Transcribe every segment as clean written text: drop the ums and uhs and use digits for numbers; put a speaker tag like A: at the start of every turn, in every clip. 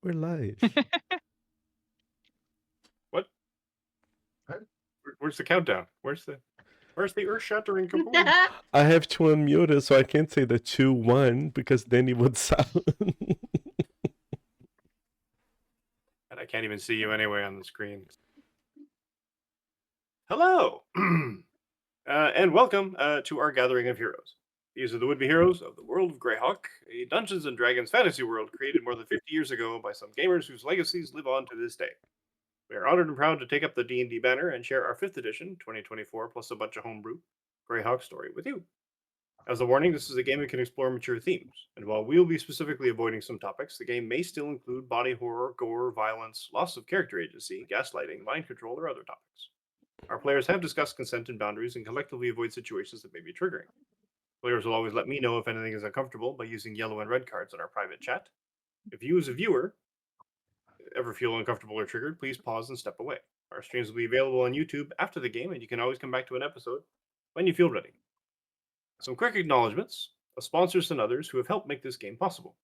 A: We're live.
B: What?
C: What?
B: Where's the countdown? Where's the earth-shattering kaboom?
A: I have to unmute it so I can't say the 2-1 because then it would sound.
B: And I can't even see you anyway on the screen. Hello, and welcome to our gathering of heroes. These are the would-be heroes of the world of Greyhawk, a Dungeons and Dragons fantasy world created more than 50 years ago by some gamers whose legacies live on to this day. We are honored and proud to take up the D&D banner and share our 5th edition, 2024, plus a bunch of homebrew, Greyhawk story with you. As a warning, this is a game that can explore mature themes, and while we'll be specifically avoiding some topics, the game may still include body horror, gore, violence, loss of character agency, gaslighting, mind control, or other topics. Our players have discussed consent and boundaries and collectively avoid situations that may be triggering. Players will always let me know if anything is uncomfortable by using yellow and red cards in our private chat. If you, as a viewer, ever feel uncomfortable or triggered, please pause and step away. Our streams will be available on YouTube after the game, and you can always come back to an episode when you feel ready. Some quick acknowledgements of sponsors and others who have helped make this game possible.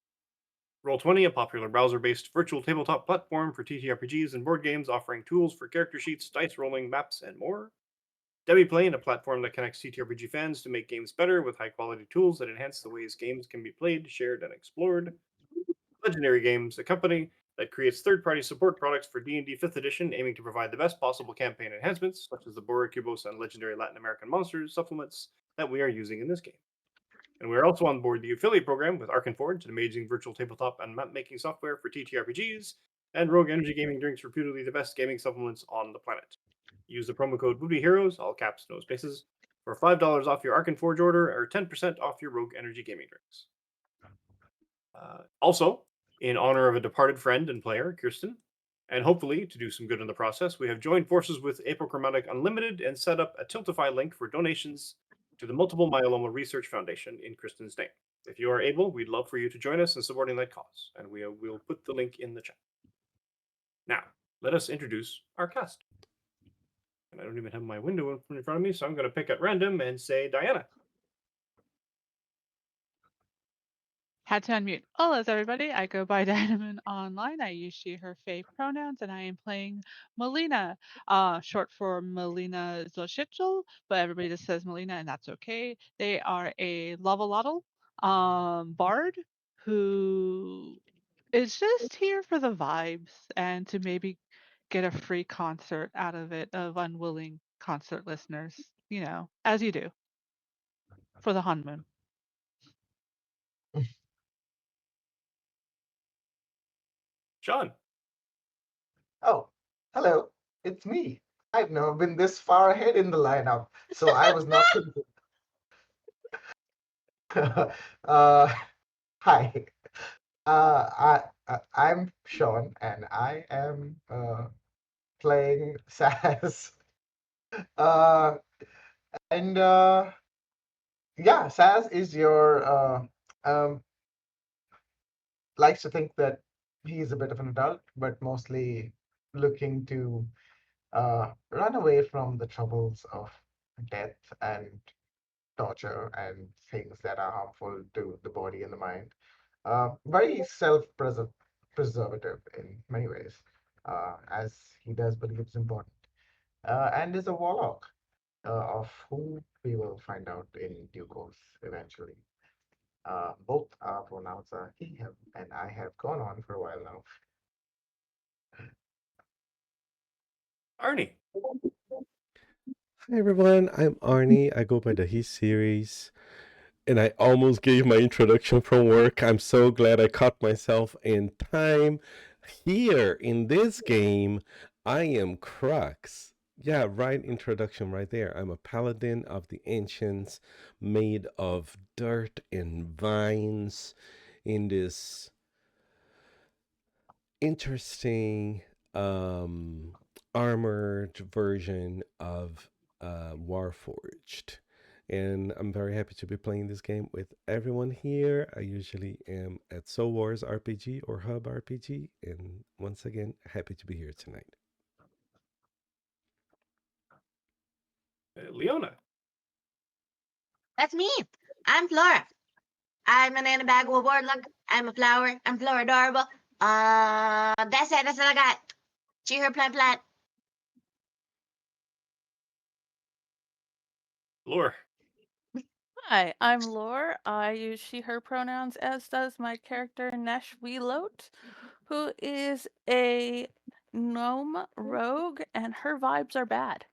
B: Roll20, a popular browser-based virtual tabletop platform for TTRPGs and board games offering tools for character sheets, dice rolling, maps, and more. Plane, a platform that connects TTRPG fans to make games better with high-quality tools that enhance the ways games can be played, shared, and explored. Legendary Games, a company that creates third-party support products for D&D 5th Edition, aiming to provide the best possible campaign enhancements, such as the Boricubos and legendary Latin American monsters supplements that we are using in this game. And we are also on board the affiliate program with Arkenforge, an amazing virtual tabletop and map-making software for TTRPGs, and Rogue Energy Gaming drinks reputedly the best gaming supplements on the planet. Use the promo code WBHeroes, all caps, no spaces, for $5 off your Arkenforge order or 10% off your Rogue Energy Gaming drinks. Also, in honor of a departed friend and player, Kirsten, and hopefully to do some good in the process, we have joined forces with Apochromatic Unlimited and set up a Tiltify link for donations to the Multiple Myeloma Research Foundation in Kristen's name. If you are able, we'd love for you to join us in supporting that cause, and we'll put the link in the chat. Now, let us introduce our cast. And I don't even have my window in front of me, so I'm going to pick at random and say Diana.
D: Had to unmute. Hello, everybody. I go by Diamond Online. I use she, her, fave pronouns, and I am playing Melina, short for Melina Zoshitl, but everybody just says Melina, and that's okay. They are a Lavalotl bard who is just here for the vibes and to maybe get a free concert out of it of unwilling concert listeners, as you do for the honeymoon.
B: Sean.
C: Oh, hello. It's me. I've never been this far ahead in the lineup, so I was not thinking. Hi. I'm Sean, and I am playing Saz. Uh, and yeah, Saz is your likes to think that he's a bit of an adult, but mostly looking to run away from the troubles of death and torture and things that are harmful to the body and the mind. Very self-preservative in many ways, as he does believe it's important, and is a warlock, of who we will find out in due course eventually. Both our pronouns are he, him, and I have gone on for a while now.
B: Arnie.
A: Hi everyone, I'm Arnie. I go by the He series. And I almost gave my introduction from work. I'm so glad I caught myself in time. Here in this game, I am Crux. Yeah, right introduction right there. I'm a paladin of the ancients made of dirt and vines in this interesting armored version of Warforged. And I'm very happy to be playing this game with everyone here. I usually am at Soul Wars RPG or Hub RPG. And once again, happy to be here tonight.
B: Leona.
E: That's me. I'm Flora. I'm an Annabagua warlock. I'm a flower. I'm Flora Adorable. That's it. That's all I got. She, her, plant, plant.
B: Lore.
F: Hi, I'm Lore. I use she, her pronouns, as does my character Nesh Wheeloat, who is a gnome rogue, and her vibes are bad.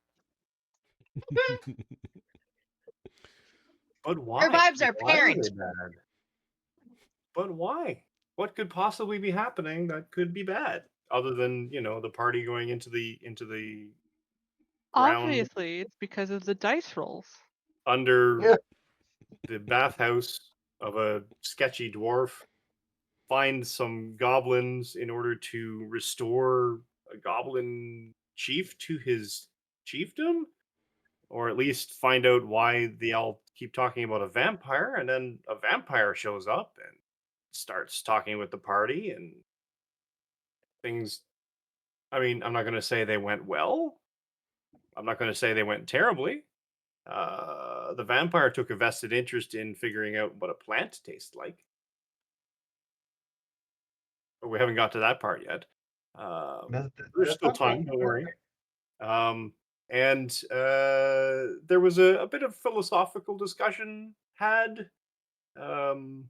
B: But why?
E: Her vibes are
B: Why are
E: parent.
B: they bad? But why? What could possibly be happening that could be bad? Other than, the party going into the ground
D: Obviously, it's because of the dice rolls.
B: under
C: Yeah.
B: the bathhouse of a sketchy dwarf, find some goblins in order to restore a goblin chief to his chiefdom, or at least find out why they all keep talking about a vampire, and then a vampire shows up and starts talking with the party, and things. I mean, I'm not going to say they went well. I'm not going to say they went terribly. The vampire took a vested interest in figuring out what a plant tastes like. But we haven't got to that part yet.
C: That's,
B: There's
C: that's
B: still
C: not
B: time,
C: quite.
B: don't worry. And there was a bit of philosophical discussion had, um,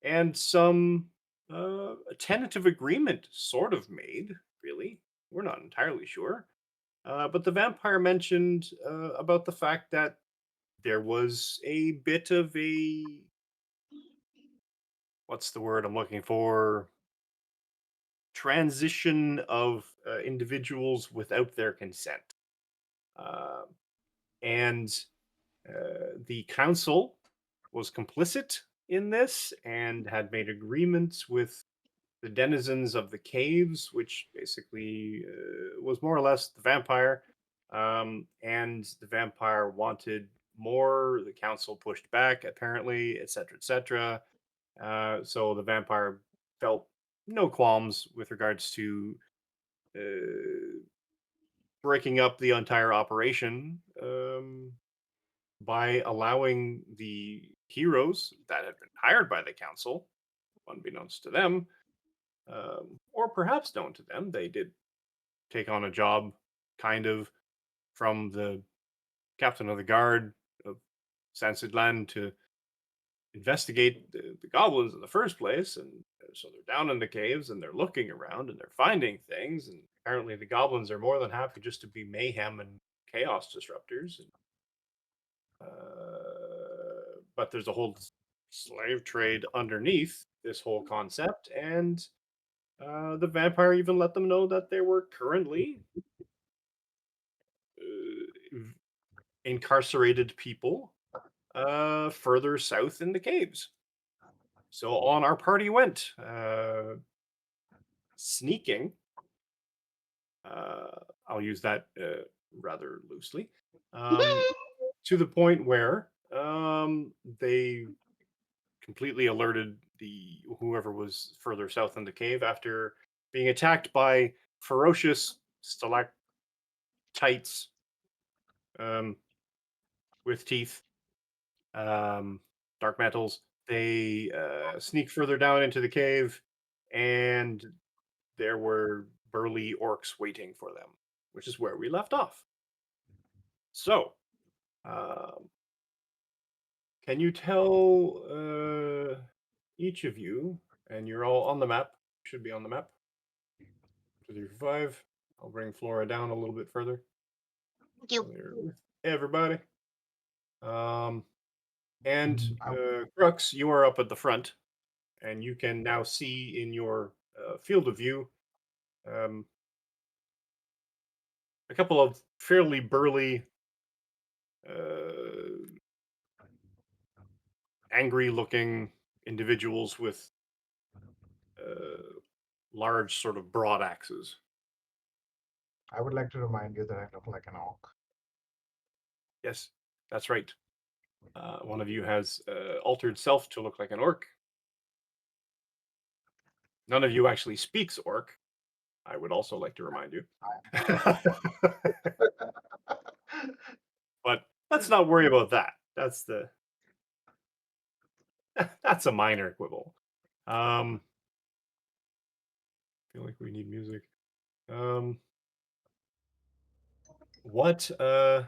B: and some a tentative agreement sort of made, really. We're not entirely sure. But the vampire mentioned about the fact that there was a bit of a, what's the word I'm looking for? Transition of individuals without their consent. Uh, and the council was complicit in this and had made agreements with the denizens of the caves, which basically was more or less the vampire. And the vampire wanted more. The council pushed back, apparently, etc., etc. So the vampire felt no qualms with regards to breaking up the entire operation, by allowing the heroes that had been hired by the council, unbeknownst to them, or perhaps known to them, they did take on a job, kind of, from the captain of the guard of Sansidland to investigate the goblins in the first place. And so they're down in the caves and they're looking around and they're finding things. And apparently the goblins are more than happy just to be mayhem and chaos disruptors. And, but there's a whole slave trade underneath this whole concept. And the vampire even let them know that there were currently incarcerated people further south in the caves. So on our party went, sneaking. I'll use that rather loosely, to the point where they completely alerted the whoever was further south in the cave after being attacked by ferocious stalactites, with teeth, dark metals. They sneak further down into the cave, and there were burly orcs waiting for them, which is where we left off. So, um, can you tell each of you, and you're all on the map, should be on the map, 2, 3, 4, 5. I'll bring Flora down a little bit further.
E: Thank you.
B: So you're with everybody. And
C: I,
B: Crux, you are up at the front, and you can now see in your field of view a couple of fairly burly, angry-looking individuals with large, sort of broad axes.
C: I would like to remind you that I look like an orc.
B: Yes, that's right. One of you has altered self to look like an orc. None of you actually speaks orc. I would also like to remind you. But let's not worry about that. That's a minor quibble. feel like we need music. What the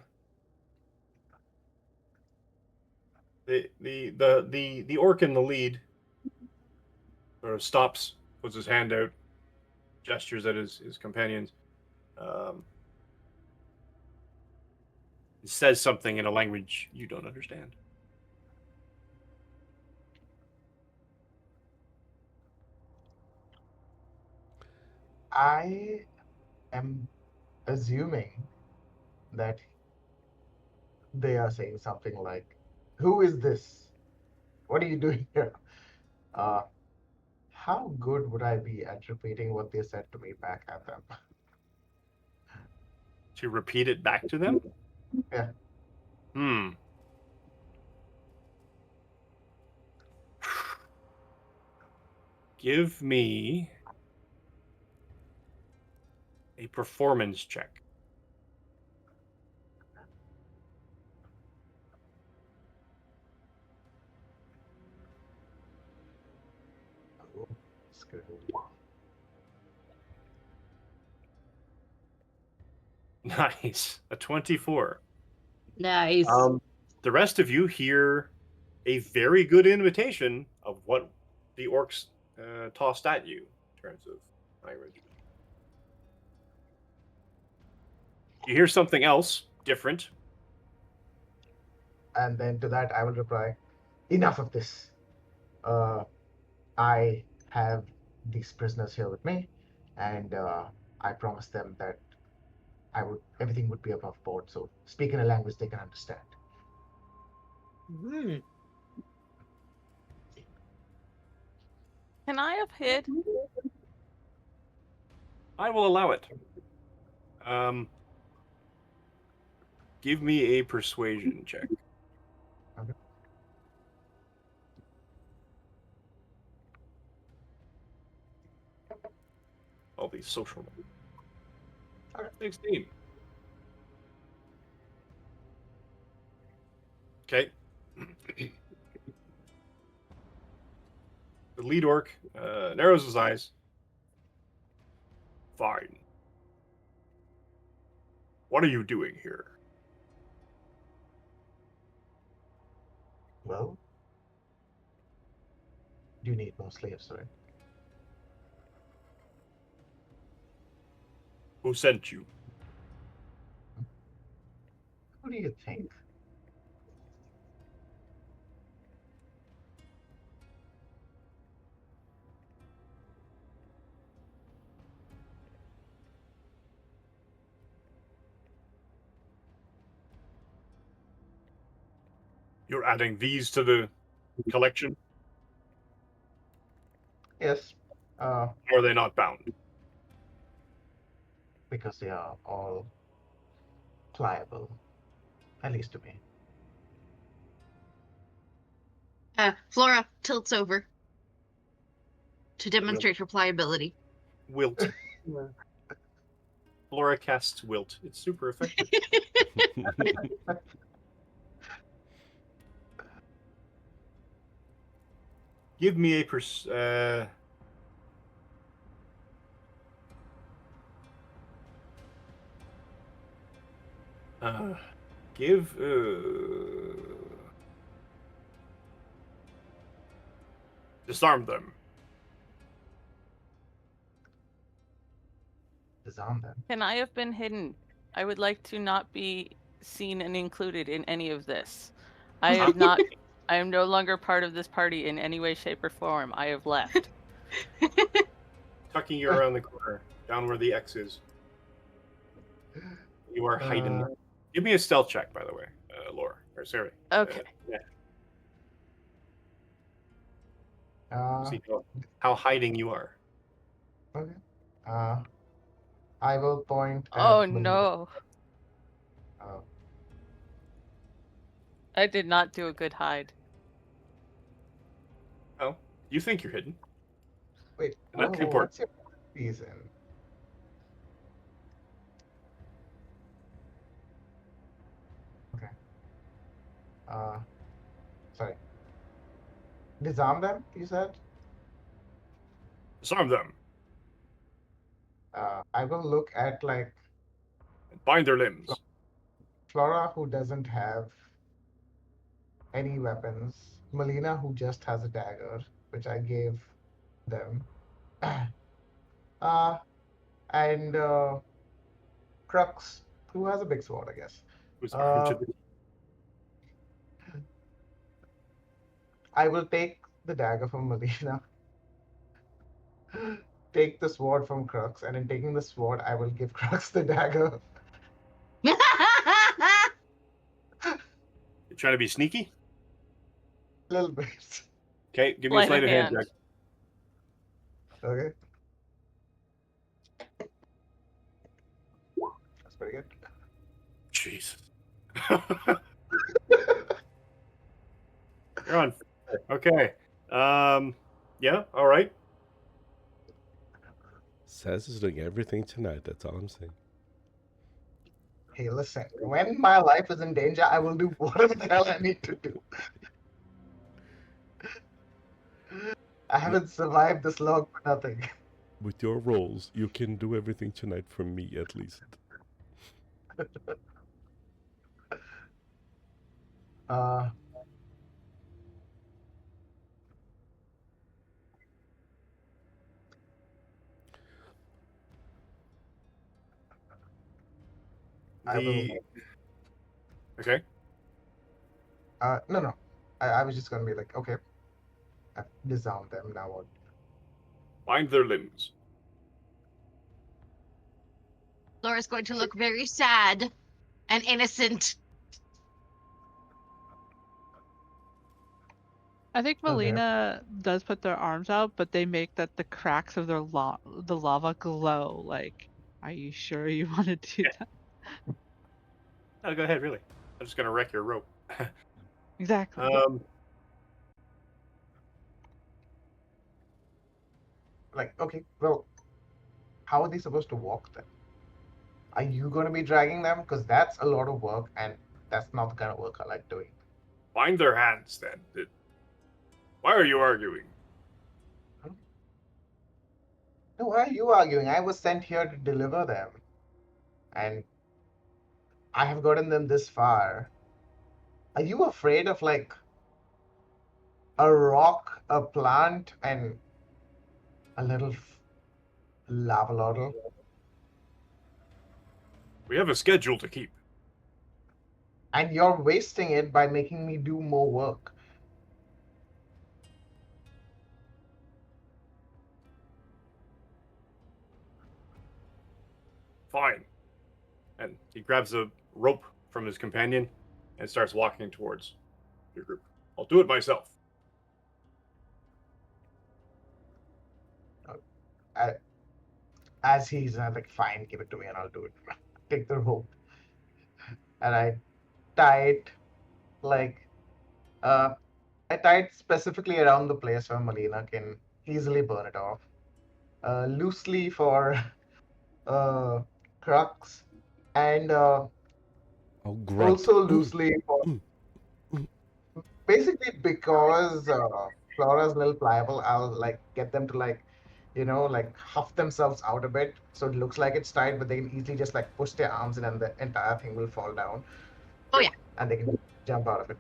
B: orc in the lead sort of stops, puts his hand out, gestures at his companions, um, says something in a language you don't understand.
C: I am assuming that they are saying something like, "Who is this? What are you doing here?" Uh, how good would I be at repeating what they said to me back at them?
B: To repeat it back to them?
C: Yeah.
B: Hmm. Give me a performance check.
C: Oh, that's good.
B: Nice. A 24.
E: Nice.
B: The rest of you hear a very good imitation of what the orcs tossed at you in terms of language. You hear something else different.
C: And then to that, I will reply, "Enough of this. Uh, I have these prisoners here with me, and I promised them that everything would be above board. So speak in a language they can understand."
E: Mm.
F: Can I have hid?
B: I will allow it. Um, give me a persuasion check.
C: Okay.
B: All these social.
C: Okay.
B: 16. Okay. The lead orc narrows his eyes. Fine. What are you doing here?
C: Well, you need more slaves, right?
B: Who sent you?
C: Who do you think?
B: You're adding these to the collection?
C: Yes,
B: Or are they not bound?
C: because they are all pliable, at least to me.
E: Flora tilts over to demonstrate her pliability.
B: Wilt. Flora casts Wilt. It's super effective. Give me a give disarm them.
C: Disarm them.
F: Can I have been hidden? I would like to not be seen and included in any of this. I have not. I am no longer part of this party in any way, shape, or form. I have left.
B: Tucking you around the corner, down where the X is. You are hiding. Give me a stealth check, by the way, Laura or Sarah.
F: Okay.
B: Yeah.
C: Uh,
B: See how hiding you are.
C: okay. I will point
F: Oh
C: at Melina.
F: no.
C: Uh,
F: I did not do a good hide.
B: Oh, you think you're hidden?
C: wait,
B: And that's important.
C: what's your reason? Okay. Uh, sorry. Disarm them, you said?
B: Disarm them.
C: I will look at like
B: And bind their limbs.
C: Flora, who doesn't have any weapons, Melina, who just has a dagger, which I gave them, uh, and Crux, who has a big sword, I guess.
B: Who's armed to
C: Uh,
B: the teeth.
C: I will take the dagger from Melina, take the sword from Crux, and in taking the sword, I will give Crux the dagger.
B: You trying to be sneaky?
C: A little bit.
B: Okay, give me a
F: Sleight
B: sleight
F: of
B: of hand,
F: hand.
B: Jack.
C: Okay. That's pretty good.
B: Jesus. You're on. Okay. Yeah. All right.
A: Saz is doing everything tonight. That's all I'm saying.
C: Hey, listen, when my life is in danger, I will do whatever the hell I need to do. I haven't survived this long for nothing.
A: With your roles, you can do everything tonight for me, at least.
C: Uh, I will.
B: The okay.
C: No. I was just gonna be like, okay, I've disarmed them. Now what?
B: Bind their limbs.
E: Laura's going to look very sad and innocent.
D: I think
C: Okay.
D: Melina does put their arms out, but they make that the cracks of their the lava glow. Like, are you sure you want to do that?
B: No, go ahead. Really, I'm just gonna wreck your rope.
D: Exactly.
C: Like, okay, well, how are they supposed to walk then? Are you gonna be dragging them? Because that's a lot of work, and that's not the kind of work I like doing.
B: Bind their hands, then. Why are you arguing?
C: No, why are you arguing? I was sent here to deliver them, and I have gotten them this far. Are you afraid of like a rock, a plant, and a little lava ladle?
B: We have a schedule to keep.
C: And you're wasting it by making me do more work.
B: Fine. And he grabs a rope from his companion and starts walking towards your group. I'll do it myself.
C: As he's like, fine, give it to me and I'll do it. Take the rope. And I tie it like, uh, I tie it specifically around the place where Melina can easily burn it off. Loosely for uh, Crux, and
A: I'll grunt.
C: also loosely for basically because Flora's a little pliable. I'll like get them to like, like huff themselves out a bit so it looks like it's tight, but they can easily just like push their arms in and the entire thing will fall down.
E: Oh, yeah.
C: And they can jump out of it.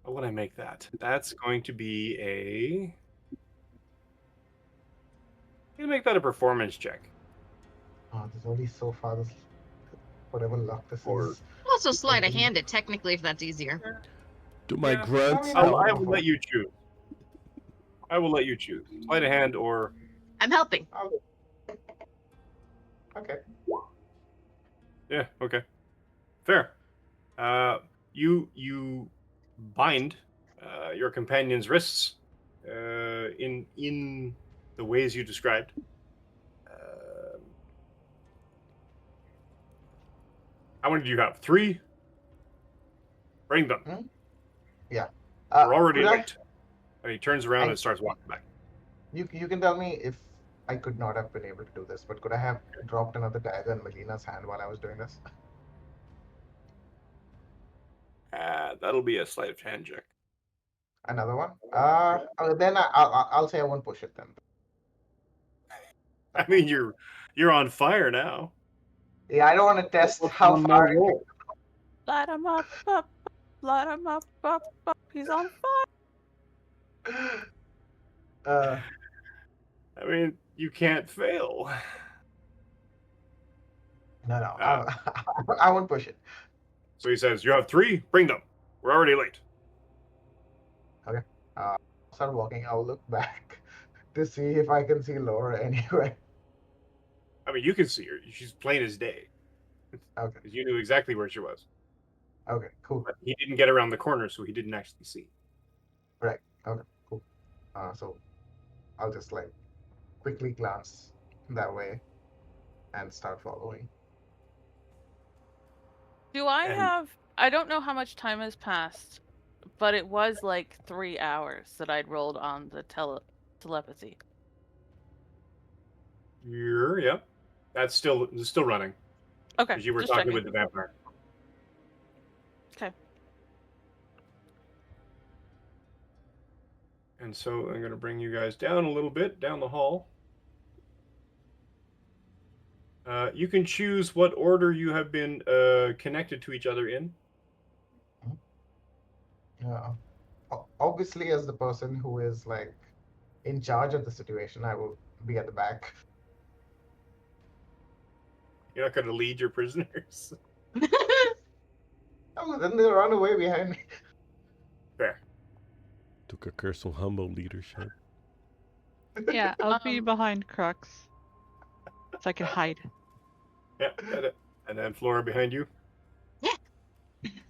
B: What would I make that? That's going to be a. You make that a performance check.
C: There's only so far this, whatever luck this
B: Or-
C: is.
E: Also, sleight of hand it technically if that's easier.
A: Do my
B: Yeah.
A: grunts
C: I mean,
A: help?
B: I will let you choose. I will let you choose. Sleight of hand or.
E: I'm helping.
C: Okay.
B: Yeah, okay. Fair. You bind your companion's wrists in the ways you described. How many do you have? 3? Bring them.
C: Yeah.
B: We're already
C: could I-
B: late. And he turns around and starts walking back.
C: You can tell me if I could not have been able to do this, but could I have dropped another dagger in Melina's hand while I was doing this?
B: That'll be a sleight of hand check.
C: Another one. Then I'll say I won't push it then.
B: I mean, you're on fire now.
C: Yeah, I don't want to test
B: Plus
C: how
B: one more
C: far.
B: roll.
F: Light him up, light him up, He's on fire.
C: I
B: mean, you can't fail.
C: No, I won't push it.
B: So he says, "You have 3. Bring them. We're already late."
C: Okay. I'll start walking. I'll look back to see if I can see Laura anywhere.
B: I mean, you can see her. She's plain as day.
C: Okay.
B: Because you knew exactly where she was.
C: Okay. Cool.
B: But he didn't get around the corner, so he didn't actually see.
C: Right. Okay. Cool. So I'll just like quickly glance that way and start following.
F: Do I don't know how much time has passed, but it was like 3 hours that I'd rolled on the telepathy.
B: Yeah. That's still running.
F: Okay.
B: Because you were
F: just
B: talking
F: checking.
B: with the vampire.
F: Okay.
B: And so I'm going to bring you guys down a little bit, down the hall. You can choose what order you have been connected to each other in.
C: Yeah. Obviously, as the person who is like in charge of the situation, I will be at the back.
B: You're not going to lead your prisoners.
C: Oh, then they'll run away behind me.
B: Fair.
A: Took a curse on humble leadership.
D: Yeah, I'll be behind Crux. So I can hide.
B: Yeah, got it. And then Flora behind you.
E: Yeah.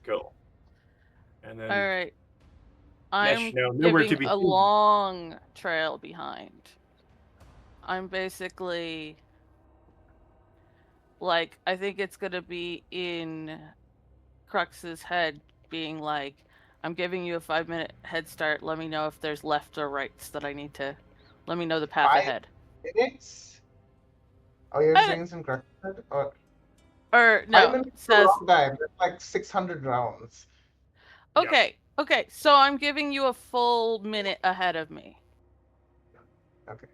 B: Go. And then
F: All right.
B: Nesh,
F: I'm
B: now nowhere to
F: giving
B: be
F: a
B: seen.
F: long trail behind. I'm basically like, I think it's gonna be in Crux's head, being like, I'm giving you a 5-minute head start. Let me know if there's left or rights that I need to. Let me know the path
C: 5
F: ahead.
C: minutes? Oh, you're saying some correct? Or 5
F: no,
C: minutes
F: it
C: is a
F: says.
C: long time. That's like 600 rounds.
F: Okay, okay. So I'm giving you a full minute ahead of me.
C: Okay.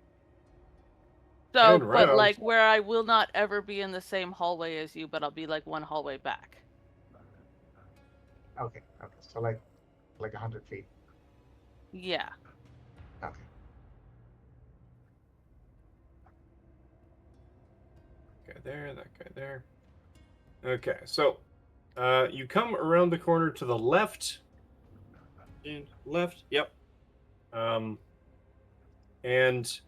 F: So,
B: And
F: but
B: round.
F: like where I will not ever be in the same hallway as you, but I'll be like one hallway back.
C: Okay. Okay. So like 100 feet.
F: Yeah.
C: Okay.
B: Guy there, that guy there. Okay, so you come around the corner to the left. Yep. And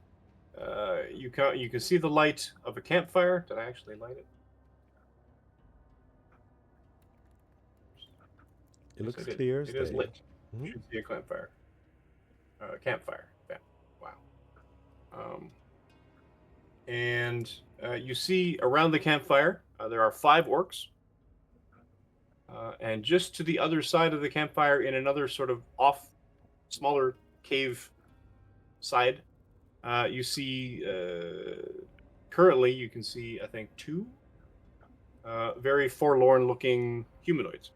B: you can see the light of a campfire. Did I actually light it?
A: It
B: Yes,
A: looks
B: I did.
A: clear as
B: It is
A: day.
B: lit.
A: Mhm.
B: You should see a campfire. Campfire. Yeah. Wow. And you see around the campfire there are 5 orcs. And just to the other side of the campfire, in another sort of off, smaller cave side, you see currently you can see, I think, 2 very forlorn-looking humanoids.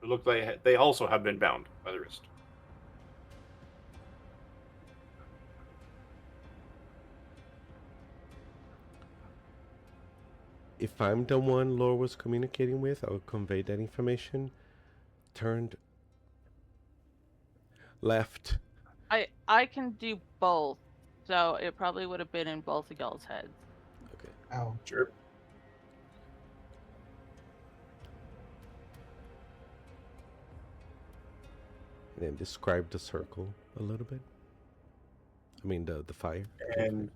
B: It look like they also have been bound by the wrist.
A: If I'm the one Laura was communicating with, I'll convey that information. Turned left.
F: I can do both. So it probably would have been in both of y'all's heads.
A: Okay.
C: Oh.
B: Sure.
A: And then describe the circle a little bit. I mean the fire.
B: And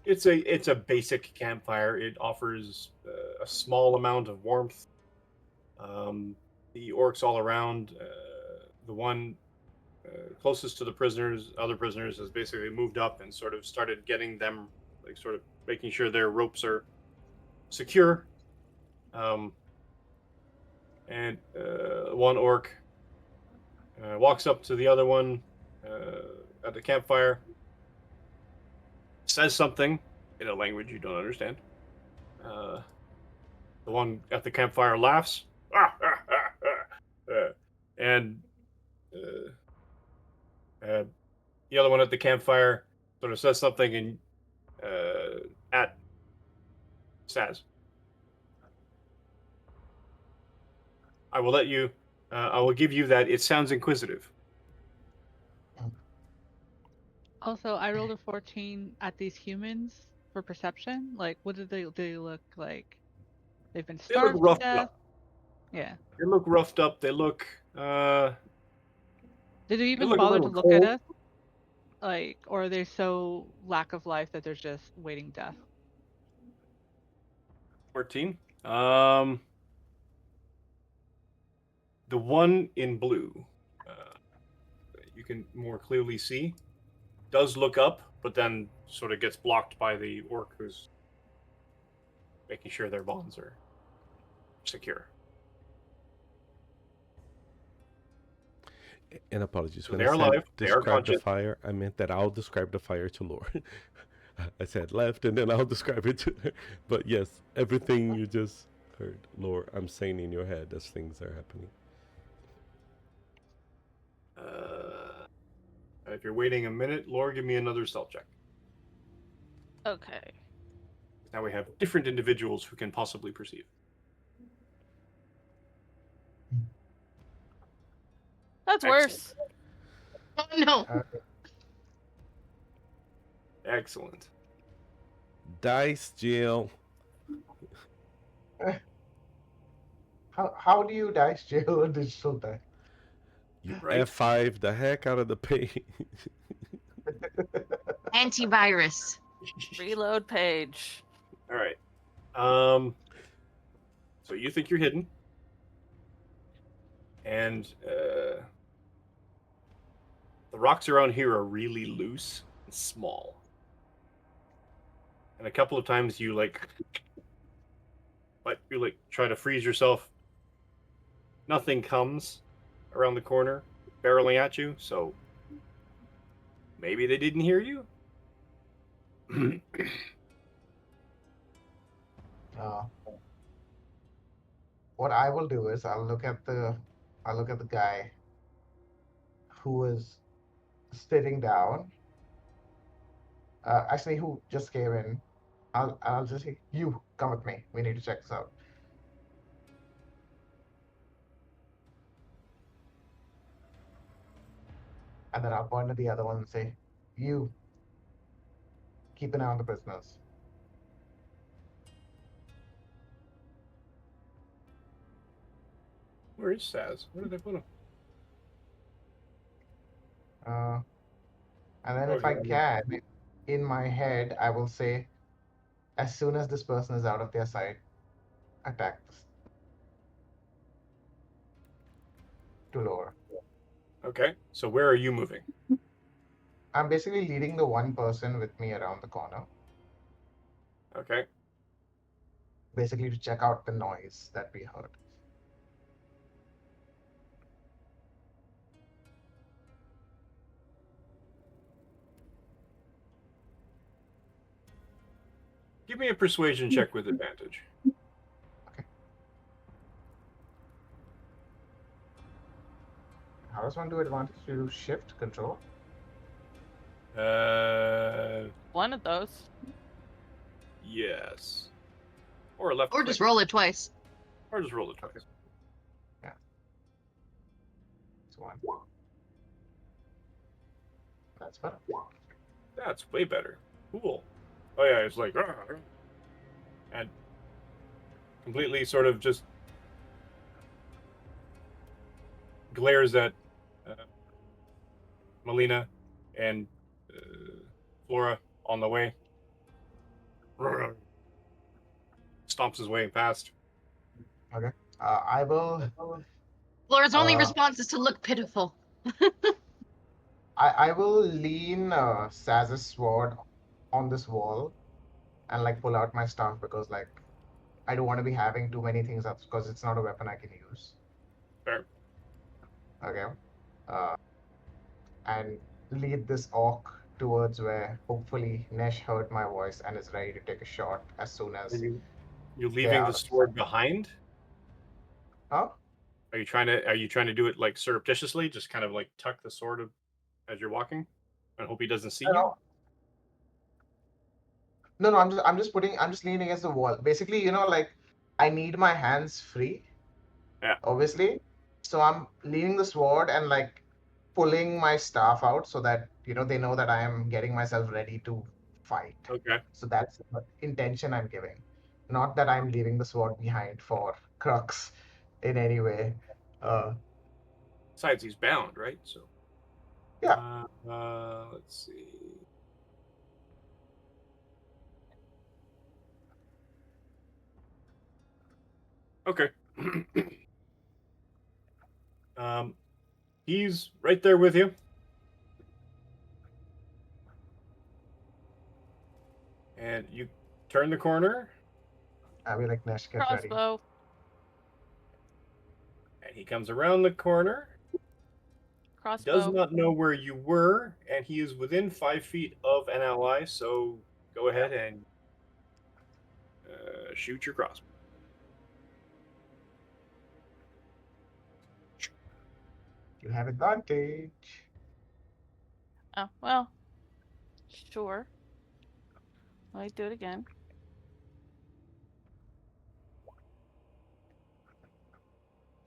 B: it's a basic campfire. It offers a small amount of warmth. The orcs all around. The one closest to the other prisoners, has basically moved up and sort of started getting them, like sort of making sure their ropes are secure. And one orc walks up to the other one at the campfire, says something in a language you don't understand. The one at the campfire laughs And the other one at the campfire sort of says something and at Saz. I will let you. I will give you that. It sounds inquisitive.
D: Also, I rolled a 14 at these humans for perception. Like, what do they look like? They've been
B: They look
D: starved to
B: roughed
D: death.
B: up.
D: Yeah.
B: They look roughed up. They look.
D: Did they even
B: look a
D: bother to
B: little
D: look at
B: cold.
D: us? Like, or are they so lack of life that they're just waiting death?
B: 14. The one in blue, you can more clearly see, does look up, but then sort of gets blocked by the orc who's making sure their bonds are secure.
A: And apologies,
B: So
A: when
B: they
A: I
B: are
A: said
B: alive. They are
A: describe the
B: conscious.
A: fire, I meant that I'll describe the fire to Lore. I said left, and then I'll describe it to her. But yes, everything you just heard, Lore, I'm saying in your head as things are happening.
B: If you're waiting a minute, Laura, give me another stealth check.
F: Okay.
B: Now we have different individuals who can possibly perceive.
F: That's
B: Excellent.
F: worse.
E: Oh no.
B: Excellent.
A: Dice jail.
C: How do you dice jail a digital die?
A: You
B: Right.
A: F5 the heck out of the page.
E: Antivirus.
F: Reload page.
B: All right. So you think you're hidden, and the rocks around here are really loose and small. And a couple of times you try to freeze yourself. Nothing comes around the corner barreling at you, so maybe they didn't hear you.
C: What I will do is I'll look at the guy who is sitting down. Actually, who just came in. I'll just say, you come with me. We need to check this out. And then I'll point to the other one and say, you keep an eye on the prisoners.
B: Where is Saz? Where did I put him?
C: And then
B: Oh,
C: if I
B: here.
C: can, in my head, I will say, as soon as this person is out of their sight, attack this to lower.
B: Okay, so where are you moving?
C: I'm basically leading the one person with me around the corner,
B: Okay.
C: basically to check out the noise that we heard.
B: Give me a persuasion check with advantage.
C: Okay. How does one do advantage? To do shift control?
F: One of those.
B: Yes. Or left
E: Or
B: click.
E: just roll it twice.
B: Or just roll it twice.
C: Yeah. It's one. That's better.
B: That's way better. Cool. Oh yeah, it's like and completely sort of just glares at Melina and Flora on the way. Stomps his way past.
C: Okay. I will.
E: Flora's only response is to look pitiful.
C: I will lean Saz's sword on this wall and like pull out my staff because like I don't want to be having too many things up because it's not a weapon I can use.
B: Fair.
C: Okay. And lead this orc towards where hopefully Nesh heard my voice and is ready to take a shot as soon as
B: You
C: they're
B: leaving
C: out
B: the
C: of
B: sword
C: sight.
B: behind?
C: Huh?
B: Are you trying to do it like surreptitiously, just kind of like tuck the sword as you're walking, and hope he doesn't see you?
C: No, no, I'm just leaning against the wall. Basically, like I need my hands free,
B: Yeah.
C: obviously. So I'm leaning the sword and like pulling my staff out so that they know that I am getting myself ready to fight.
B: Okay.
C: So that's the intention I'm giving, not that I'm leaving the sword behind for Crux in any way.
B: Besides, he's bound, right? So.
C: Yeah.
B: Let's see. Okay. He's right there with you. And you turn the corner,
C: I'll be like, Nesh, get ready.
F: Crossbow.
B: and he comes around the corner.
F: Crossbow.
B: Does not know where you were, and he is within 5 feet of an ally. So go ahead and shoot your crossbow.
C: You have advantage.
F: Oh, well. Sure. Let me do it again.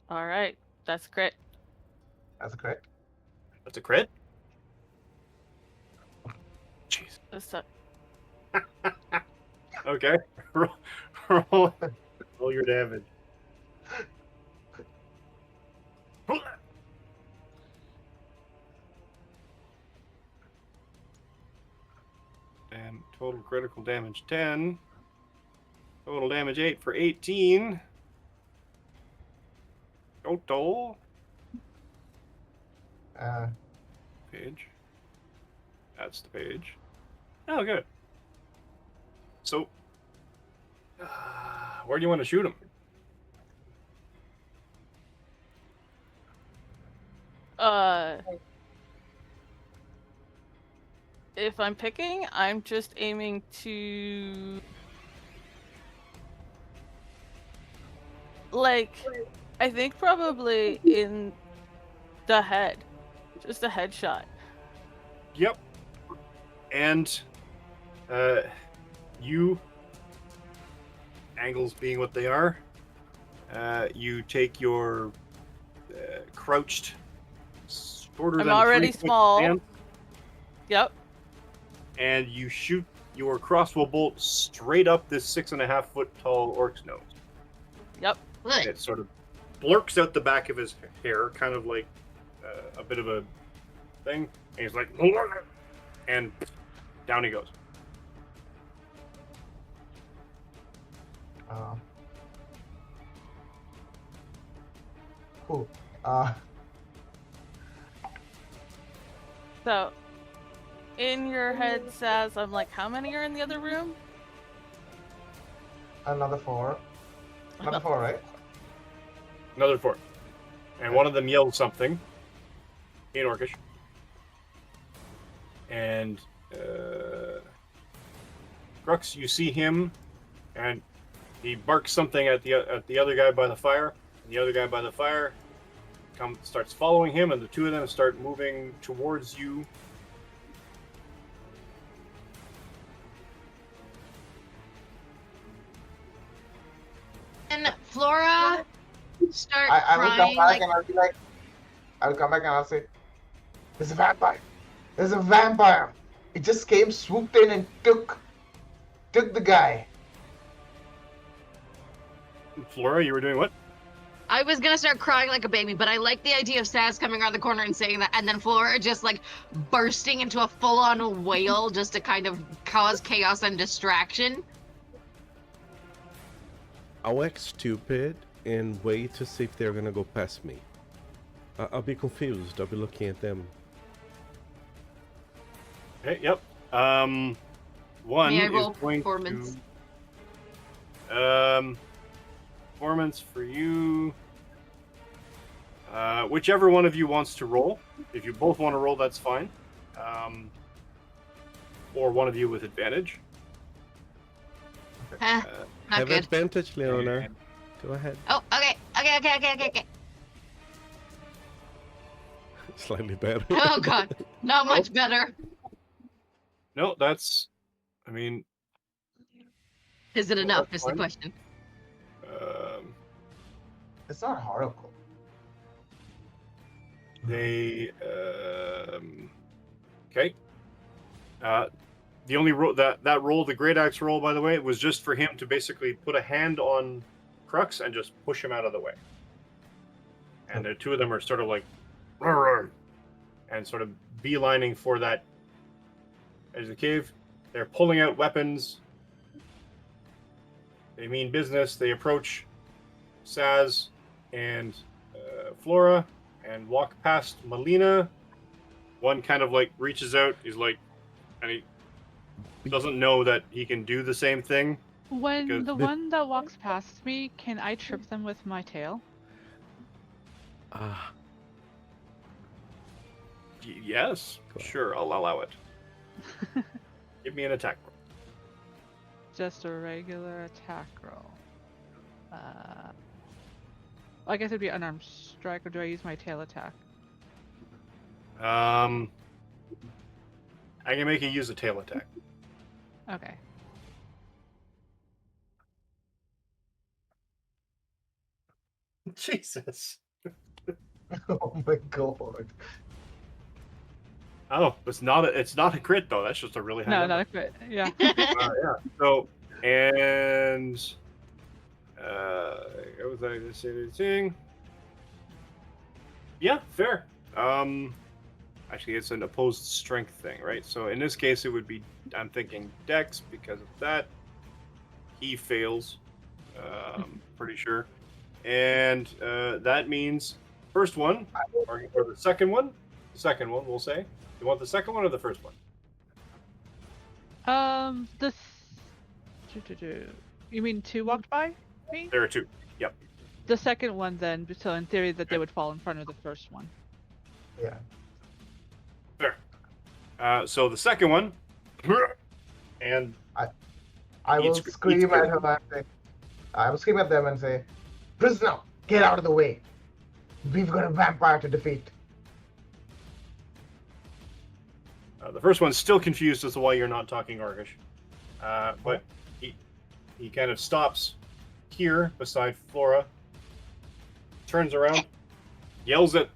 F: All right. That's crit.
C: That's a crit.
B: That's a crit. Jeez.
F: This time.
B: Okay. roll your damage. And total critical damage 10. Total damage 8 for 18. Total. Page. That's the page. Oh, good. So, where do you want to shoot him?
F: If I'm picking, I'm just aiming to like I think probably in the head. Just a headshot.
B: Yep. And you, angles being what they are, you take your crouched, shorter
F: I'm
B: than
F: already
B: 3-foot
F: small.
B: stance,
F: Yep.
B: and you shoot your crossbow bolt straight up this 6.5-foot tall orc's nose.
F: Yep.
B: And it sort of blurks out the back of his hair, kind of like a bit of a thing. And he's like, and down he goes.
C: Cool.
F: So, in your head, Saz, I'm like, how many are in the other room?
C: Another 4. Another 4, right?
B: Another 4. And one of them yells something in Orcish. And Crux, you see him, and he barks something at the other guy by the fire. And the other guy by the fire starts following him, and the two of them start moving towards you.
E: And Flora start
C: I will come
E: crying
C: back and I'll be like, I will come back and I'll say, there's a vampire. There's a vampire. It just came, swooped in, and took the guy.
B: Flora, you were doing what?
E: I was gonna start crying like a baby, but I like the idea of Saz coming around the corner and saying that, and then Flora just like bursting into a full-on wail just to kind of cause chaos and distraction.
A: I'll act stupid and wait to see if they're gonna go past me. I'll be confused. I'll be looking at them.
B: Okay, yep. One
E: May I
B: is
E: roll
B: going
E: performance?
B: to performance for you. Whichever one of you wants to roll. If you both want to roll, that's fine. Or one of you with advantage.
E: Not
A: Have
E: good.
A: advantage, Leonor. Go ahead.
E: Oh, okay.
A: Slightly better.
E: Oh god, not much better.
B: No, that's. I mean,
E: Is it
B: well,
E: enough?
B: that's
E: Is the
B: fine.
E: question.
C: It's not horrible.
B: They. Okay. The only roll that roll, the great axe roll, by the way, was just for him to basically put a hand on Crux and just push him out of the way. And the two of them are sort of like, "Rrr," and sort of beelining for that edge of the cave. They're pulling out weapons. They mean business. They approach Saz and Flora and walk past Melina. One kind of like reaches out. He's like, and he doesn't know that he can do the same thing.
D: When
B: Because-
D: the one that walks past me, can I trip them with my tail?
A: Ah,
B: Yes,
A: Cool.
B: sure, I'll allow it. Give me an attack roll.
D: Just a regular attack roll. I guess it'd be unarmed strike, or do I use my tail attack?
B: I can make you use a tail attack.
D: Okay.
B: Jesus.
C: Oh my god.
B: Oh, it's not a crit though. That's just a really high
D: No,
B: number.
D: not a crit. Yeah.
B: Yeah. So and what was I gonna say anything? Yeah, fair. Actually, it's an opposed strength thing, right? So in this case, it would be I'm thinking Dex because of that. He fails, pretty sure, and that means first one or the second one. The second one, we'll say. You want the second one or the first one?
D: The. You mean two walked by me?
B: There are two. Yep.
D: The second one, then. So in theory, that they would fall in front of the first one.
C: Yeah.
B: Fair. So the second one, and
C: I will
B: Each-
C: scream
B: each
C: at
B: group.
C: her and say, I will scream at them and say, prisoner, get out of the way. We've got a vampire to defeat.
B: the first one's still confused as to why you're not talking Orcish, but he kind of stops here beside Flora, turns around, yells at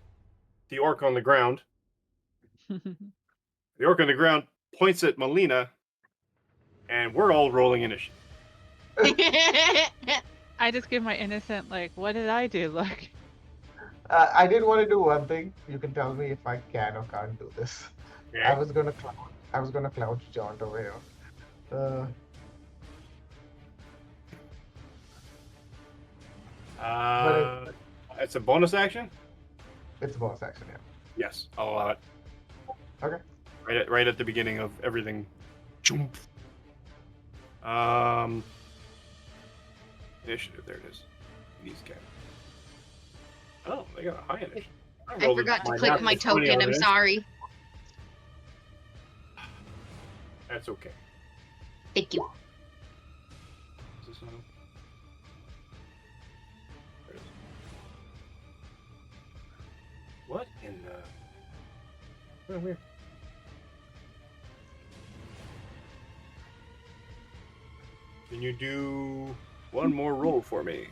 B: the orc on the ground. The orc on the ground points at Melina, and we're all rolling initiative.
D: I just give my innocent, like, what did I do? Look.
C: I did want to do one thing. You can tell me if I can or can't do this.
B: Okay?
C: I was gonna cloud jaunt over here.
B: It's a bonus action.
C: It's a bonus action, yeah.
B: Yes, I'll allow it.
C: Okay.
B: Right at the beginning of everything. Initiative. There it is. These guys. Oh, they got a high initiative.
E: I forgot to click my token. I'm sorry.
B: That's okay.
E: Thank you.
B: Is this on? There it is. What in the? Oh, weird. Can you do one more roll for me?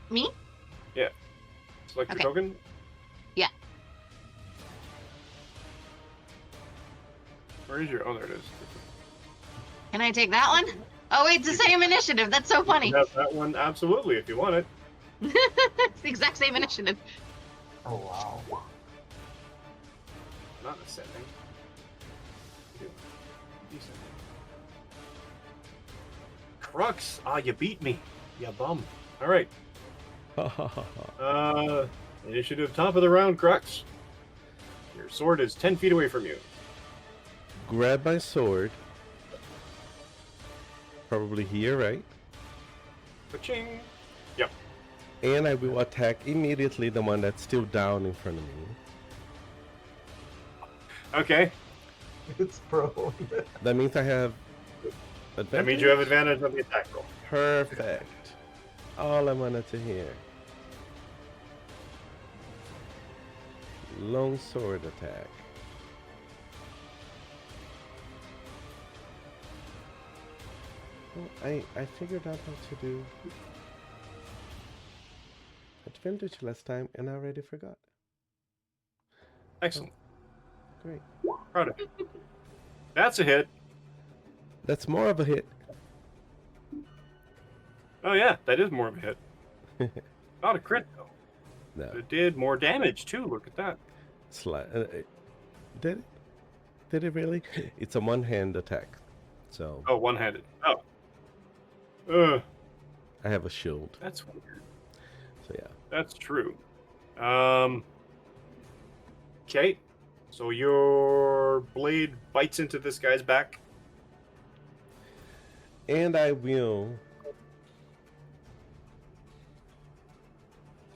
E: Me?
B: Select
E: Okay.
B: your token.
E: Yeah.
B: Where is your? Oh, there it is.
E: Can I take that one? Oh wait, it's the same initiative. That's so funny.
B: You have that one, absolutely, if you want it.
E: It's the exact same initiative.
C: Oh wow.
B: Not ascending. Decent. Crux! Ah, you beat me. You bum. All right. Initiative top of the round, Crux. Your sword is 10 feet away from you.
A: Grab my sword. Probably here, right?
B: Ka-ching! Yep.
A: And I will attack immediately the one that's still down in front of me.
B: Okay.
C: It's prone.
A: That means I have advantage.
B: That means you have advantage on the attack roll.
A: Perfect. All I wanted to hear. Long sword attack. Oh, I figured out how to do advantage last time and I already forgot.
B: Excellent.
A: Great.
B: Proud of you. That's a hit.
A: That's more of a hit.
B: Oh yeah, that is more of a hit. Not a crit though.
A: No.
B: But it did more damage too. Look at that.
A: Did it? Did it really? It's a one-hand attack. So
B: Oh, one-handed. Oh.
A: I have a shield.
B: That's weird.
A: So yeah.
B: That's true. Okay. So your blade bites into this guy's back.
A: And I will,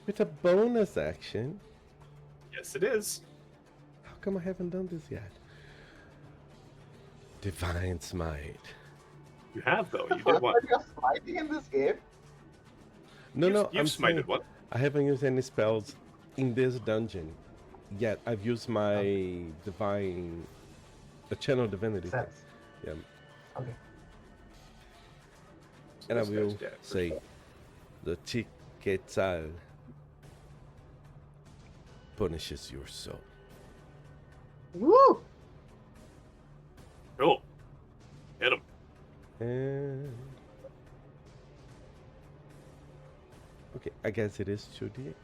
A: with a bonus action.
B: Yes, it is.
A: How come I haven't done this yet? Divine Smite.
B: You have though. You did one.
C: You're smiting in this game?
A: No,
B: You've
A: I'm
B: smited
A: saying
B: one.
A: I haven't used any spells in this dungeon yet. I've used my divine, the channel divinity.
C: Sense.
A: Yeah.
C: Okay.
B: So
A: And I
B: this guy's
A: will
B: dead, for
A: say,
B: sure.
A: the Chiquetzal punishes your soul.
E: Woo!
B: Cool. Hit him.
A: And okay, I guess it is 2d8.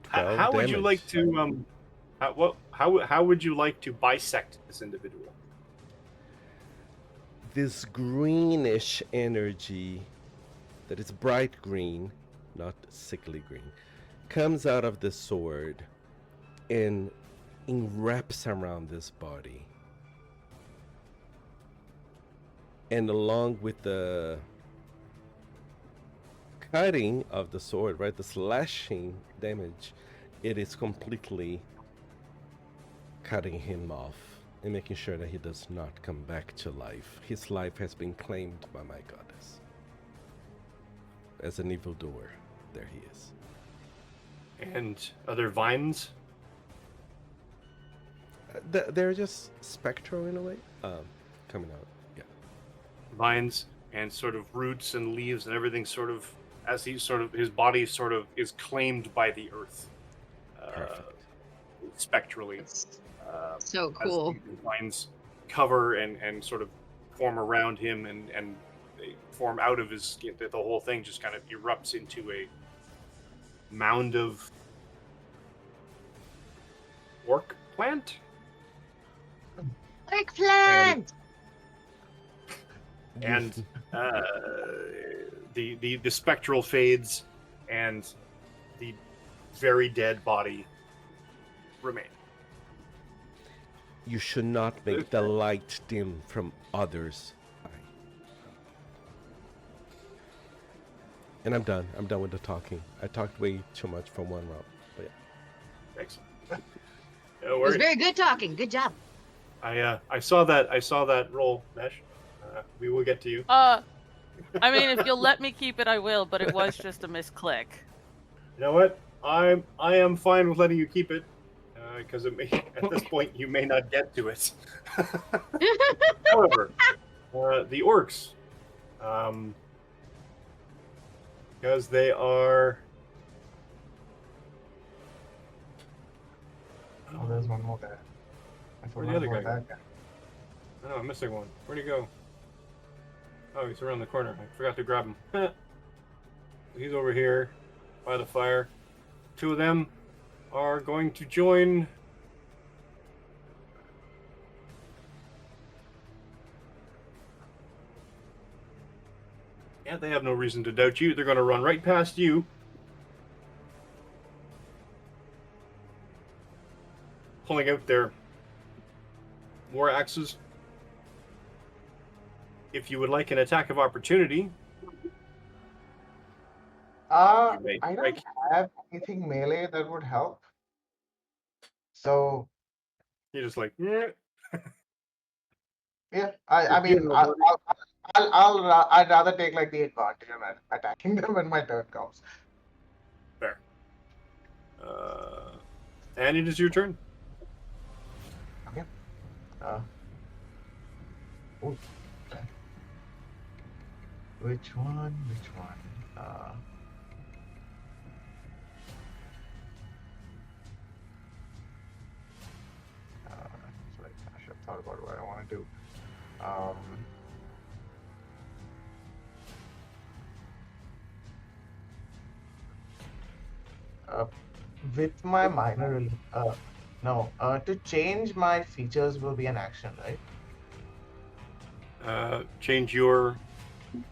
B: How would you like to how would you like to bisect this individual?
A: This greenish energy that is bright green, not sickly green, comes out of the sword and wraps around this body. And along with the cutting of the sword, right, the slashing damage, it is completely cutting him off and making sure that he does not come back to life. His life has been claimed by my goddess. As an evildoer, there he is.
B: And other vines?
A: They're just spectral in a way, coming out. Yeah.
B: Vines and sort of roots and leaves and everything sort of as his body sort of is claimed by the earth.
A: Perfect.
B: Spectrally.
E: That's
B: Uh,
E: so
B: as
E: cool.
B: the vines cover and sort of form around him and they form out of his skin. The whole thing just kind of erupts into a mound of orc plant.
E: Orc plant!
B: And the spectral fades and the very dead body remain.
A: You should not make the light dim from others' eye. And I'm done. I'm done with the talking. I talked way too much for one round. But yeah.
B: Excellent. No
E: It was
B: worries.
E: very good talking. Good job.
B: I saw that roll, Mesh. We will get to you.
F: I mean, if you'll let me keep it, I will. But it was just a misclick.
B: You know what? I am fine with letting you keep it because it may at this point you may not get to it. However, the orcs, because they are.
C: Oh, there's one more guy. I
B: Where'd the
C: forgot
B: other
C: about
B: guy
C: that guy.
B: Oh, I'm missing one. Where'd he go? Oh, he's around the corner. I forgot to grab him. He's over here by the fire. Two of them are going to join. Yeah, they have no reason to doubt you. They're going to run right past you. Pulling out their war axes. If you would like an attack of opportunity, you may
C: I
B: strike.
C: don't have anything melee that would help. So
B: You're just like, "Yeah."
C: yeah, I mean, I'd rather take like the advantage of attacking them when my turn comes.
B: Fair. And it is your turn.
C: Okay. Ooh, okay. Which one? Which one? Sorry, I should have thought about what I want to do. With my minor, no, to change my features will be an action, right?
B: Change your.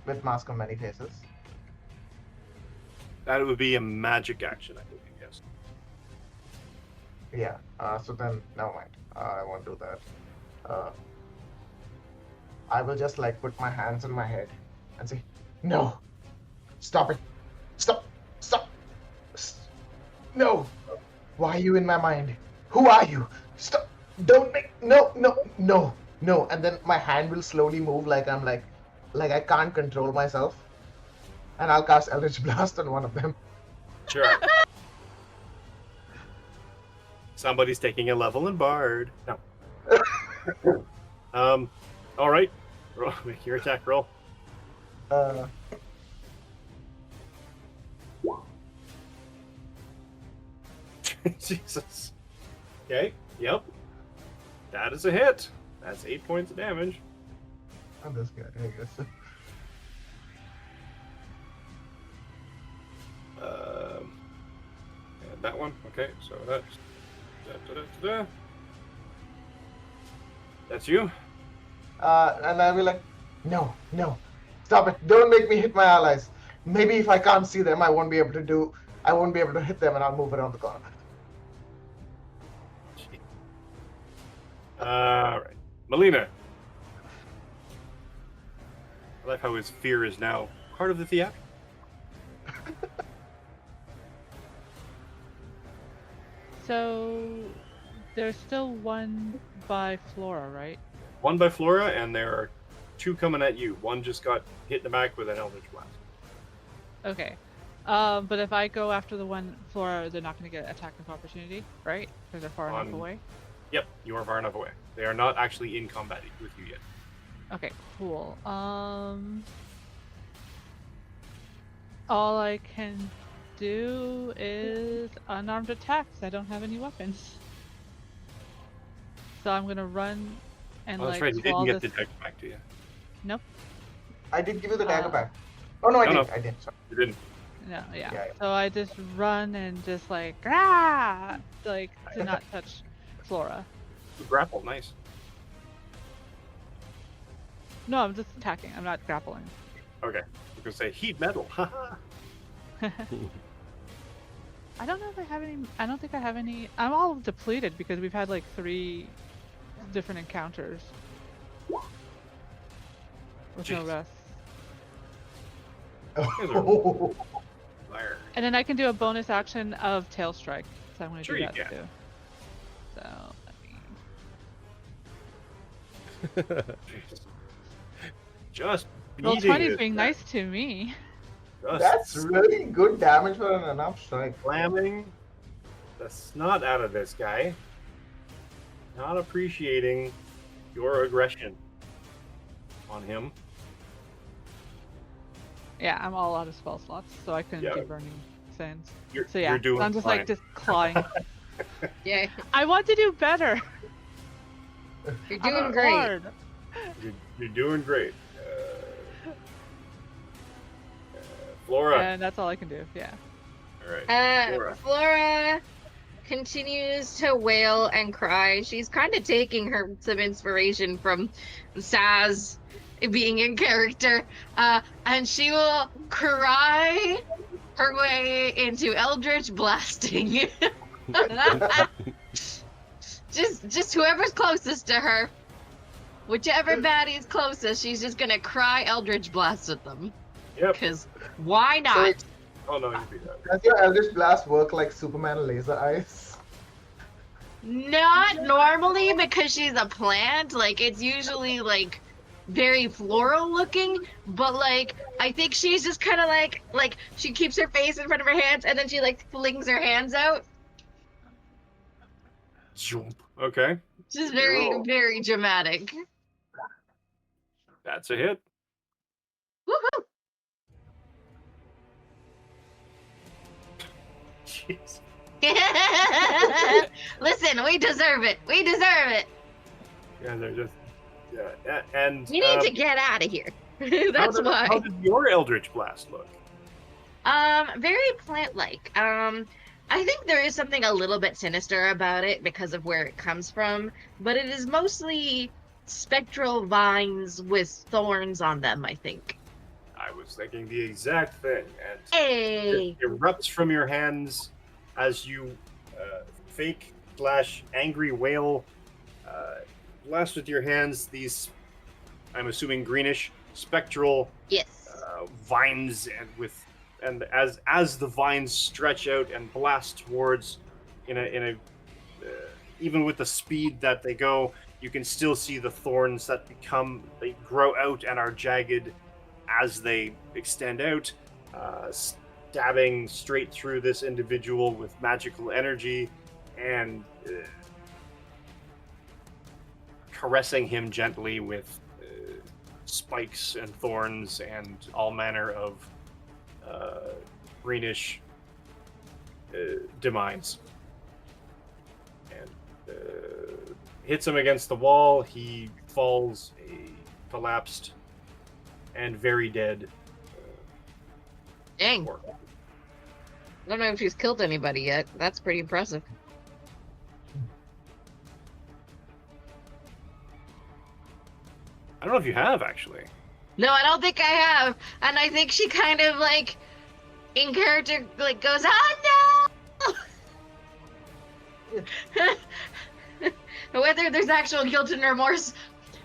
C: With Mask of Many Faces.
B: That would be a magic action, I believe. Yes.
C: Yeah. So then, never mind. I won't do that. I will just like put my hands on my head and say, "No, stop it! Stop! Stop! No! Why are you in my mind? Who are you? Stop! Don't make no, no, no, no!" And then my hand will slowly move like I'm like I can't control myself, and I'll cast Eldritch Blast on one of them.
B: Sure. Somebody's taking a level in Bard. No. All right. Roll, make your attack roll. Jesus. Okay. Yep. That is a hit. That's 8 points of damage.
C: I'm this guy, I guess.
B: And that one. Okay, so that's that's you.
C: And I'll be like, "No, no, stop it! Don't make me hit my allies. Maybe if I can't see them, I won't be able to hit them, and I'll move around the corner."
B: All right, Melina. I like how his fear is now part of the theater.
D: So there's still one by Flora, right?
B: One by Flora, and there are two coming at you. One just got hit in the back with an Eldritch Blast.
D: Okay. But if I go after the one Flora, they're not going to get attack of opportunity, right? Because they're far enough away.
B: Yep, you are far enough away. They are not actually in combat with you yet.
D: Okay, cool. All I can do is unarmed attacks. I don't have any weapons. So I'm gonna run and
B: Oh, that's
D: like
B: right. You didn't
D: claw
B: get
D: this.
B: the deck back to you.
D: Nope.
C: I did give you the dagger back. Oh no, I
B: No,
C: did.
B: no.
C: I did. Sorry.
B: You didn't.
D: No, yeah.
C: Yeah.
D: So I just run and just like like to not touch Flora.
B: You grapple, nice.
D: No, I'm just attacking. I'm not grappling.
B: Okay. You can say heat metal. Haha.
D: I don't know if I have any. I don't think I have any. I'm all depleted because we've had like 3 different encounters with no
B: Jeez.
D: rest.
C: Oh.
B: Liar.
D: And then I can do a bonus action of Tail Strike. So I'm going to
B: Sure
D: do
B: you
D: that
B: can.
D: too. So,
B: Jeez. Just
D: well,
B: beating
D: 20's
B: it.
D: being nice to me.
B: Just
C: That's really good damage for an enough strike.
B: slamming the snot out of this guy. Not appreciating your aggression on him.
D: Yeah, I'm all out of spell slots, so I couldn't
B: Yeah.
D: do Burning Sands.
B: You're,
D: So yeah,
B: you're doing
D: I'm just
B: fine.
D: like just clawing.
E: Yeah,
D: I want to do better.
E: you're
D: I'm
E: doing great.
D: hard.
B: You're doing great. Flora.
D: And that's all I can do. Yeah.
B: All right. Flora.
E: Flora continues to wail and cry. She's kind of taking some inspiration from Saz being in character, and she will cry her way into Eldritch blasting. just whoever's closest to her, whichever baddie's closest, she's just gonna cry Eldritch blast at them.
B: Yep.
E: Because why
C: So
E: not?
C: it-
B: Oh no, you beat that.
C: Does your Eldritch Blast work like Superman laser eyes?
E: Not normally, because she's a plant. Like, it's usually like very floral looking, but like I think she's just kind of like she keeps her face in front of her hands and then she like flings her hands out
B: Jump. Okay.
E: Just
B: Give me a
E: very,
B: roll.
E: very dramatic.
B: That's a hit.
E: Woohoo!
B: Jeez.
E: Listen, we deserve it. We deserve it.
B: Yeah, they're just. Yeah, and
E: We need to get out of here. That's
B: how
E: why.
B: did your Eldritch Blast look?
E: Very plant-like. I think there is something a little bit sinister about it because of where it comes from, but it is mostly spectral vines with thorns on them, I think.
B: I was thinking the exact thing, and
E: Hey!
B: it erupts from your hands as you fake / angry wail blast with your hands these, I'm assuming, greenish spectral
E: Yes.
B: vines, and as the vines stretch out and blast towards in a even with the speed that they go, you can still see the thorns that they grow out and are jagged as they extend out, stabbing straight through this individual with magical energy and caressing him gently with spikes and thorns and all manner of greenish demines. And hits him against the wall. He falls, collapsed, and very dead.
E: Dang.
B: Orc.
E: I don't know if she's killed anybody yet. That's pretty impressive.
B: I don't know if you have, actually.
E: No, I don't think I have. And I think she kind of, like, in character, like, goes, oh no! Whether there's actual guilt and remorse,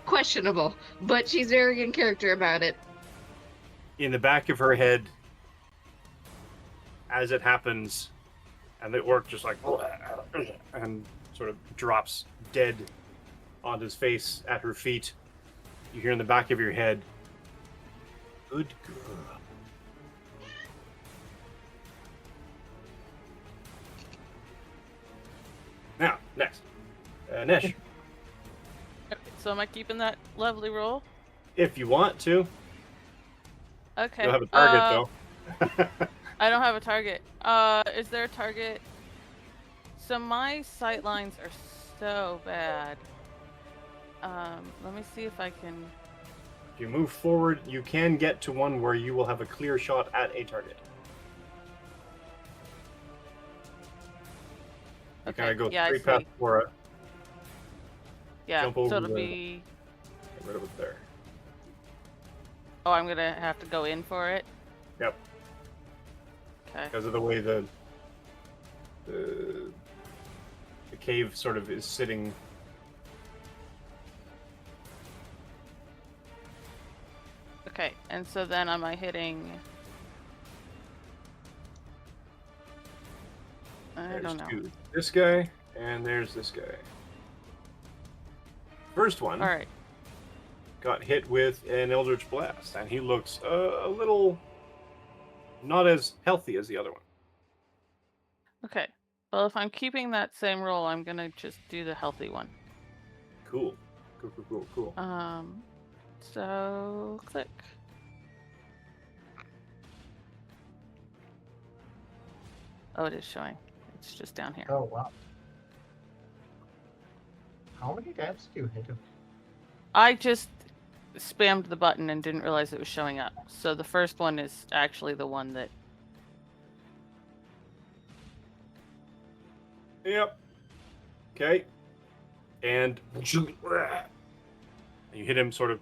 E: questionable. But she's very in character about it.
B: In the back of her head, as it happens, and the orc just like, and sort of drops dead on his face at her feet. You hear in the back of your head, good girl. Now, next. Nesh,
F: So am I keeping that lovely roll?
B: if you want to.
F: Okay.
B: You'll have a target, though.
F: I don't have a target. Is there a target? So my sight lines are so bad. Let me see if I can.
B: If you move forward, you can get to one where you will have a clear shot at a target. You
F: Okay.
B: kind of go
F: Yeah, I
B: straight past
F: see.
B: Laura.
F: Yeah.
B: Jump
F: So
B: over
F: it'll
B: the-
F: be.
B: Get rid of it there.
F: Oh, I'm gonna have to go in for it.
B: Yep.
F: Okay.
B: Because of the way the cave sort of is sitting.
F: Okay. And so then am I hitting? I
B: There's
F: don't know.
B: two. This guy, and there's this guy. First one
F: All right.
B: got hit with an Eldritch Blast, and he looks a little not as healthy as the other one.
F: Okay. Well, if I'm keeping that same roll, I'm gonna just do the healthy one.
B: Cool. Cool.
F: So click. Oh, it is showing. It's just down here.
C: Oh, wow. How many times do you hit him?
F: I just spammed the button and didn't realize it was showing up. So the first one is actually the one that.
B: Yep. Okay. And you hit him sort of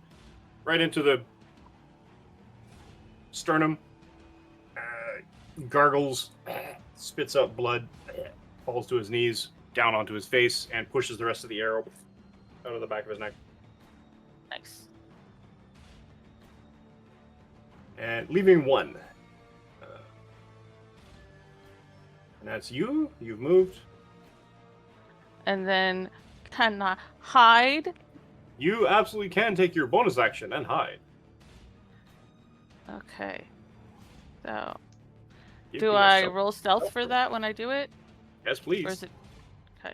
B: right into the sternum. Gargles, spits up blood, falls to his knees, down onto his face, and pushes the rest of the arrow out of the back of his neck.
F: Nice.
B: And leaving one. And that's you. You've moved.
F: And then can I hide?
B: You absolutely can take your bonus action and hide.
F: Okay. So
B: Give
F: do
B: me a
F: I
B: stealth-
F: roll stealth for that when I do it?
B: Yes,
F: Or
B: please.
F: is it okay?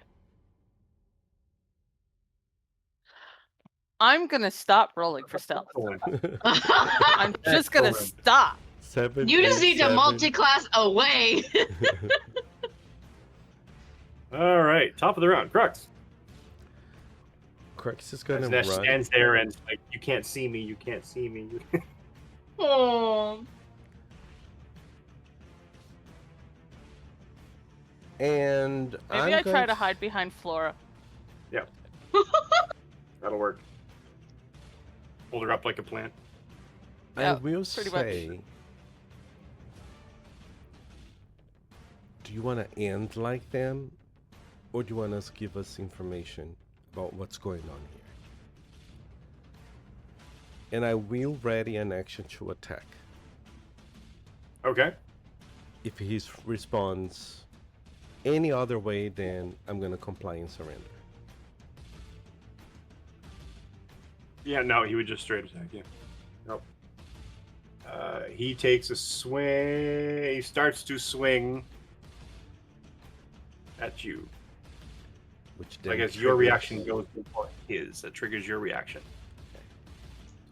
F: I'm gonna stop rolling for stealth.
B: Excellent.
F: I'm just gonna
B: Excellent.
F: stop.
A: 7,
E: You just
A: 8,
E: need to
A: 7.
E: multi-class away.
B: All right, top of the round, Crux.
A: Crux is
B: As
A: gonna
B: Nesh
A: run.
B: stands there and like, you can't see me, you can't see me.
E: Oh.
A: And
F: Maybe
A: I'm
F: I try
A: going
F: to hide behind Flora.
B: That'll work. Hold her up like a plant.
A: I
F: Yeah,
A: will
F: pretty much.
A: say, do you want to end like them, or do you want us to give us information about what's going on here? And I will ready an action to attack.
B: Okay.
A: If he responds any other way, then I'm gonna comply and surrender.
B: Yeah, no, he would just straight attack you. Nope. He takes a swing. He starts to swing at you.
A: Which
B: I
A: then
B: guess your
A: triggers-
B: reaction goes before his. That triggers your reaction.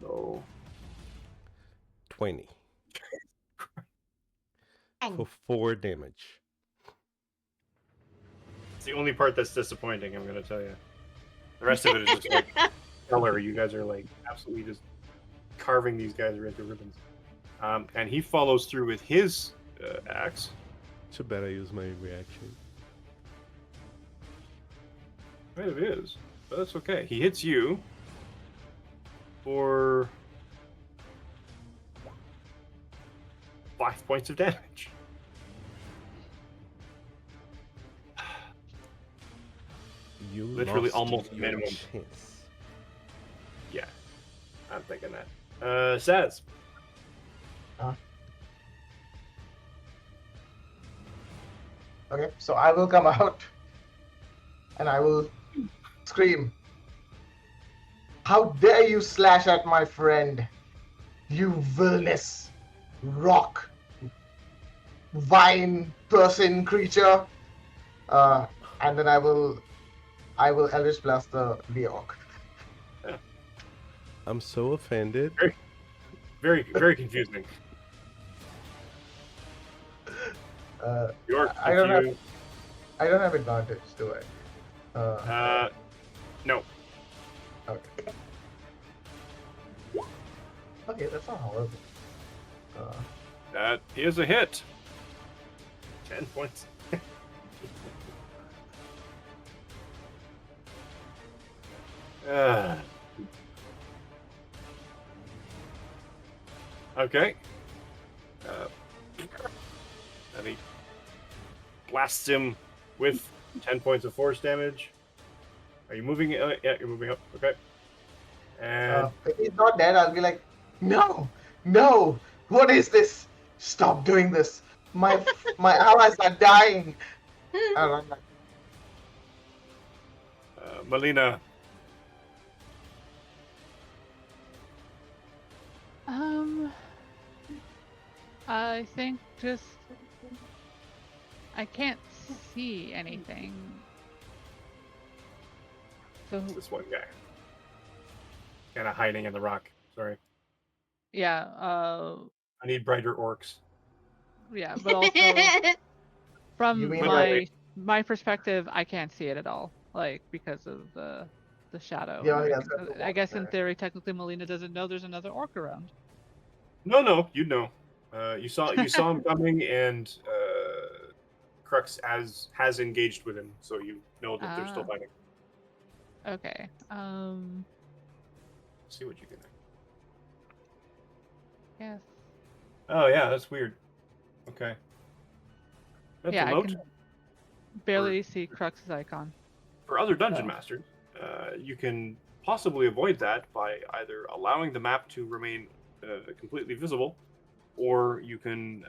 B: So
A: 20 for 4 damage.
B: it's the only part that's disappointing, I'm gonna tell you. The rest of it is just like color. You guys are like absolutely just carving these guys right to ribbons. And he follows through with his axe.
A: Too bad I use my reaction.
B: Right, it is. But that's okay. He hits you for 5 points of damage.
A: You
B: Literally
A: lost
B: almost
A: your
B: minimum.
A: chance.
B: Yeah, I'm thinking that. Saz.
C: Okay, so I will come out and I will scream. How dare you slash at my friend, you villainous rock vine person creature. And then I will Eldritch Blast the orc.
A: I'm so offended.
B: Very, very confusing. You're
C: I don't have
B: confused.
C: I don't have advantage, do I?
B: No.
C: Okay. Okay, that's not horrible.
B: That is a hit. 10 points. Okay. And he blasts him with 10 points of force damage. Are you moving? Yeah, you're moving up. Okay. And
C: If he's not dead, I'll be like, no, what is this? Stop doing this. My allies are dying. I'll run back.
B: Melina.
D: I think just I can't see anything. So
B: This one guy. Kind of hiding in the rock. Sorry.
D: yeah,
B: I need brighter orcs.
D: yeah, but also
C: You
D: from
C: mean
D: my perspective, I can't see it at all, like because of the shadow.
C: Yeah,
D: and
C: yeah,
D: everything.
C: that's the
D: I guess in
C: water.
D: theory, technically, Melina doesn't know there's another orc around.
B: No, you'd know. You saw him coming, and Crux has engaged with him, so you know that they're still
D: Ah.
B: fighting.
D: Okay.
B: See what you can do.
D: Yes.
B: Oh yeah, that's weird. Okay. That's
D: Yeah,
B: a
D: I
B: note.
D: can barely see Crux's icon.
B: For other dungeon
D: Oh.
B: masters, you can possibly avoid that by either allowing the map to remain completely visible, or you can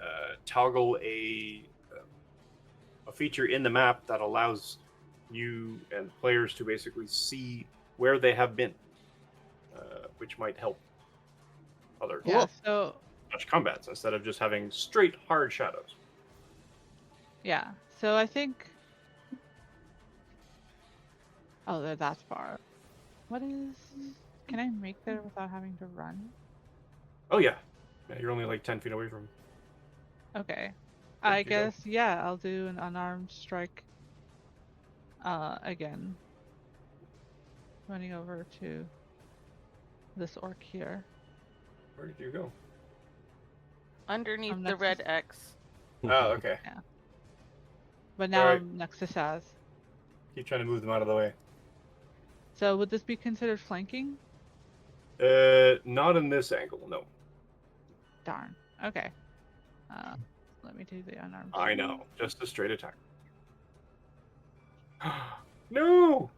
B: toggle a feature in the map that allows you and players to basically see where they have been, which might help other
D: Yeah. So
B: such combats instead of just having straight hard shadows.
D: yeah. So I think. Oh, they're that far. What is? Can I make there without having to run?
B: Oh yeah. Yeah, you're only like 10 feet away from.
D: Okay.
B: Yeah,
D: I
B: you go.
D: guess, yeah, I'll do an unarmed strike again. Running over to this orc here.
B: Where did you go?
F: Underneath
D: I'm
F: the
D: next
F: red
D: to,
F: X.
B: Oh, okay.
D: but now
B: Alright.
D: I'm next to Saz.
B: Keep trying to move them out of the way.
D: So would this be considered flanking?
B: Not in this angle, no.
D: Darn. Okay. Let me do the unarmed
B: I
D: strike.
B: know. Just a straight attack. No!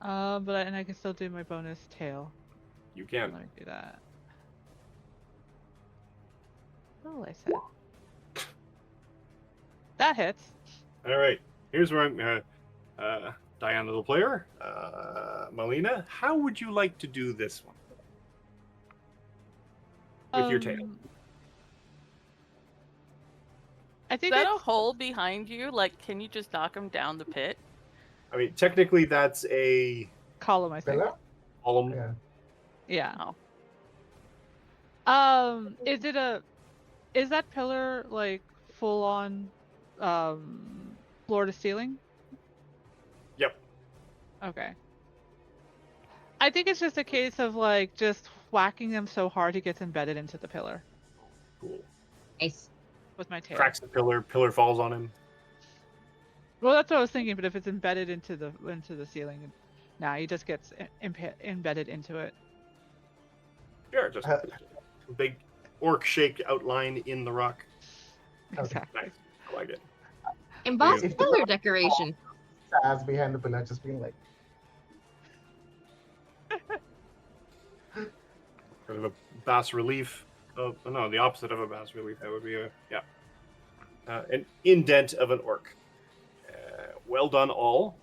D: And I can still do my bonus tail.
B: You can.
D: Let me do that. Oh, I said. That hits.
B: Alright. Here's where I'm Diane, little player. Melina, how would you like to do this one? With your tail.
D: I
F: Is
D: think
F: that a
D: it's
F: hole behind you? Like, can you just knock him down the pit?
B: I mean, technically that's a
D: column, I think.
C: Pillar?
B: column.
C: Yeah.
D: Yeah.
F: Oh.
D: Is that pillar like full on floor to ceiling?
B: Yep.
D: Okay. I think it's just a case of like just whacking him so hard he gets embedded into the pillar
B: Cool.
E: Nice.
D: with my tail.
B: Cracks the pillar falls on him.
D: Well, that's what I was thinking, but if it's embedded into the ceiling, nah, he just gets embedded into it.
B: Sure, just
C: Uh,
B: a big orc-shaped outline in the rock.
D: Exactly.
B: Nice. I like it.
E: Embossed
C: If the
E: pillar decoration.
C: As behind the pillar, just being like,
B: Sort of a bas relief. Oh no, the opposite of a bas relief. That would be an indent of an orc. Well done, all.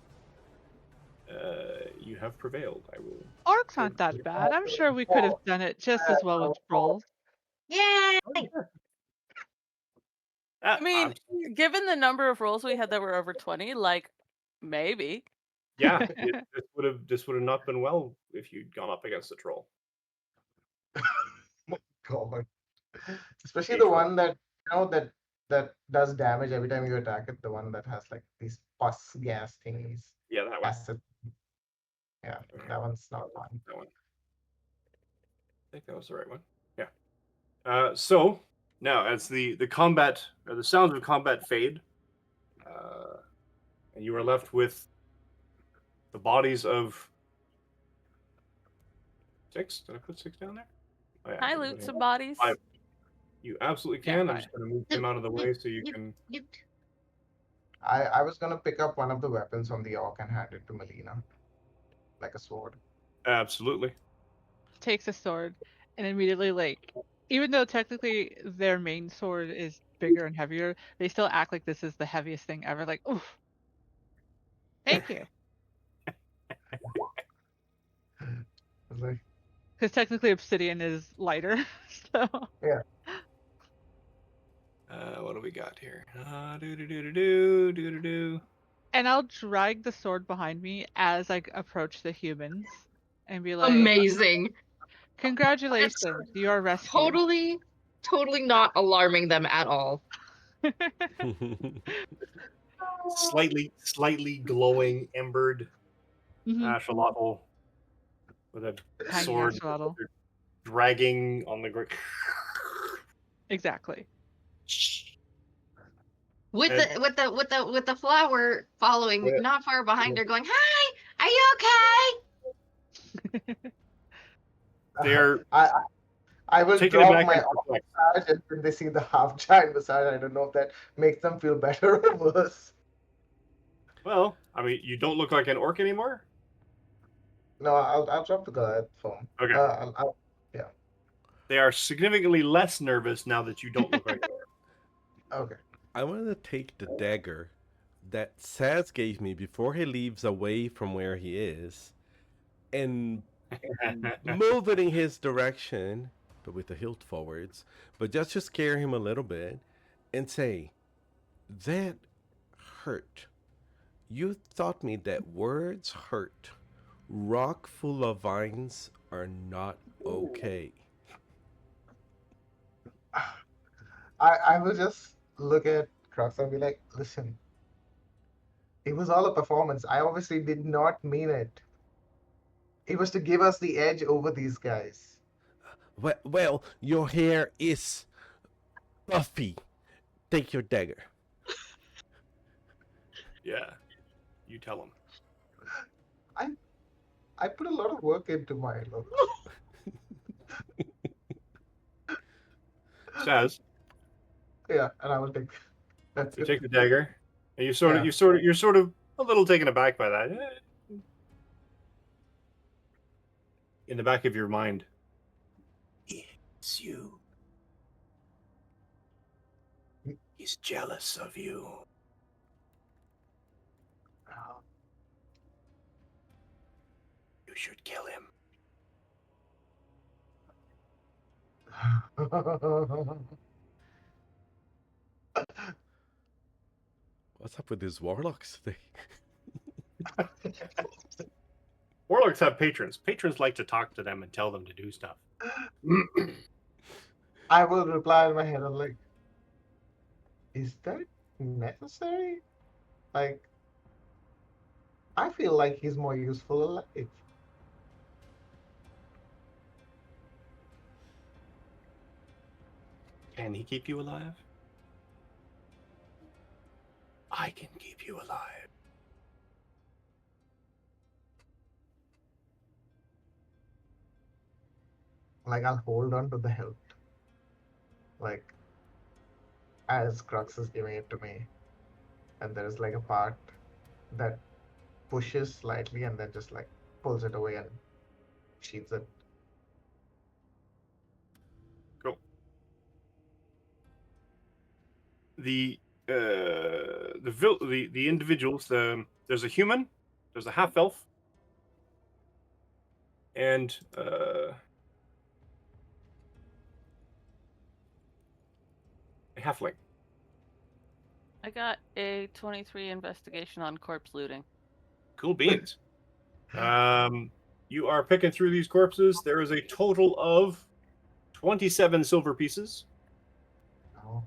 B: You have prevailed. I will.
D: Orcs aren't that bad. I'm sure we could have done it just as well with trolls.
E: Yay!
F: I mean, given the number of rolls we had that were over 20, like, maybe.
B: Yeah, this would have not been well if you'd gone up against a troll.
C: God. Especially
B: Hey,
C: the
B: troll.
C: one that that does damage every time you attack it. The one that has like these pus gas thingies.
B: Yeah, that one.
C: Acid. Yeah, that one's not fun.
B: That one. I think that was the right one. Yeah. So now, as the combat or the sounds of combat fade, and you are left with the bodies of 6. Did I put 6 down there? Oh, yeah,
F: Can I
B: everybody
F: loot
B: has
F: some bodies?
B: 5. You absolutely
D: Yeah,
B: can. I'm
D: 5.
B: just going to move them out of the way so you can.
C: I was gonna pick up one of the weapons from the orc and hand it to Melina, like a sword.
B: Absolutely.
D: Takes a sword and immediately, like, even though technically their main sword is bigger and heavier, they still act like this is the heaviest thing ever. Like, oof. Thank you.
C: I was like,
D: Because technically obsidian is lighter. So
C: yeah.
B: What do we got here? Do.
D: and I'll drag the sword behind me as I approach the humans and be like,
E: Amazing.
D: congratulations, you are rescued.
E: Totally not alarming them at all.
B: Slightly glowing, embered axolotl with a
D: Tiny
B: sword
D: axolotl.
B: dragging on the ground.
D: Exactly.
E: With
B: And-
E: the flower following
B: Yeah.
E: not far behind her, going, "Hi, are you okay?"
B: They're
C: I will
B: taken
C: drop
B: aback
C: my
B: and
C: orc
B: perplexed.
C: massage, and when they see the half giant massage, I don't know if that makes them feel better or worse.
B: Well, I mean, you don't look like an orc anymore.
C: No, I'll drop the Goliath form.
B: Okay.
C: Yeah.
B: They are significantly less nervous now that you don't look like an orc.
C: Okay.
A: I wanted to take the dagger that Saz gave me before he leaves away from where he is and move it in his direction, but with the hilt forwards, but just to scare him a little bit and say, that hurt. You taught me that words hurt. Rock full of vines are not okay.
C: I will just look at Crux and be like, listen, it was all a performance. I obviously did not mean it. It was to give us the edge over these guys.
A: Well, your hair is puffy. Take your dagger.
B: Yeah, you tell him.
C: I put a lot of work into my look.
B: Saz,
C: Yeah, and I will take
B: you take the dagger, and
C: Yeah.
B: you're sort of a little taken aback by that. In the back of your mind, it's you. He's jealous of you. You should kill him.
A: What's up with these warlocks today?
B: Warlocks have patrons. Patrons like to talk to them and tell them to do stuff.
C: I will reply in my head. I'm like, is that necessary? Like, I feel like he's more useful alive.
B: Can he keep you alive? I can keep you alive.
C: Like, I'll hold on to the hilt. Like, as Crux is giving it to me. And there's like a part that pushes slightly and then just like pulls it away and sheathes it.
B: Cool. The individuals. There's a human. There's a half elf. And a halfling.
F: I got a 23 investigation on corpse looting.
B: Cool beans. You are picking through these corpses. There is a total of 27 silver pieces.
C: Oh.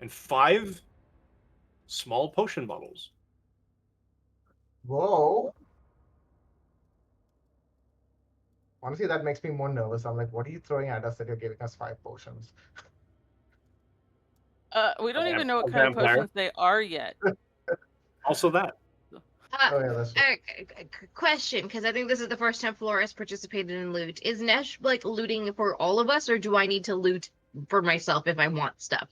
B: And 5 small potion bottles.
C: Whoa. Honestly, that makes me more nervous. I'm like, what are you throwing at us that you're giving us 5 potions?
F: We don't even know what
B: A
F: kind of
B: vampire.
F: potions they are yet.
B: Also that.
C: Oh, yeah, that's true.
E: Question, because I think this is the first time Flores participated in loot. Is Nesh like looting for all of us, or do I need to loot for myself if I want stuff?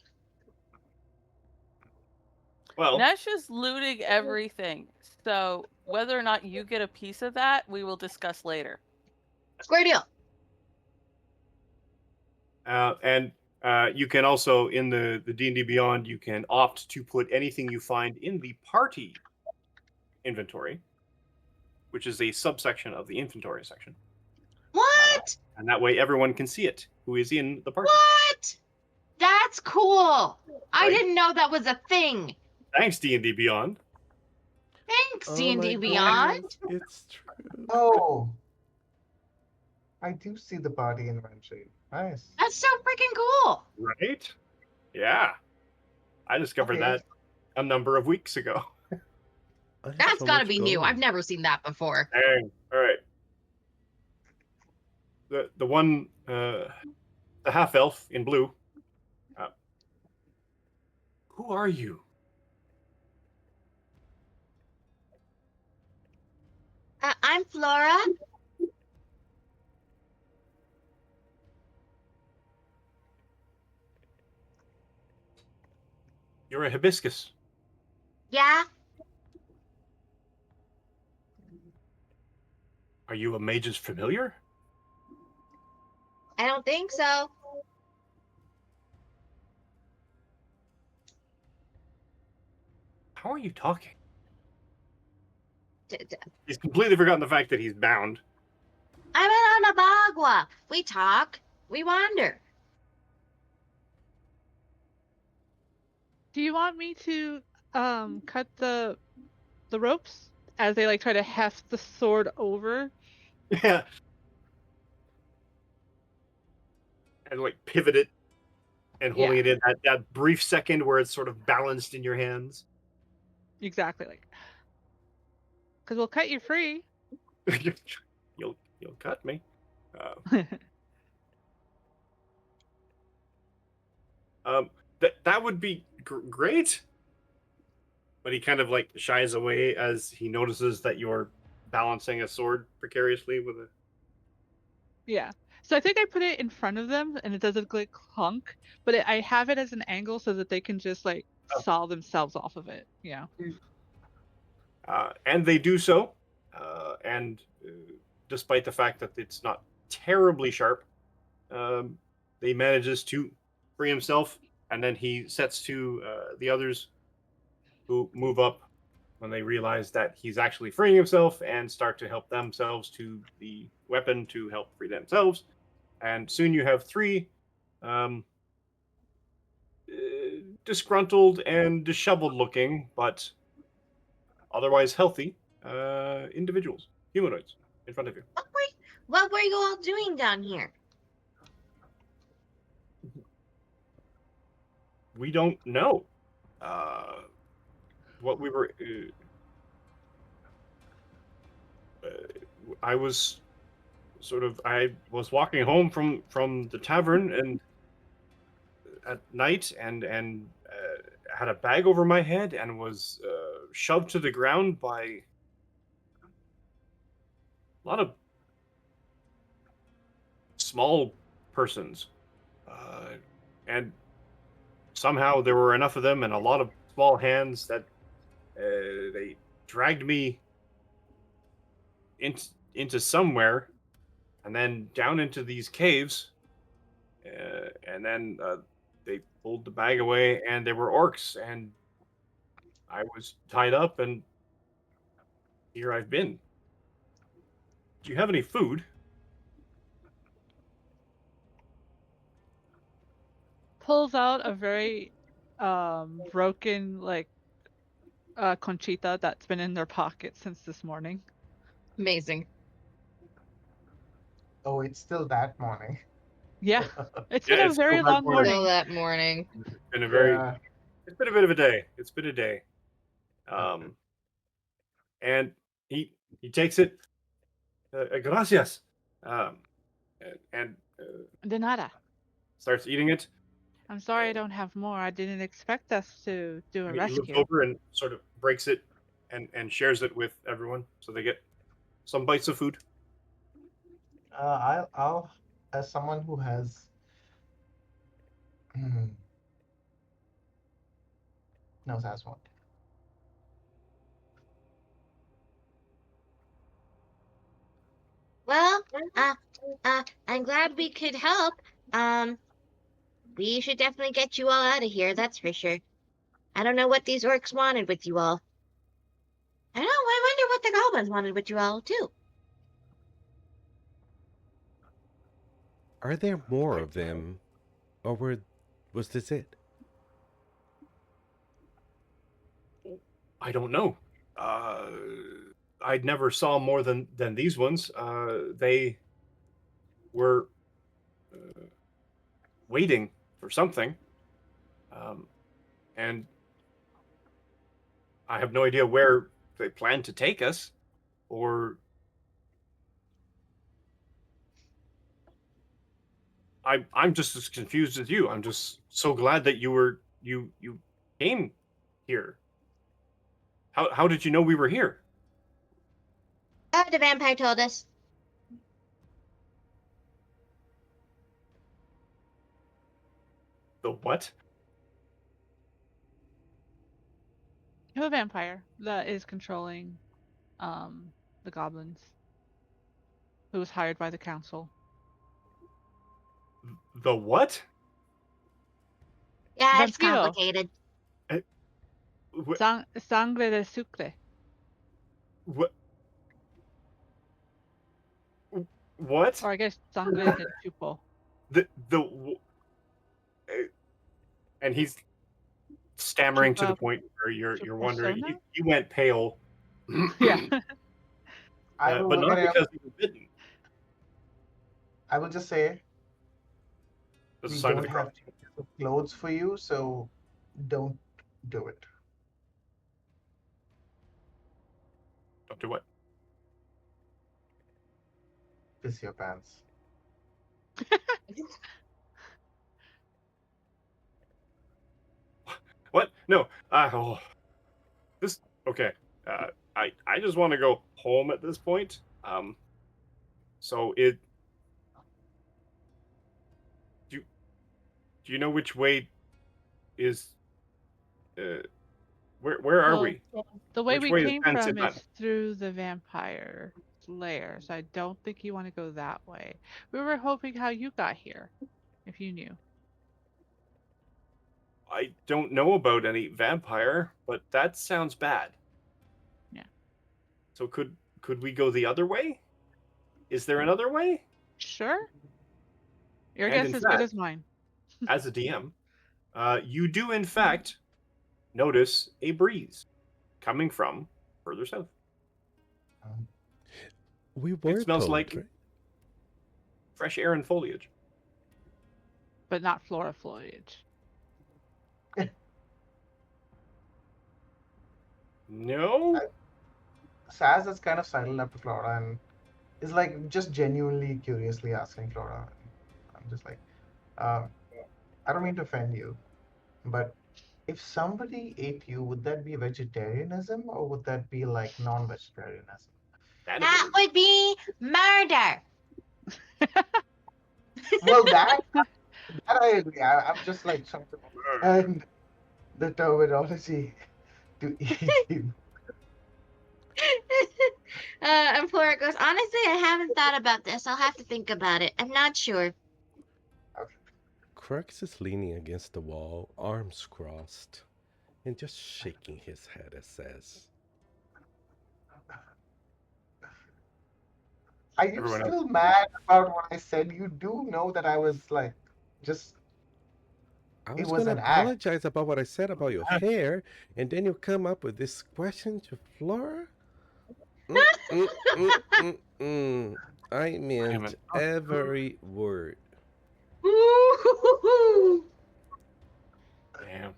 B: Well,
F: Nesh is looting everything. So whether or not you get a piece of that, we will discuss later.
E: Square deal.
B: and you can also, in the D&D Beyond, you can opt to put anything you find in the party inventory, which is a subsection of the inventory section.
E: What?
B: And that way everyone can see it who is in the party.
E: What? That's cool. I
B: Right?
E: didn't know that was a thing.
B: Thanks, D&D Beyond.
E: Thanks,
A: Oh
E: D&D
A: my
E: Beyond.
A: goodness, it's true.
C: Oh. I do see the party inventory. Nice.
E: That's so freaking cool.
B: Right? Yeah. I discovered
C: Okay.
B: that a number of weeks ago.
A: I have
E: That's
A: so
E: gotta
A: much
E: be new.
A: gold.
E: I've never seen that before.
B: Dang. All right. The one, the half elf in blue. Who are you?
E: I'm Flora.
B: You're a hibiscus.
E: Yeah,
B: Are you a mage's familiar?
E: I don't think so.
B: How are you talking?
E: D- d-
B: He's completely forgotten the fact that he's bound.
E: I'm in Anabagua. We talk. We wander.
D: Do you want me to cut the the ropes as they like try to heft the sword over.
B: Yeah. And like pivot it and holding
D: Yeah.
B: it in that brief second where it's sort of balanced in your hands.
D: Exactly, like, because we'll cut you free.
B: You'll cut me. That would be great. But he kind of like shies away as he notices that you're balancing a sword precariously with a.
D: Yeah. So I think I put it in front of them, and it doesn't like clunk, but I have it as an angle so that they can just like
B: Oh.
D: saw themselves off of it. Yeah.
B: And they do so. And despite the fact that it's not terribly sharp, um, he manages to free himself, and then he sets to the others who move up when they realize that he's actually freeing himself and start to help themselves to the weapon to help free themselves. And soon you have three um, disgruntled and disheveled looking, but otherwise healthy individuals, humanoids, in front of you.
E: What were you all doing down here?
B: We don't know what we were. I was I was walking home from the tavern and at night and had a bag over my head and was shoved to the ground by a lot of small persons, and somehow there were enough of them and a lot of small hands that they dragged me into somewhere and then down into these caves, and then they pulled the bag away and there were orcs and I was tied up and here I've been. Do you have any food?
D: Pulls out a very broken like conchita that's been in their pocket since this morning.
E: Amazing.
C: Oh, it's still that morning.
D: Yeah. It's
B: Yeah,
D: been a
B: it's still
D: very
B: that
D: long
B: morning.
E: Still
D: morning.
E: that morning.
B: It's been a very
C: Yeah.
B: it's been a bit of a day. It's been a day. Um, and he takes it. Gracias. Um, and
D: De nada.
B: starts eating it.
D: I'm sorry I don't have more. I didn't expect us to do a
B: And he looks
D: rescue.
B: over and sort of breaks it and shares it with everyone, so they get some bites of food.
C: I'll, as someone who has, hmm, no, that's one.
E: Well, uh, I'm glad we could help. Um, we should definitely get you all out of here, that's for sure. I don't know what these orcs wanted with you all. I know, I wonder what the goblins wanted with you all, too.
A: Are there more of them, or was this it?
B: I don't know. I never saw more than these ones. They were waiting for something, um, and I have no idea where they plan to take us, or I'm just as confused as you. I'm just so glad that you came here. How did you know we were here?
E: The vampire told us.
B: The what?
D: You have a vampire that is controlling the goblins who was hired by the council.
B: The what?
E: Yeah, it's
D: Vampiro.
E: complicated.
D: Sangre de sucre.
B: What? What?
D: Or I guess sangre de chupo.
B: The and he's stammering to the
D: Chupa
B: point where you're wondering.
D: persona?
B: You went pale,
D: Yeah.
C: I will
B: but
C: look
B: not
C: at him.
B: because he was bitten.
C: I will just say
B: That's a
C: we
B: sign of
C: don't
B: the cross.
C: have changes of clothes for you, so don't do it.
B: Don't do what?
C: Piss your pants.
B: What? No. Oh, this. Okay. I just want to go home at this point. So it. Do you know which way is? Where are
D: Well,
B: we?
D: the way
B: Which
D: we
B: way is
D: came from
B: Pansidan?
D: is through the vampire lair, so I don't think you want to go that way. We were hoping how you got here, if you knew.
B: I don't know about any vampire, but that sounds bad.
D: Yeah.
B: So could we go the other way? Is there another way?
D: Sure. Your
B: And
D: guess
B: in
D: is good
B: fact,
D: as mine.
B: as a DM, you do in fact notice a breeze coming from further south.
C: Um,
A: We
B: It
A: were
B: smells
A: told,
B: like
A: right?
B: fresh air and foliage.
D: But not flora foliage.
B: No?
C: Saz is kind of sidled up to Flora and is like just genuinely curiously asking Flora. I'm just like, uh, I don't mean to offend you, but if somebody ate you, would that be vegetarianism or would that be like non-vegetarianism?
E: That would be murder.
C: Well, that I agree. I'm just like trying to understand the terminology to eat you.
E: And Flora goes, honestly, I haven't thought about this. I'll have to think about it. I'm not sure.
C: Okay.
A: Crux is leaning against the wall, arms crossed, and just shaking his head as says,
C: Are you
B: Everyone else.
C: still mad about what I said? You do know that I was like, just,
A: I
C: it
A: was
C: was
A: gonna
C: an act.
A: apologize about what I said about your hair, and then you come up with this question to Flora? Mm, mm, mm, mm, mm. I
B: I
A: meant
B: haven't.
A: every word.
E: Ooh.
B: Damn.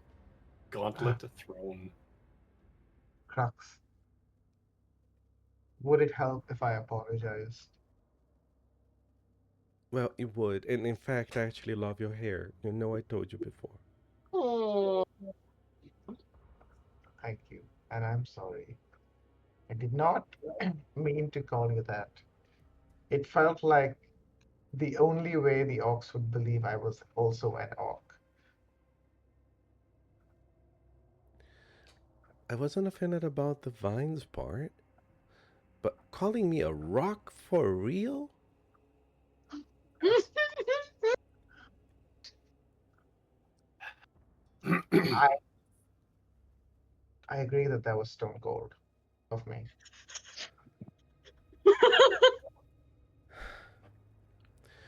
B: Gauntlet to throne.
C: Crux. Would it help if I apologized?
A: Well, it would, and in fact, I actually love your hair. You know, I told you before.
E: Oh.
C: Thank you. And I'm sorry. I did not mean to call you that. It felt like the only way the orcs would believe I was also an orc.
A: I wasn't offended about the vines part, but calling me a rock for real?
C: I I agree that that was stone cold of me.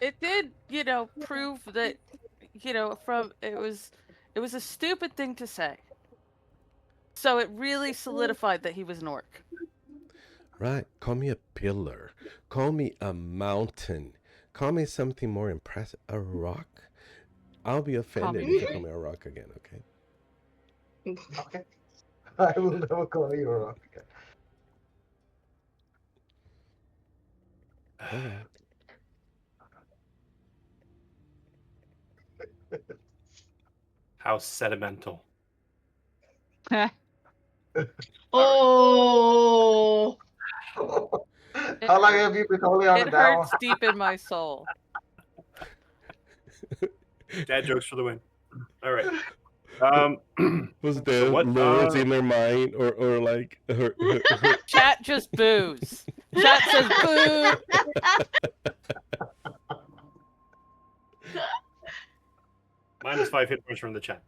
F: It did, prove that, from it was a stupid thing to say. So it really solidified that he was an orc.
A: Right. Call me a pillar. Call me a mountain. Call me something more impressive. A rock? I'll be
D: Call
A: offended
D: me
A: if you
D: tree.
A: call me a rock again, okay?
C: Okay. I will never call you a rock
A: All right.
B: How sentimental.
E: Oh.
C: again.
F: It
C: How long
F: hurts.
C: have you been holding on
F: It
C: to that one?
F: hurts deep in my soul.
B: Dad jokes for the win. All right.
A: Was
B: So
A: that
B: what?
A: Laura's inner mind or like her
F: Chat just boos. Chat says boo.
B: -5 hit points from the chat.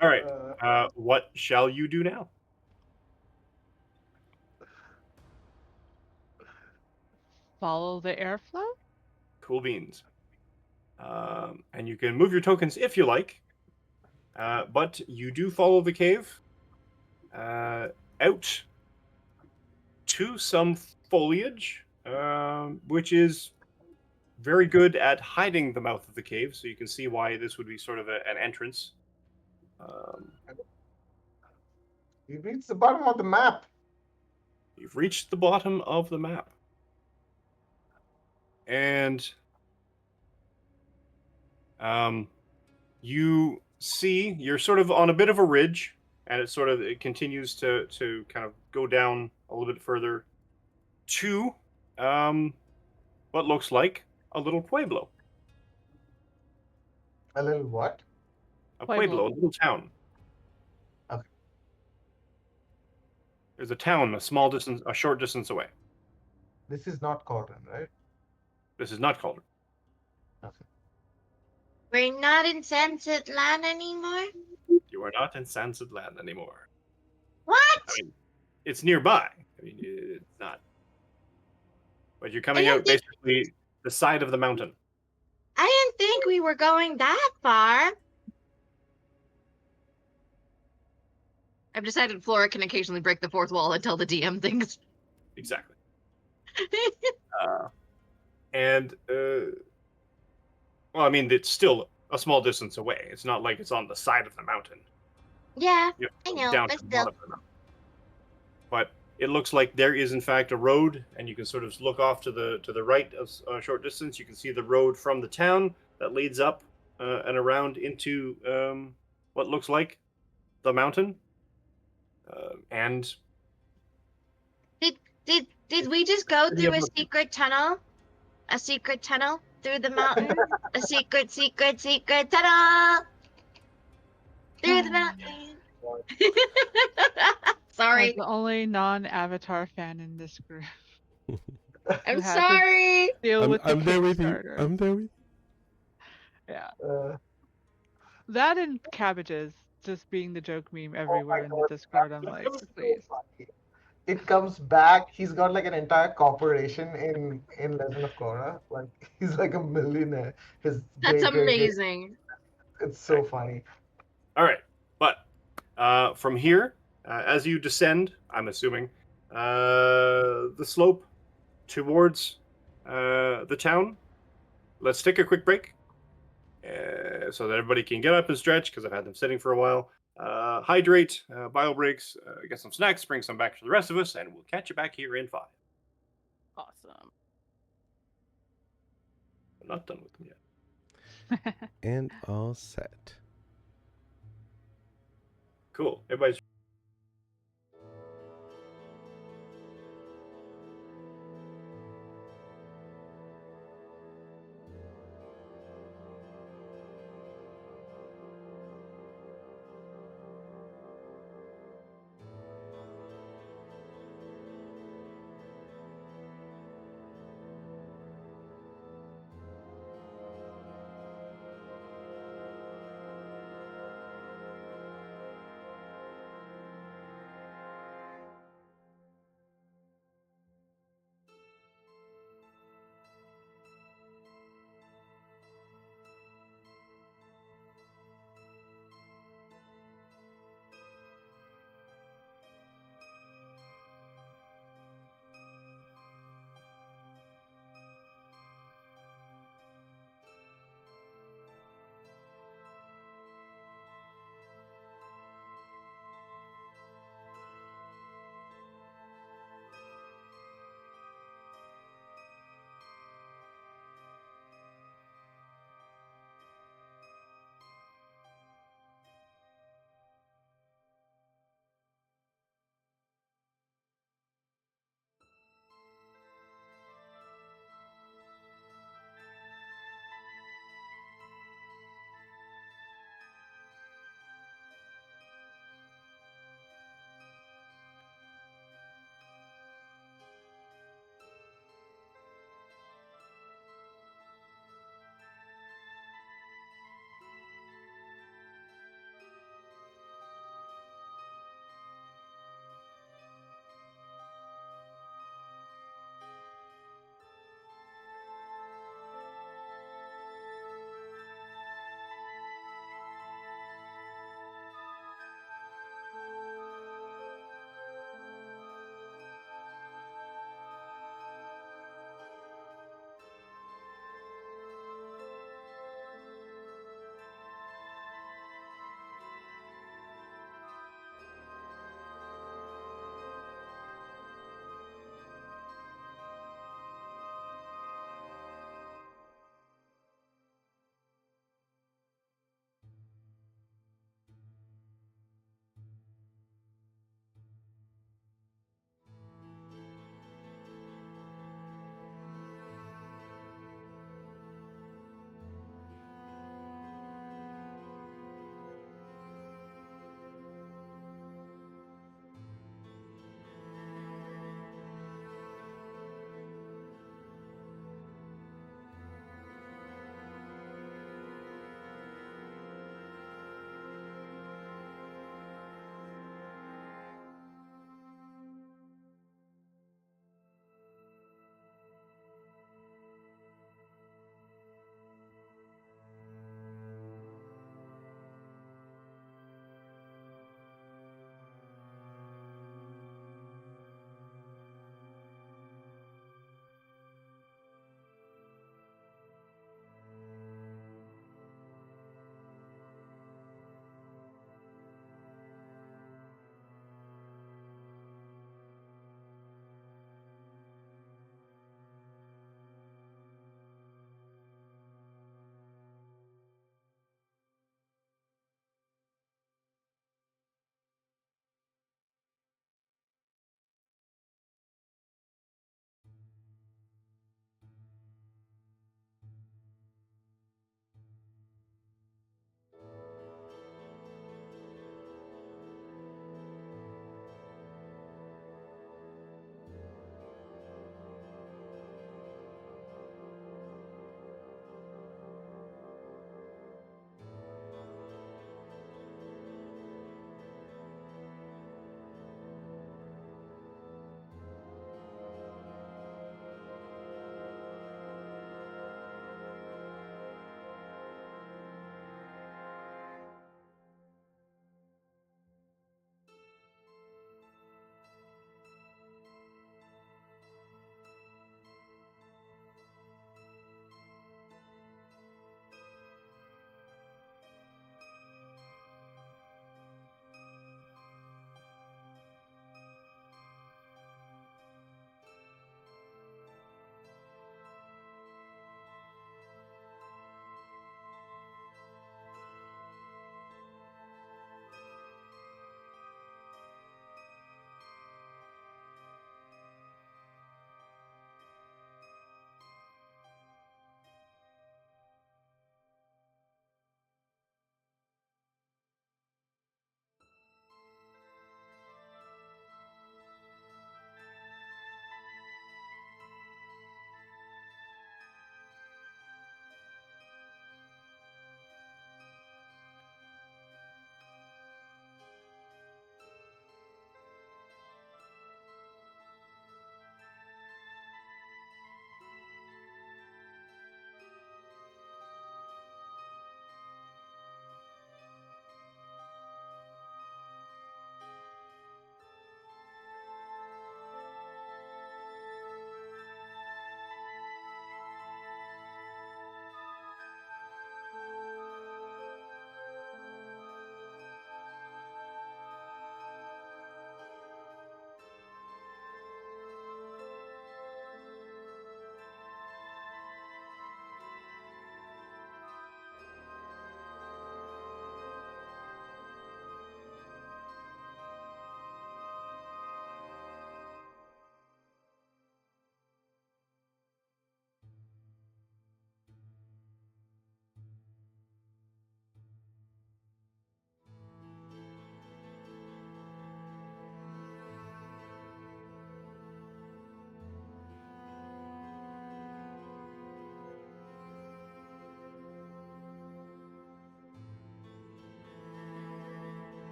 B: All right. What shall you do now?
D: Follow the airflow?
B: Cool beans. And you can move your tokens if you like But you do follow the cave out to some foliage, which is very good at hiding the mouth of the cave. So you can see why this would be sort of an entrance.
C: We've reached the bottom of the map.
B: You've reached the bottom of the map. And you see you're sort of on a bit of a ridge, and it continues to kind of go down a little bit further to what looks like a little pueblo.
C: A little what?
B: A
D: Pueblo.
B: a little town.
C: Okay.
B: There's a town a short distance away.
C: This is not Cauldron, right?
B: This is not Calder.
C: Okay.
E: We're not in Sunset Land anymore?
B: You are not in Sunset Land anymore.
E: What?
B: I mean, it's nearby. I mean, it's not. But you're coming
E: didn't
B: out
E: think-
B: basically the side of the mountain.
E: I didn't think we were going that far. I've decided Flora can occasionally break the fourth wall and tell the DM things.
B: Exactly. And well, I mean, it's still a small distance away. It's not like it's on the side of the mountain.
E: Yeah,
B: You
E: I
B: know,
E: know,
B: down
E: but
B: to the
E: still.
B: bottom of the mountain. But it looks like there is in fact a road, and you can sort of look off to the right a short distance. You can see the road from the town that leads up and around into what looks like the mountain. And
E: Did we just go
B: City
E: through a
B: above you.
E: secret tunnel? A secret tunnel through the mountain? A secret tunnel through the mountain.
D: I'm
E: Sorry.
D: the only non-Avatar fan in this group who
E: I'm
D: had to
E: sorry.
D: deal with the
A: I'm there with you.
D: Kickstarter.
A: I'm there with you.
D: Yeah,
C: Uh,
D: that and cabbages just being the joke meme
C: oh
D: everywhere
C: my
D: in the
C: God,
D: Discord. I'm
C: it
D: like,
C: was so
D: please.
C: funny. It comes back. He's got like an entire corporation in Legend of Korra. Like he's like a millionaire. His
E: That's
C: great.
E: amazing.
C: It's so funny.
B: All right, but from here, as you descend, I'm assuming the slope towards the town. Let's take a quick break so that everybody can get up and stretch because I've had them sitting for a while. Hydrate, bio breaks, get some snacks, bring some back for the rest of us, and we'll catch you back here in 5.
F: Awesome.
B: I'm not done with them yet.
A: And all set.
B: Cool. Everybody's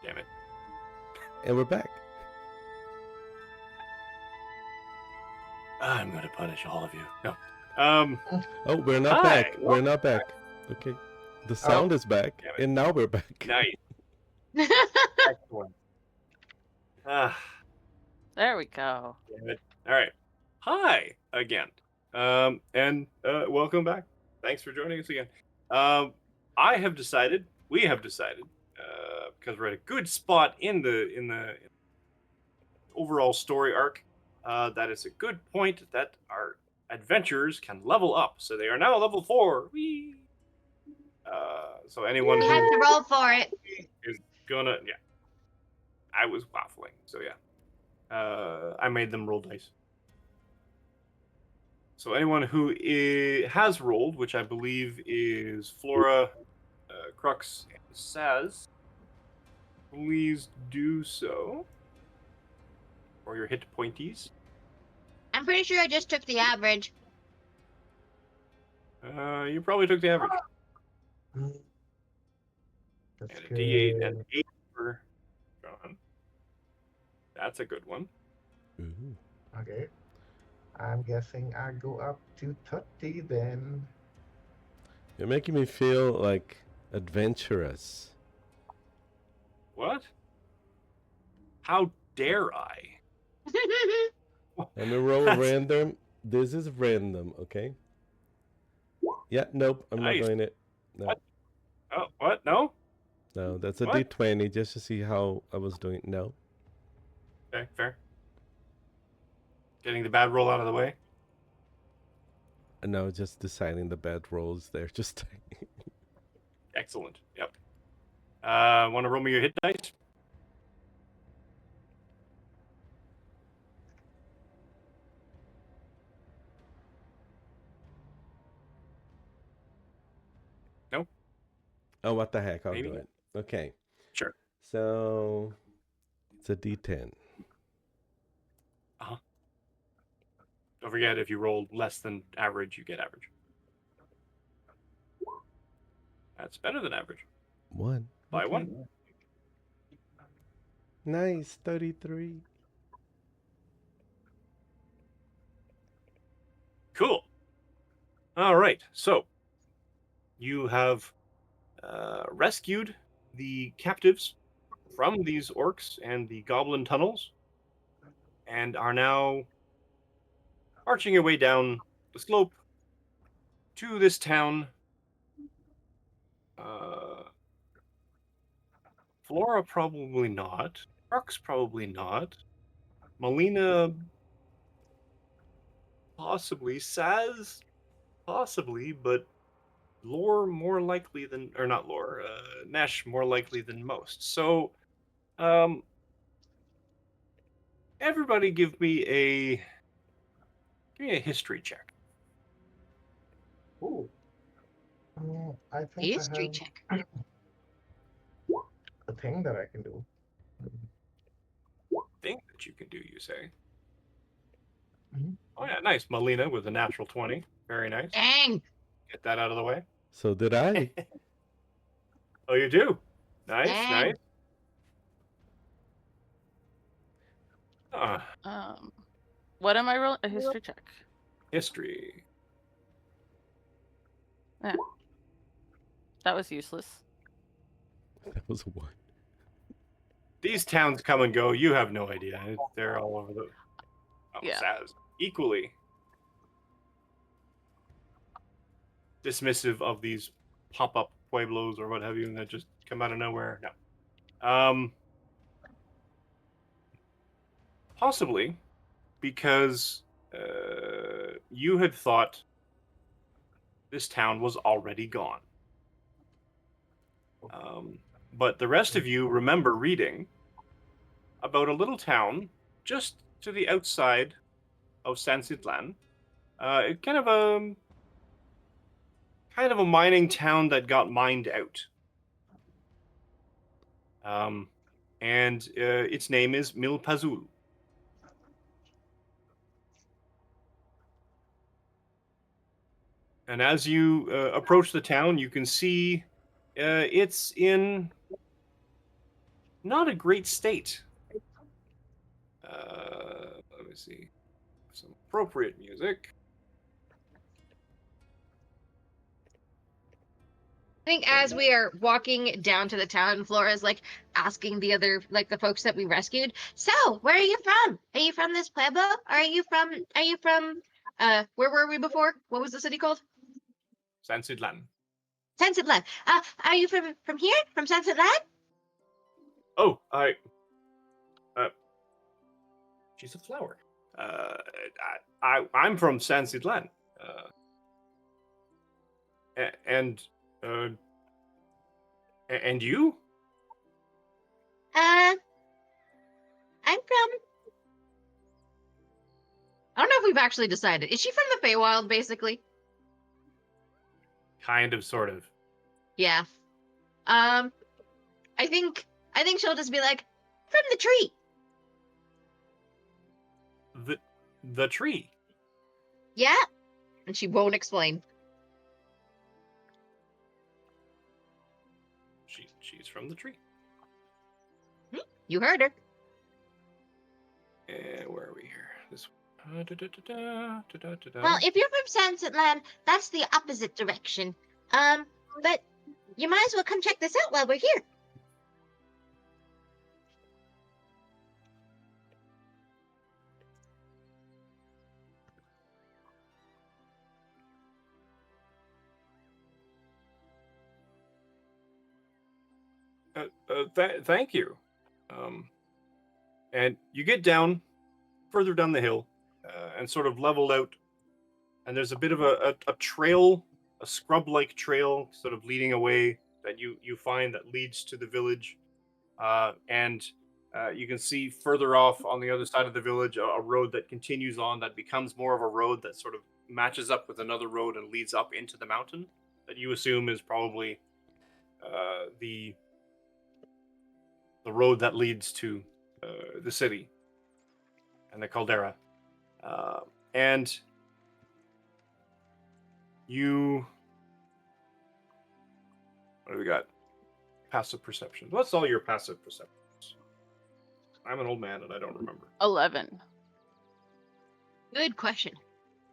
B: Damn it.
A: And we're back.
B: I'm gonna punish all of you. No.
A: Oh, we're not
B: Hi,
A: back. We're not back. Okay. The sound is back,
B: Damn it.
A: and now we're back.
B: Nice. Excellent. Ah,
F: There we go.
B: damn it. All right. Hi again. And welcome back. Thanks for joining us again. We have decided, because we're at a good spot in the overall story arc, that it's a good point that our adventurers can level up. So they are now level 4. Whee! So anyone
E: You
B: who
E: have to roll for it.
B: is gonna, yeah. I was waffling, so yeah. I made them roll dice. So anyone who has rolled, which I believe is Flora, Crux, and Saz, please do so. Or your hit pointies.
E: I'm pretty sure I just took the average.
B: You probably took the average.
C: That's
B: And a
C: good.
B: D8 and 8 for John. That's a good one.
A: Ooh.
C: Okay. I'm guessing I go up to 30 then.
A: You're making me feel like adventurous.
B: What? How dare I?
A: Let me roll
B: That's
A: random. This is random, okay? Yeah, nope, I'm
B: nice.
A: not doing it. No,
B: What? Oh, what? No?
A: no, that's a
B: What?
A: D20 just to see how I was doing. No.
B: Okay, fair. Getting the bad roll out of the way.
A: No, just deciding the bad rolls there. Just
B: Excellent. Yep. Want to roll me your hit dice? No?
A: oh, what the heck? I'll
B: Maybe?
A: do it. Okay,
B: Sure.
A: so it's a D10.
B: Uh-huh. Don't forget, if you roll less than average, you get average. That's better than average.
A: 1.
B: By
A: Okay.
B: 1.
A: Nice, 33.
B: Cool. All right. So, you have rescued the captives from these orcs and the goblin tunnels and are now marching your way down the slope to this town. Flora probably not. Crux probably not. Melina possibly. Saz possibly, but Lore more likely than, or not Lore, Nesh more likely than most. So, everybody give me a history check.
C: Ooh. I think I
E: History
C: have
E: check.
C: a thing that I can do.
B: Thing that you can do, you say?
C: Mhm.
B: Oh yeah, nice. Melina with a natural 20. Very nice.
E: Dang.
B: Get that out of the way.
A: So did I.
B: Oh, you do? Nice,
E: Dang.
B: nice.
F: What am I rolling? A history check.
B: History.
F: Yeah. That was useless.
A: That was a 1.
B: These towns come and go. You have no idea. They're all over the. Oh,
F: Yeah.
B: Saz. Equally dismissive of these pop-up pueblos or what have you that just come out of nowhere. No. Possibly because you had thought this town was already gone. But the rest of you remember reading about a little town just to the outside of San Citlan. Kind of a mining town that got mined out. And its name is Milpazul. And as you approach the town, you can see it's in not a great state. Let me see. Some appropriate music.
E: I think as we are walking down to the town, Flora's like asking the other, like the folks that we rescued. So, where are you from? Are you from this pueblo? Are you from? Where were we before? What was the city called?
B: Sansidlan.
E: Sunsetland. Are you from here? From Sunsetland?
B: Oh, she's a flower. I'm from Sansidlan. And you?
E: I'm from. I don't know if we've actually decided. Is she from the Feywild, basically?
B: Kind of, sort of.
E: Yeah. I think she'll just be like, from the tree.
B: The tree.
E: Yeah. And she won't explain.
B: She's from the tree.
E: You heard her.
B: Where are we here? This.
E: Well, if you're from Sunsetland, that's the opposite direction. But you might as well come check this out while we're here.
B: Thank you. And you get down further down the hill and sort of leveled out, and there's a bit of a trail, a scrub-like trail, sort of leading away that you find that leads to the village, and you can see further off on the other side of the village a road that continues on that becomes more of a road that sort of matches up with another road and leads up into the mountain that you assume is probably the road that leads to the city and the caldera. And you... What do we got? Passive perception. What's all your passive perceptions? I'm an old man and I don't remember.
F: 11.
E: Good question.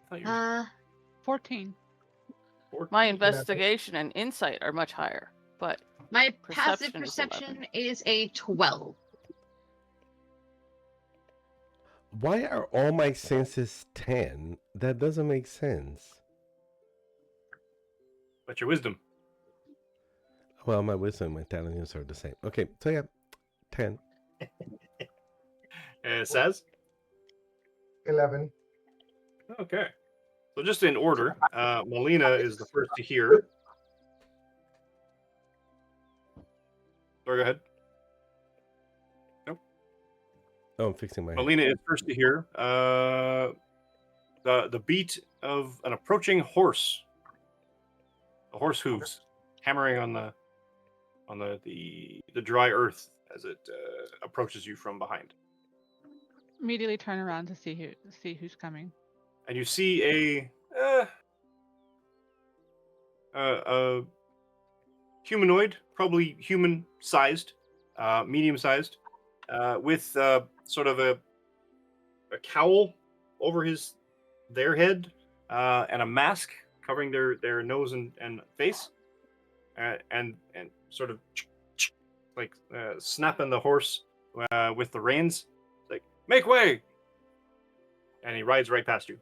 B: I thought you were
D: 14.
B: 14.
F: My investigation and insight are much higher, but
E: My passive
F: Perception is
E: perception is a 12.
A: Why are all my senses 10? That doesn't make sense.
B: But your wisdom.
A: Well, my wisdom and my intelligence are the same. Okay, so yeah, 10.
B: And it says?
C: 11.
B: Okay. So just in order, Melina is the first to hear. Sorry, go ahead.
A: Oh, I'm fixing my head.
B: Melina is first to hear the beat of an approaching horse. The horse hooves hammering on the dry earth as it approaches you from behind.
D: Immediately turn around to see who's coming.
B: And you see a humanoid, probably human-sized, medium-sized, with sort of a cowl over their head and a mask covering their nose and face, and sort of like snapping the horse with the reins, like make way, and he rides right past you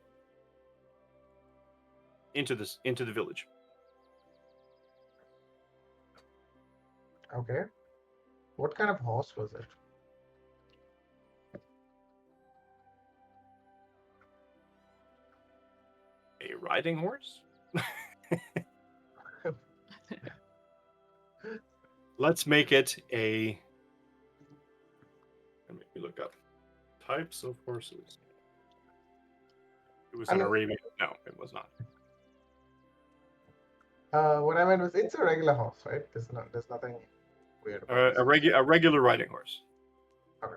B: into the village.
C: Okay. What kind of horse was it?
B: A riding horse? Let's make it a... Let me look up. Types of horses. It was an Arabian. No, it was not.
C: What I meant was it's a regular horse, right? There's nothing weird about
B: A regular riding horse.
C: Okay.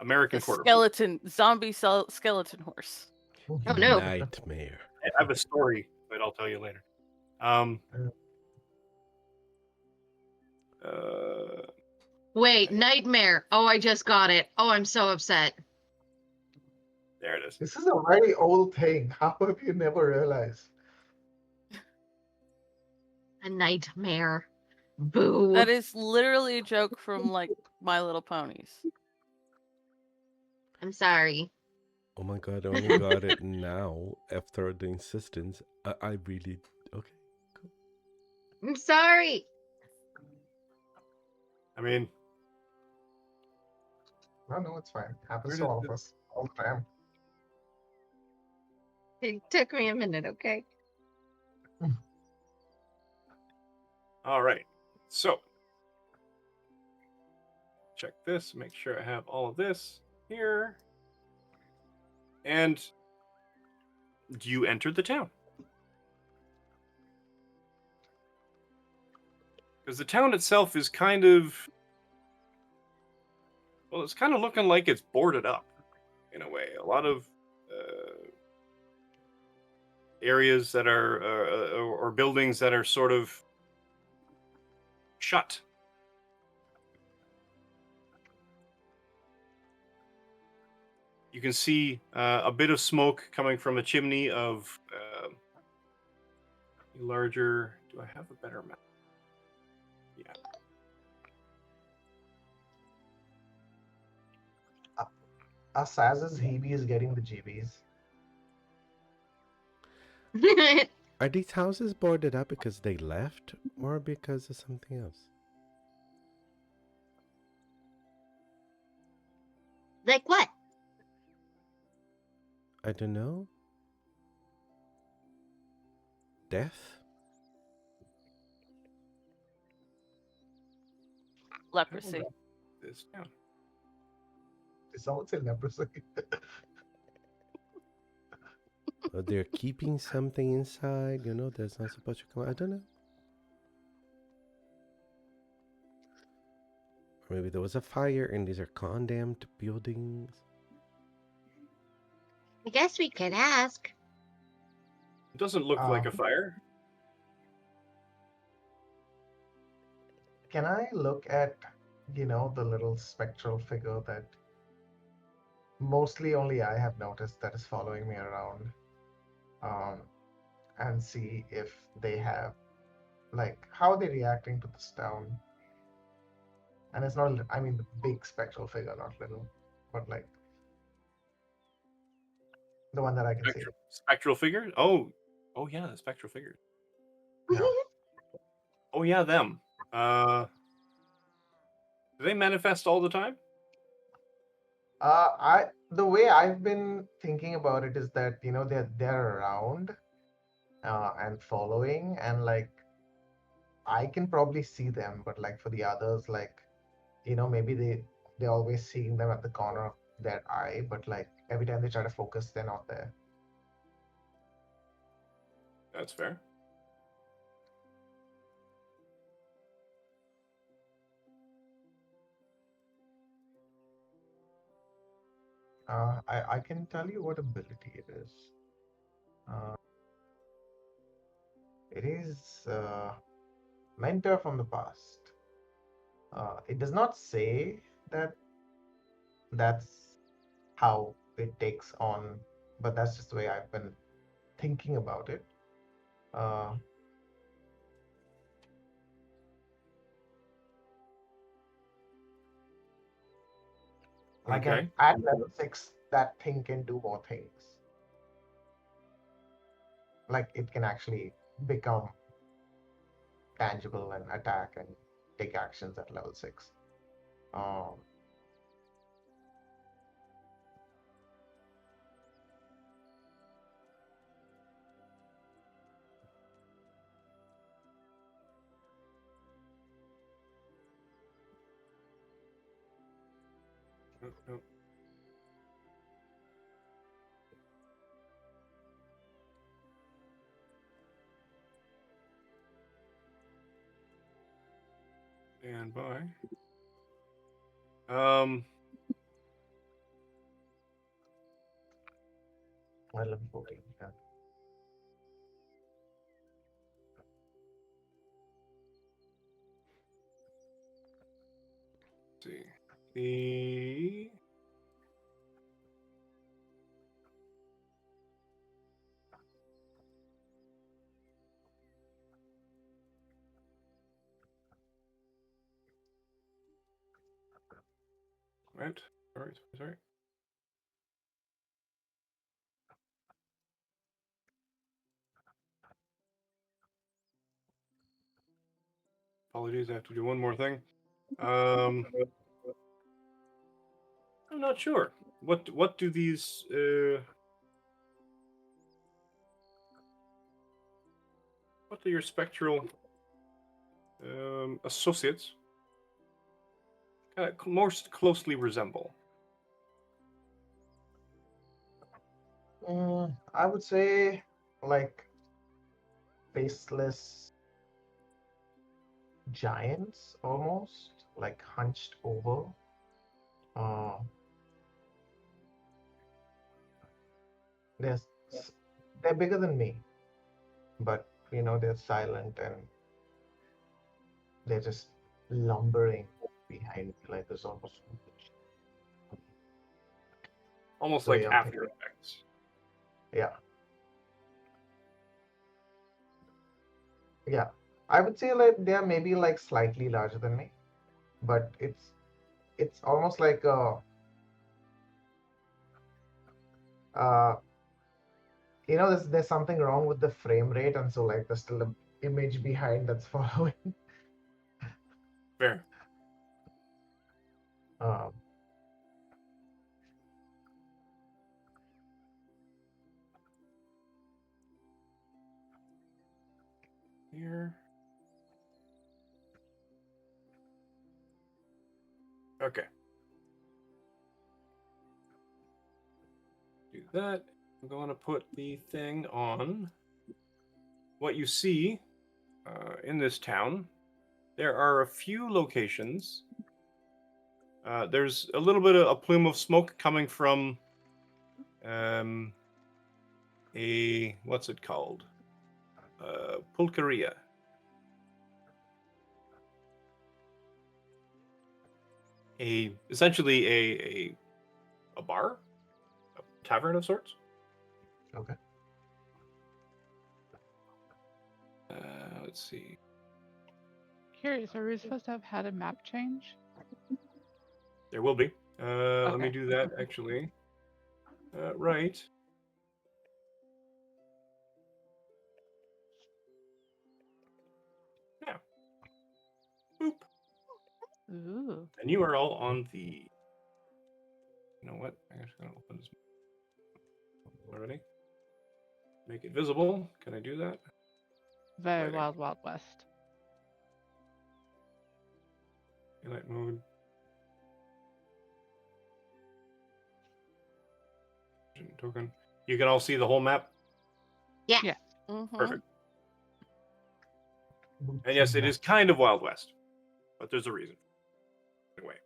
B: American
F: a
B: quarter.
F: zombie skeleton horse.
E: Oh no.
A: Nightmare.
B: I have a story, but I'll tell you later.
E: Wait, nightmare. Oh, I just got it. Oh, I'm so upset.
B: There it is.
C: This is a very old thing. How have you never realized?
E: A nightmare. Boo.
F: That is literally a joke from like My Little Ponies.
E: I'm sorry.
A: Oh my god, I only got it now after the insistence. I really. Okay, cool.
E: I'm sorry.
B: I mean,
C: No, it's fine. Happens
B: where
C: to all
B: did
C: of us all the time.
E: It took me a minute, okay?
B: all right. So check this. Make sure I have all of this here. And you entered the town. Because the town itself is kind of, well, it's kind of looking like it's boarded up in a way. A lot of areas that are, or buildings that are sort of shut. You can see a bit of smoke coming from a chimney of larger. Do I have a better map? Yeah.
C: Saz's Hebe is getting the GBs.
A: Are these houses boarded up because they left or because of something else?
E: Like what?
A: I don't know. Death?
F: Leprosy.
B: This town.
C: Did someone say leprosy?
A: Or they're keeping something inside, that's not supposed to come out. I don't know. Or maybe there was a fire and these are condemned buildings.
E: I guess we could ask.
B: It doesn't look like a fire.
C: Can I look at, the little spectral figure that mostly only I have noticed that is following me around, and see if they have, like, how are they reacting to this town? And it's not, I mean, the big spectral figure, not little, but like the one that I can see.
B: Spectral figure? Oh yeah, the spectral figure.
C: Yeah.
B: Oh yeah, them. Do they manifest all the time?
C: The way I've been thinking about it is that they're around, and following, and like I can probably see them, but like for the others, like maybe they're always seeing them at the corner of their eye, but like every time they try to focus, they're not there.
B: That's fair.
C: I can tell you what ability it is. It is mentor from the past. It does not say that that's how it takes on, but that's just the way I've been thinking about it. Uh,
B: Okay.
C: at level 6, that thing can do more things. Like it can actually become tangible and attack and take actions at level 6. Um,
B: Oh. Stand by.
C: level 14. Yeah.
B: the right. Sorry. Apologies, I have to do one more thing. I'm not sure. What do these what do your spectral associates most closely resemble?
C: I would say like faceless giants, almost like hunched over. Uh, they're they're bigger than me, but they're silent and they're just lumbering behind me like there's
B: Almost
C: the way
B: like
C: I'm
B: after
C: thinking.
B: effects.
C: Yeah, yeah. I would say like they're maybe like slightly larger than me, but it's almost like uh there's something wrong with the frame rate, and so like there's still an image behind that's following.
B: Fair.
C: Um,
B: Here. Okay. Do that. I'm going to put the thing on. What you see in this town, there are a few locations. There's a little bit of a plume of smoke coming from um, a what's it called? Pulqueria. Essentially a bar, a tavern of sorts.
C: okay.
B: Let's see.
D: Curious, are we supposed to have had a map change?
B: There will be. Let me
D: Okay.
B: do that actually. Right. Yeah. Boop.
D: Ooh.
B: And you are all on the. You know what? I'm just gonna open this already. Make it visible. Can I do that?
D: Very
B: Lighting.
D: Wild Wild West.
B: Daylight mode. Token. You can all see the whole map.
E: Yeah.
D: Yeah.
B: Perfect.
C: Boots
B: And yes,
C: and
B: it is
C: nuts.
B: kind of Wild West, but there's a reason. Anyway.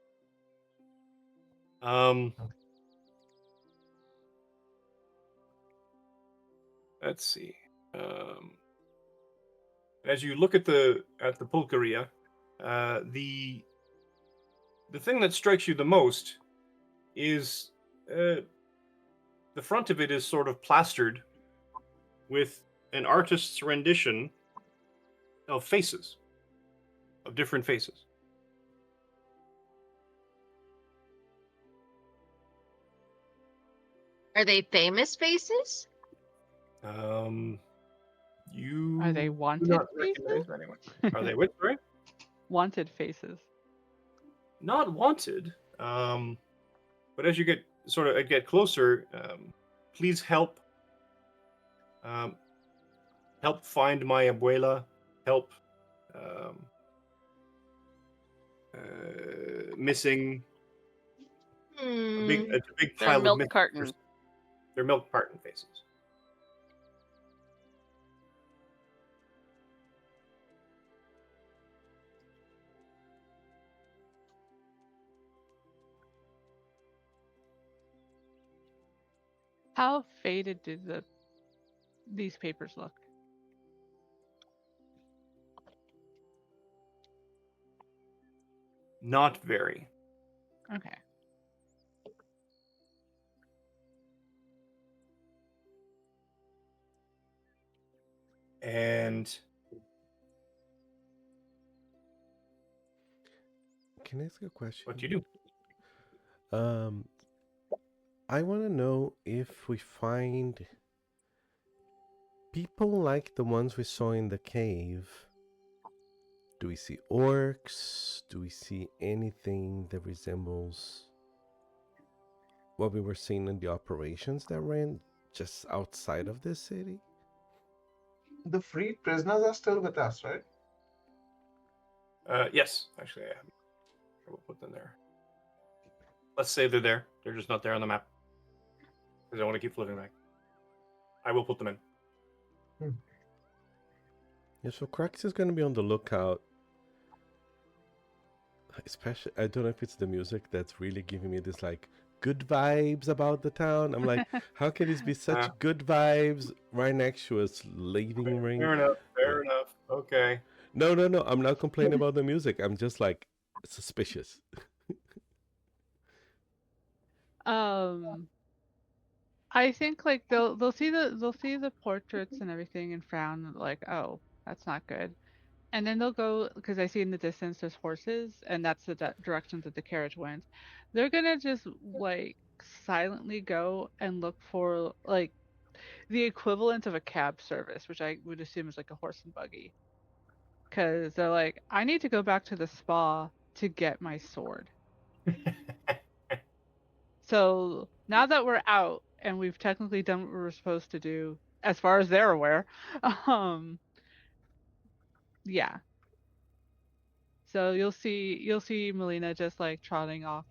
B: Let's see. As you look at the pulqueria, the thing that strikes you the most is the front of it is sort of plastered with an artist's rendition of faces, of different faces.
E: Are they famous faces?
B: You
D: Are they
B: do
D: wanted
B: not
D: faces?
B: recognize anyone. Are they what? Sorry?
D: Wanted faces.
B: Not wanted. But as you get closer, please um, help find my abuela. Help um, missing a big
E: Hmm.
F: Their
B: pile of
F: milk
B: missing.
F: carton.
B: They're milk carton faces.
D: How faded do these papers look?
B: Not very.
D: Okay.
B: And
A: Can I ask a question?
B: what do you do?
A: I want to know if we find people like the ones we saw in the cave. Do we see orcs? Do we see anything that resembles what we were seeing in the operations that ran just outside of this city?
C: The freed prisoners are still with us, right?
B: Yes, actually, I will put them there. Let's say they're there. They're just not there on the map because I want to keep flipping back. I will put them in.
A: Yeah, so Crux is going to be on the lookout. Especially, I don't know if it's the music that's really giving me this like good vibes about the town. I'm like, how can this be such good vibes right next to a slaving ring?
B: Fair enough. Fair
A: Yeah.
B: enough. Okay.
A: No, I'm not complaining about the music. I'm just like suspicious.
D: I think like they'll see the portraits and everything and frown like, oh, that's not good. And then they'll go because I see in the distance there's horses, and that's the direction that the carriage went. They're gonna just like silently go and look for like the equivalent of a cab service, which I would assume is like a horse and buggy. Because they're like, I need to go back to the spa to get my sword. So now that we're out and we've technically done what we were supposed to do, as far as they're aware, um, yeah. So you'll see Melina just like trotting off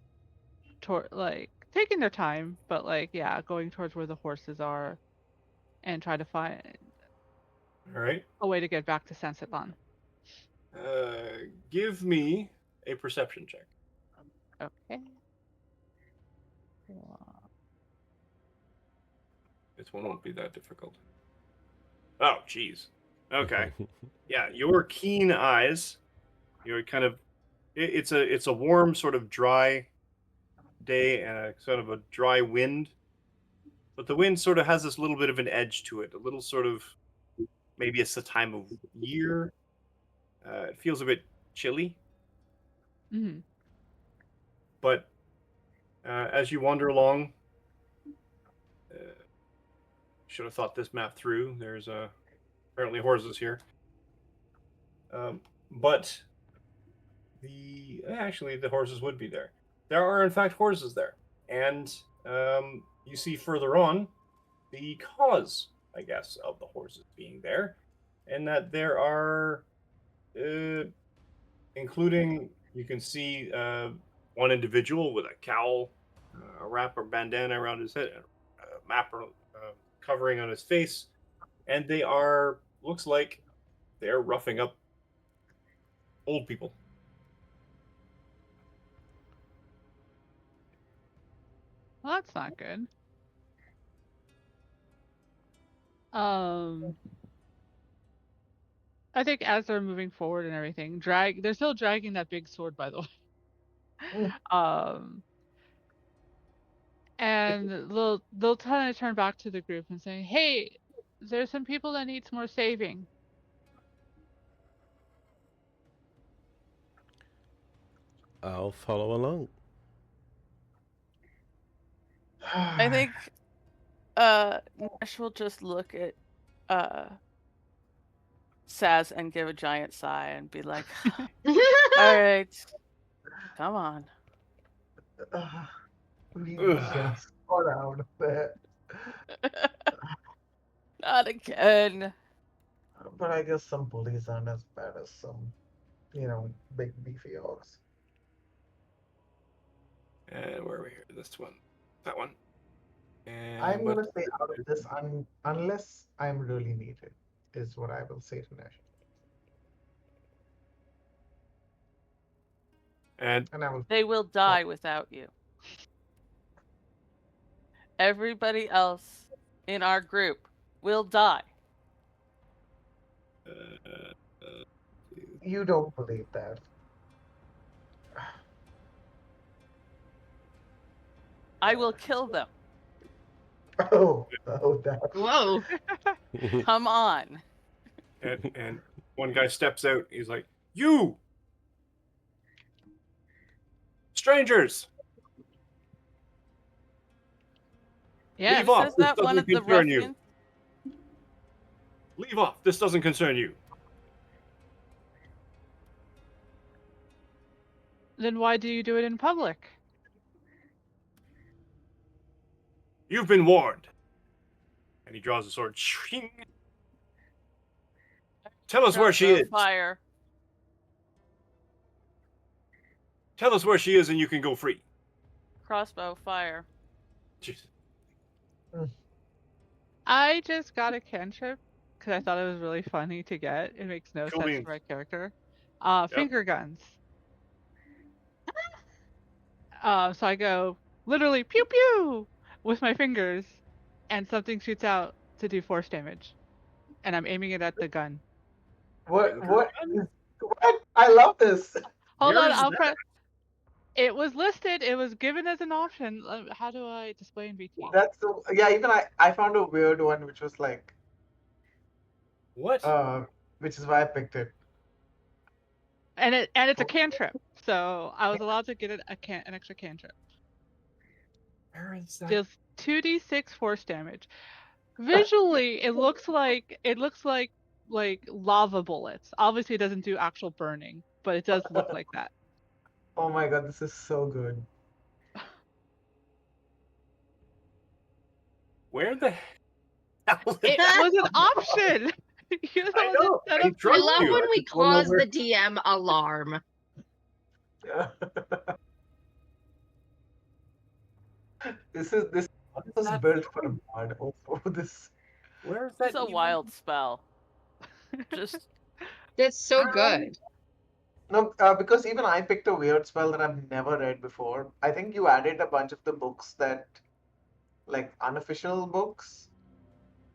D: toward like taking their time, but like yeah, going towards where the horses are and try to find
B: All right.
D: a way to get back to Sansepan.
B: Give me a perception check.
D: Okay.
B: This one won't be that difficult. Oh, jeez. Okay. Yeah, your keen eyes. You're kind of. It's a warm, sort of dry day and a sort of a dry wind, but the wind sort of has this little bit of an edge to it. A little sort of maybe it's the time of year. It feels a bit chilly,
D: Mhm.
B: but as you wander along, should have thought this map through. There's apparently horses here, but the horses would be there. There are in fact horses there, and you see further on the cause, I guess, of the horses being there, and that there are, including you can see one individual with a cowl, a wrap or bandana around his head, a map covering on his face, and they are looks like they're roughing up old people.
D: Well, that's not good. Um, I think as they're moving forward and everything, they're still dragging that big sword, by the way.
C: Mm.
D: Um, and they'll kind of turn back to the group and say, "Hey, there's some people that needs more saving."
A: I'll follow along.
F: I think Nash will just look at Saz and give a giant sigh and be like, all right, come on.
C: We just got out of there.
F: Not again.
C: But I guess some police aren't as bad as some, big beefy orcs.
B: And where are we here? This one, that one.
C: I'm
B: But
C: gonna stay out of this unless I'm really needed, is what I will say to Nash.
B: and
C: And I will
F: They will die without you. Everybody else in our group will die.
C: You don't believe that.
F: I will kill them.
C: Oh, that.
E: Whoa.
F: Come on.
B: And one guy steps out. He's like, "You strangers,
D: Yes.
B: leave off.
F: Says
B: This
F: that one
B: doesn't
F: of the
B: concern you.
F: ruffians.
B: Leave off. This doesn't concern you."
D: Then why do you do it in public?
B: You've been warned. And he draws a sword. Shing. Tell us where she
F: Crossbow
B: is.
F: fire.
B: Tell us where she is, and you can go free.
F: Crossbow fire.
B: Jeez.
D: I just got a cantrip because I thought it was really funny to get. It makes no
B: Cool
D: sense
B: beans.
D: for my character. Finger guns. So I go literally pew pew with my fingers, and something shoots out to do force damage, and I'm aiming it at the gun.
C: What?
B: Finger
C: What?
B: gun?
C: What? I love this.
D: Hold
B: Where
D: on,
B: is
D: I'll
B: that?
D: press. It was listed. It was given as an option. How do I display in VT?
C: That's the yeah. Even I found a weird one which was like
B: What?
C: which is why I picked it.
D: And it's a cantrip, so I was allowed to get an extra cantrip.
B: Where is that?
D: Deals 2d6 force damage. Visually, it looks like lava bullets. Obviously, it doesn't do actual burning, but it does look like that.
C: Oh my god, this is so good.
B: Where the hell is
D: It
B: that?
D: was an option. You
B: I
D: know,
B: know.
D: instead
B: I
D: of
E: I
B: trust
E: love
B: you.
E: when
B: I
E: we
B: just don't know
E: cause
B: where-
E: the DM alarm.
C: This
B: What is
C: was
B: that?
C: built for a bard. Oh, this.
B: Where is that?
F: It's a
B: even?
F: wild spell. Just
E: That's so good.
C: No, because even I picked a weird spell that I've never read before. I think you added a bunch of the books that, like unofficial books.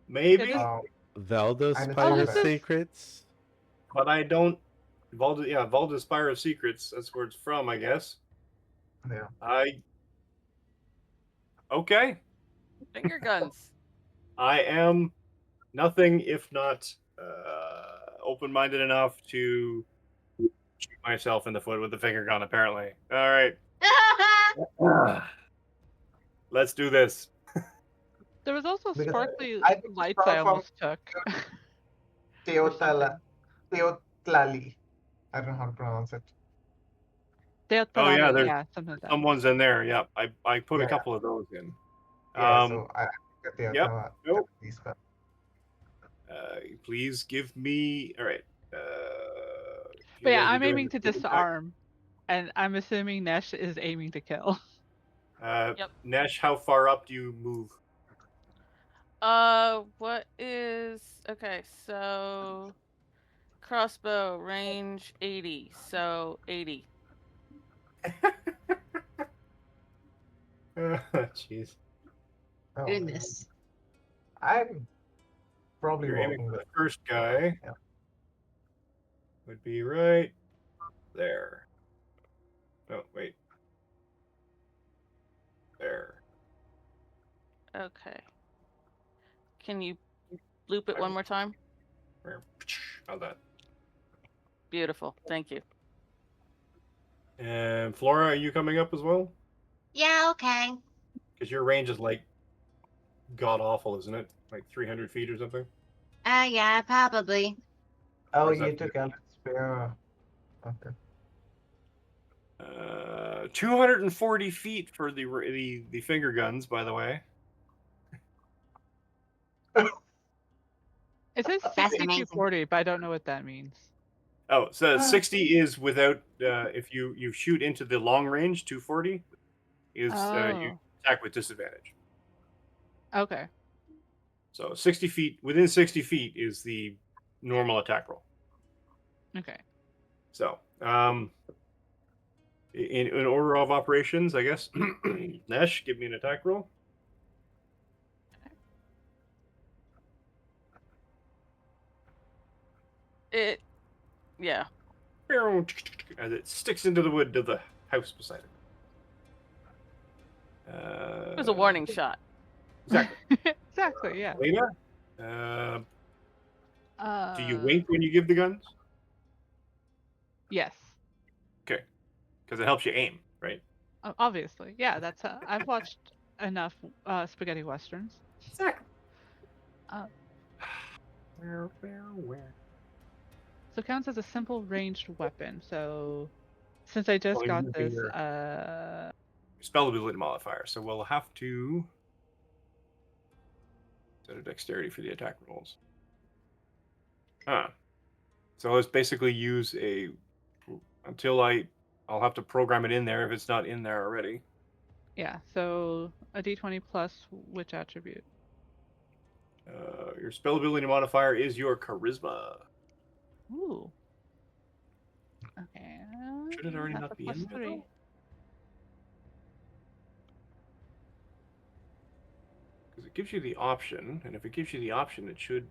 B: Maybe,
D: Yeah,
A: Valda's
C: And it's
A: Spire
C: not
A: of
D: this
C: bad.
D: is
A: Secrets.
B: but I don't. Valda's Spire of Secrets. That's where it's from, I guess.
C: Yeah.
B: Okay.
F: finger guns.
B: I am nothing if not open-minded enough to shoot myself in the foot with the finger gun. Apparently. All right. Let's do this.
D: there was also
C: Because
D: sparkly
C: I picked a
D: lights I
C: spell from
D: almost took. Or something.
C: Teotlali. I don't know how to pronounce it.
B: Oh yeah, there's
D: Yeah, something like that.
B: someone's in there. Yep, I put a
C: Yeah.
B: couple of those in.
C: Yeah, so I picked a
B: Yep.
C: Teotlali
B: Nope.
C: spell.
B: Please give me. All right.
D: But
B: you
D: yeah,
B: guys are
D: I'm
B: doing
D: aiming to
B: the attack.
D: disarm, and I'm assuming Nesh is aiming to kill.
F: Yep.
B: Nesh, how far up do you move?
F: What is okay? So crossbow range 80. So 80.
B: Jeez.
C: Oh,
E: Goodness.
C: I'm probably
B: You're aiming
C: walking
B: for
C: with.
B: the first guy.
C: Yeah.
B: Would be right there. Oh wait. There.
F: Okay. Can you loop it one more time?
B: How's that?
F: Beautiful. Thank you.
B: And Flora, are you coming up as well?
E: Yeah, okay.
B: Because your range is like god awful, isn't it? Like 300 feet or something.
E: Yeah, probably.
C: Oh,
B: Or is
C: you
B: that-
C: took Eldritch Spear. Okay.
B: 240 feet for the finger guns, by the way.
D: It says
E: That's
D: 60
E: amazing.
D: 240, but I don't know what that means.
B: Oh, so 60 is without if you shoot into the long range. 240 is you
D: Oh,
B: attack with disadvantage.
D: okay.
B: So 60 feet within 60 feet is the normal attack roll.
D: Okay.
B: So in order of operations, I guess. Nesh, give me an attack roll.
F: Yeah.
B: As it sticks into the wood of the house beside it.
F: It was a warning shot.
B: Exactly.
D: Exactly, yeah.
B: Lena, do you wink when you give the guns?
D: Yes.
B: Okay, because it helps you aim, right?
D: Obviously, yeah. That's I've watched enough spaghetti westerns.
B: Exactly.
D: Uh,
B: Where?
D: so it counts as a simple ranged weapon. So since I just
B: Well, you're
D: got
B: using
D: this,
B: your spell ability modifier, so we'll have to set a dexterity for the attack rolls. Huh. So let's basically use until I'll have to program it in there if it's not in there already.
D: yeah. So a d20 plus which attribute?
B: Your spell ability modifier is your charisma.
D: Ooh. Okay.
B: Should it already
D: That's a
B: not be
D: plus
B: in there
D: 3.
B: though? Because it gives you the option, and if it gives you the option, it should.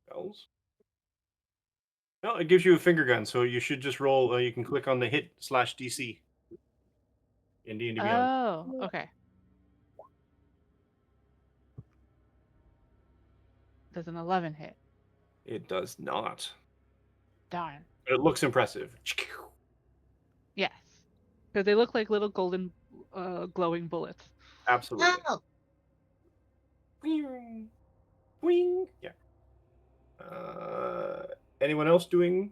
B: Spells? No, it gives you a finger gun, so you should just roll. You can click on the hit/DC in D&D Beyond.
D: Oh, okay. Does an 11 hit?
B: It does not.
D: Darn.
B: But it looks impressive.
D: Yes. Because they look like little golden glowing bullets.
B: Absolutely.
E: Oh,
B: Wing. Wing. Yeah. Anyone else doing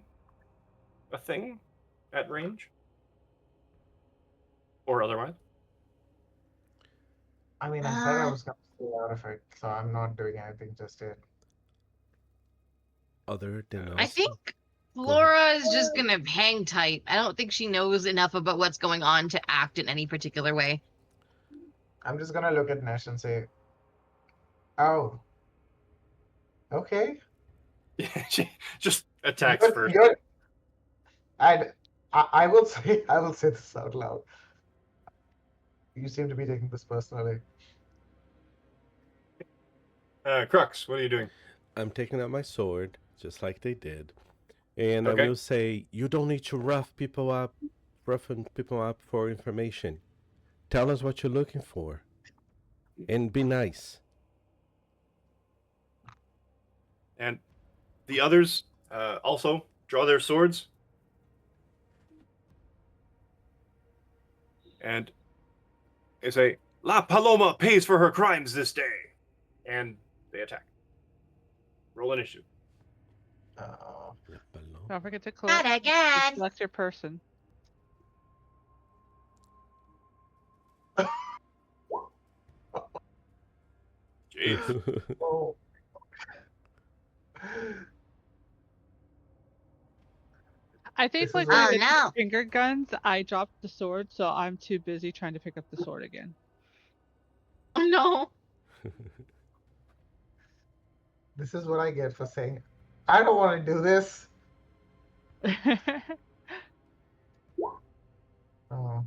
B: a thing at range? Or otherwise?
C: I mean, I said I was going to stay out of it, so I'm not doing anything just yet.
A: Other than
B: I
E: I
A: us.
E: think
A: Go ahead.
E: Laura is just gonna hang tight. I don't think she knows enough about what's going on to act in any particular way.
C: I'm just going to look at Nesh and say, oh, okay.
B: Yeah, she just attacks
C: Good,
B: first.
C: good. And I will say, I will say this out loud. You seem to be taking this personally.
B: Crux, what are you doing?
A: I'm taking out my sword, just like they did. And I
B: Okay.
A: will say, you don't need to roughen people up for information. Tell us what you're looking for. And be nice.
B: And the others also draw their swords. And they say, La Paloma pays for her crimes this day. And they attack. Roll initiative.
A: La Paloma.
D: Don't forget to
E: Not again.
D: select your person.
B: Jeez.
C: Oh.
D: I think
C: This
D: like
C: is
D: when
C: what-
E: Oh
D: they
E: no.
D: finger guns, I dropped the sword, so I'm too busy trying to pick up the sword again.
E: Oh no.
C: This is what I get for saying, I don't want to do this. Oh.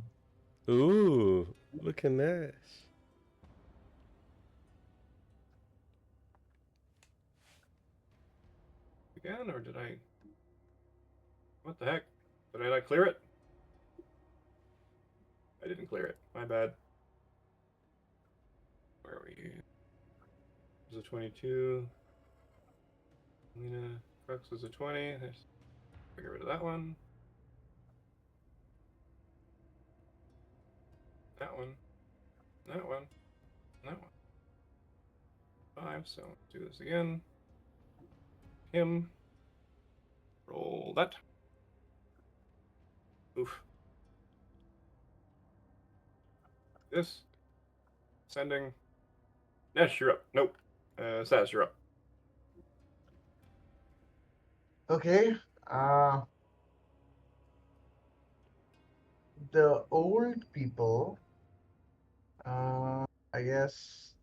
A: Ooh, look at that.
B: Again, or did I? What the heck? Did I not clear it? I didn't clear it. My bad. Where are we? There's a 22. Lena Crux is a 20. There's. Get rid of that one. That one. That one. That one. 5. So let's do this again. Him. Roll that. Oof. This. Sending. Nesh, you're up. Nope. Saz, you're up.
C: Okay. The old people, I guess.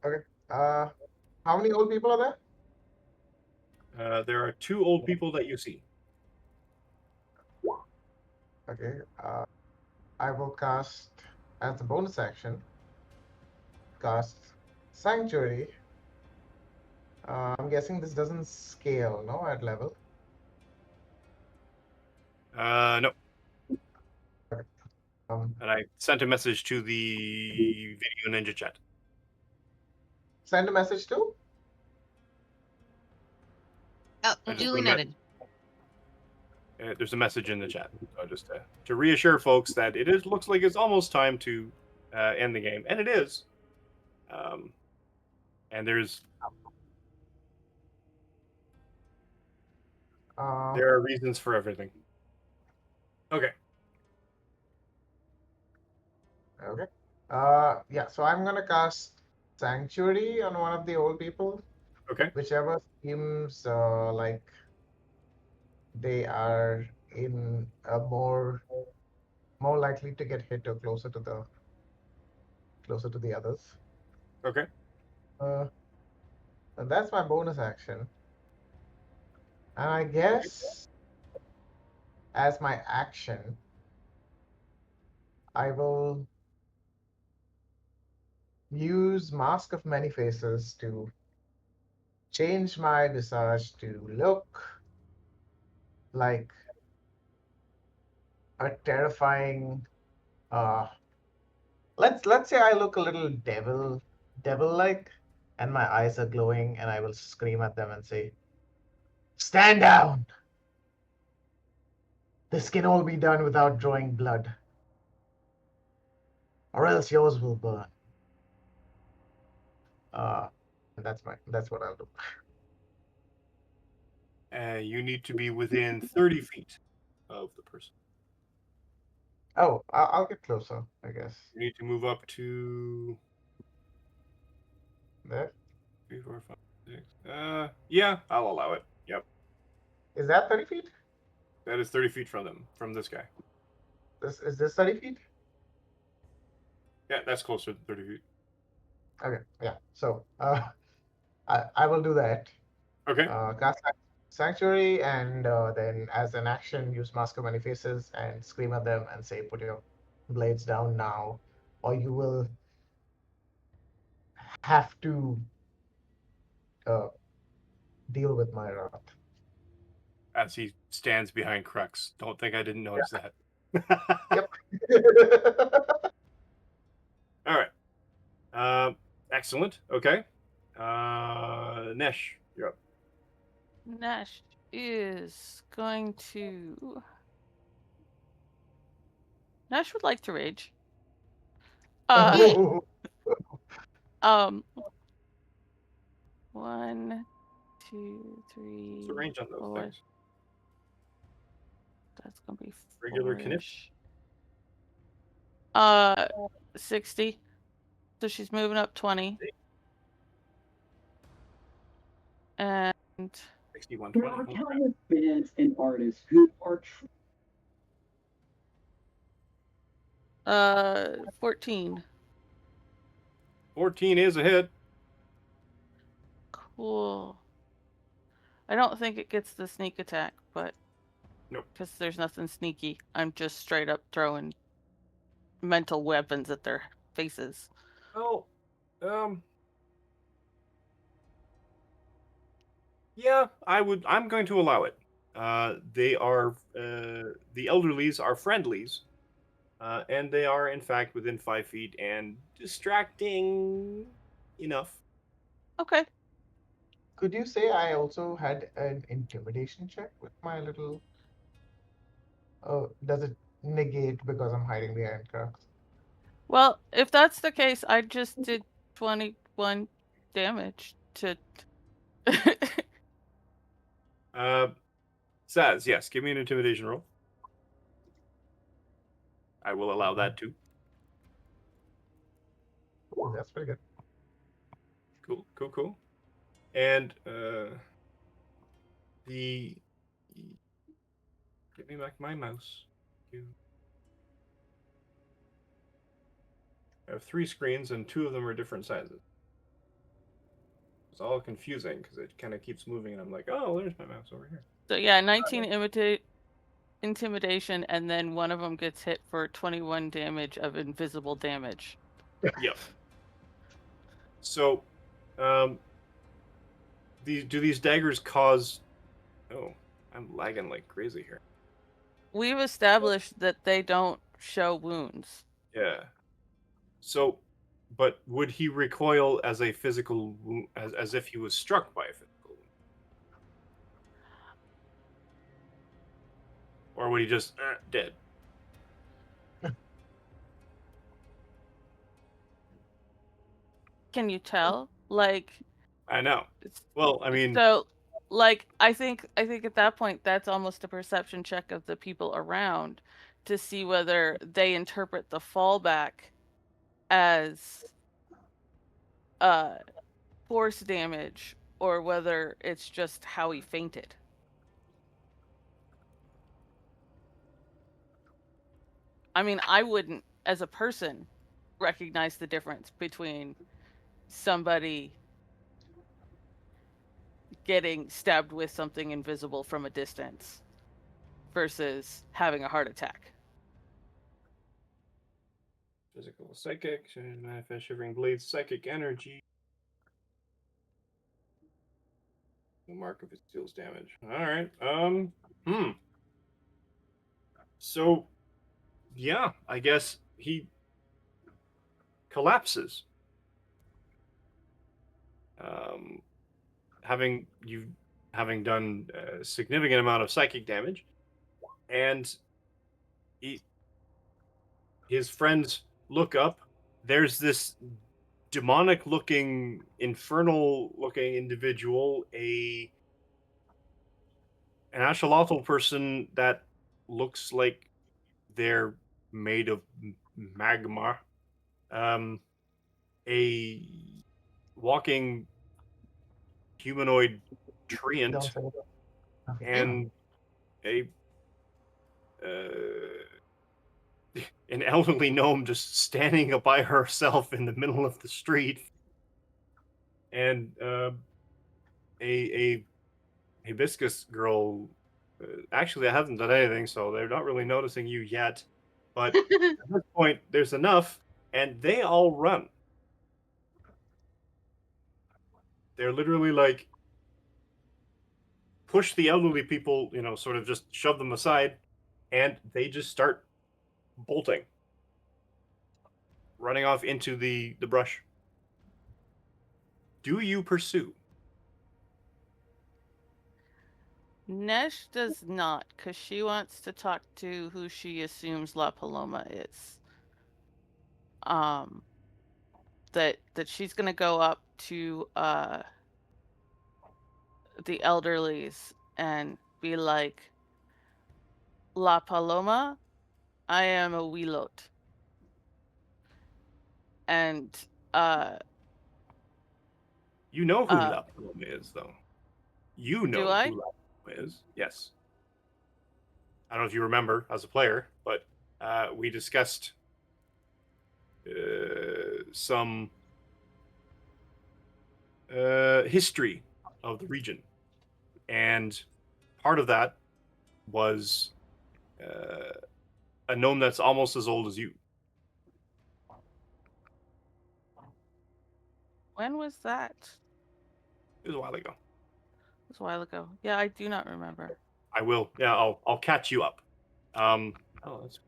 C: Okay. How many old people are there?
B: There are 2 old people that you see.
C: Okay. I will cast as a bonus action. Cast Sanctuary I'm guessing this doesn't scale, no, at level.
B: No.
C: Um,
B: And I sent a message to the Video Ninja chat.
C: Send a message to.
E: Oh,
B: I just
E: duly
B: put a
E: noted.
B: There's a message in the chat. So just to reassure folks that looks like it's almost time to end the game, and it is. And there are reasons for everything. Okay.
C: Okay. Yeah. So I'm gonna cast Sanctuary on one of the old people.
B: Okay.
C: Whichever seems like they are in a more likely to get hit or closer to the others.
B: Okay.
C: And that's my bonus action. And I guess as my action, I will use Mask of Many Faces to change my visage to look like a terrifying let's say I look a little devil like, and my eyes are glowing, and I will scream at them and say, stand down. This can all be done without drawing blood, or else yours will burn. And that's what I'll do.
B: You need to be within 30 feet of the person.
C: Oh, I'll get closer, I guess.
B: You need to move up to
C: There.
B: 3, 4, 5, 6. Yeah, I'll allow it. Yep.
C: Is that 30 feet?
B: That is 30 feet from them, from this guy.
C: Is this 30 feet?
B: Yeah, that's closer than 30 feet.
C: Okay, yeah. So I will do that.
B: Okay.
C: Cast Sanctuary, and then as an action, use Mask of Many Faces and scream at them and say, put your blades down now, or you will have to uh, deal with my wrath.
B: As he stands behind Crux. Don't think I didn't notice that.
C: Yep.
B: All right. Excellent. Okay. Nesh, you're up.
F: Nash is going to. Nash would like to rage. Um. 1, 2, 3.
B: What's the range on those
F: 4.
B: things?
F: That's gonna be
B: Regular knip?
F: 60. So she's moving up 20. And
B: 61,
G: There
B: 20.
G: are countless bands and artists who are
F: 14.
B: 14 is a hit.
F: Cool. I don't think it gets the sneak attack, but
B: Nope.
F: Because there's nothing sneaky. I'm just straight up throwing mental weapons at their faces.
B: Oh, yeah, I'm going to allow it. They are the elderlies are friendlies, and they are in fact within 5 feet and distracting enough.
F: Okay.
C: Could you say I also had an intimidation check with my little? Does it negate because I'm hiding behind Crux?
F: Well, if that's the case, I just did 21 damage to.
B: Saz, yes, give me an intimidation roll. I will allow that too.
C: Ooh, that's pretty good.
B: Cool. And give me back my mouse. I have 3 screens and 2 of them are different sizes. It's all confusing because it kind of keeps moving, and I'm like, oh, there's my mouse over here.
F: So yeah, 19 intimidation, and then one of them gets hit for 21 damage of invisible damage.
B: Yep. So, do these daggers cause? Oh, I'm lagging like crazy here.
F: We've established that they don't show wounds.
B: Yeah. So, but would he recoil as a physical wound, as if he was struck by a physical wound, or would he just dead?
F: Can you tell? Like,
B: I know.
F: it's,
B: Well, I mean,
F: so, like, I think at that point that's almost a perception check of the people around to see whether they interpret the fallback as force damage or whether it's just how he fainted. I mean, I wouldn't, as a person, recognize the difference between somebody getting stabbed with something invisible from a distance versus having a heart attack.
B: physical, psychic, manifest shivering blades, psychic energy. The mark of it deals damage. All right. So, yeah, I guess he collapses. Um, having done a significant amount of psychic damage, and his friends look up. There's this demonic looking, infernal looking individual, an axolotl person that looks like they're made of magma. A walking humanoid treant,
C: Don't say that. Okay.
B: and a uh, an elderly gnome just standing up by herself in the middle of the street, and a hibiscus girl. Actually, I haven't done anything, so they're not really noticing you yet. But at this point, there's enough, and they all run. They're literally like push the elderly people, sort of just shove them aside, and they just start bolting, running off into the brush. Do you pursue?
F: Nesh does not, because she wants to talk to who she assumes La Paloma is. That she's gonna go up to the elderlies and be like, La Paloma, I am a Wheelot. And
B: You know who La Paloma is, though. You know
F: do I?
B: who La Paloma is. Yes. I don't know if you remember as a player, but we discussed some history of the region, and part of that was a gnome that's almost as old as you.
F: When was that?
B: It was a while ago.
F: It was a while ago. Yeah, I do not remember.
B: I will. Yeah, I'll catch you up. Oh, that's.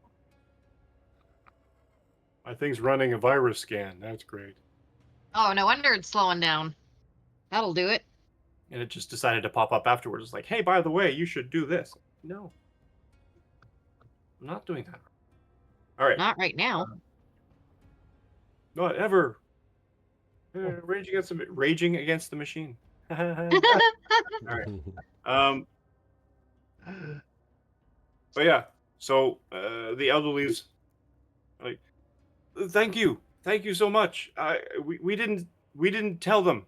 B: My thing's running a virus scan. That's great.
E: Oh, no wonder it's slowing down. That'll do it.
B: And it just decided to pop up afterwards. It's like, hey, by the way, you should do this. No, I'm not doing that. All right.
E: Not right now.
B: Not ever. Raging against the machine. All right. But yeah. So the elderly's like, thank you so much. We didn't tell them.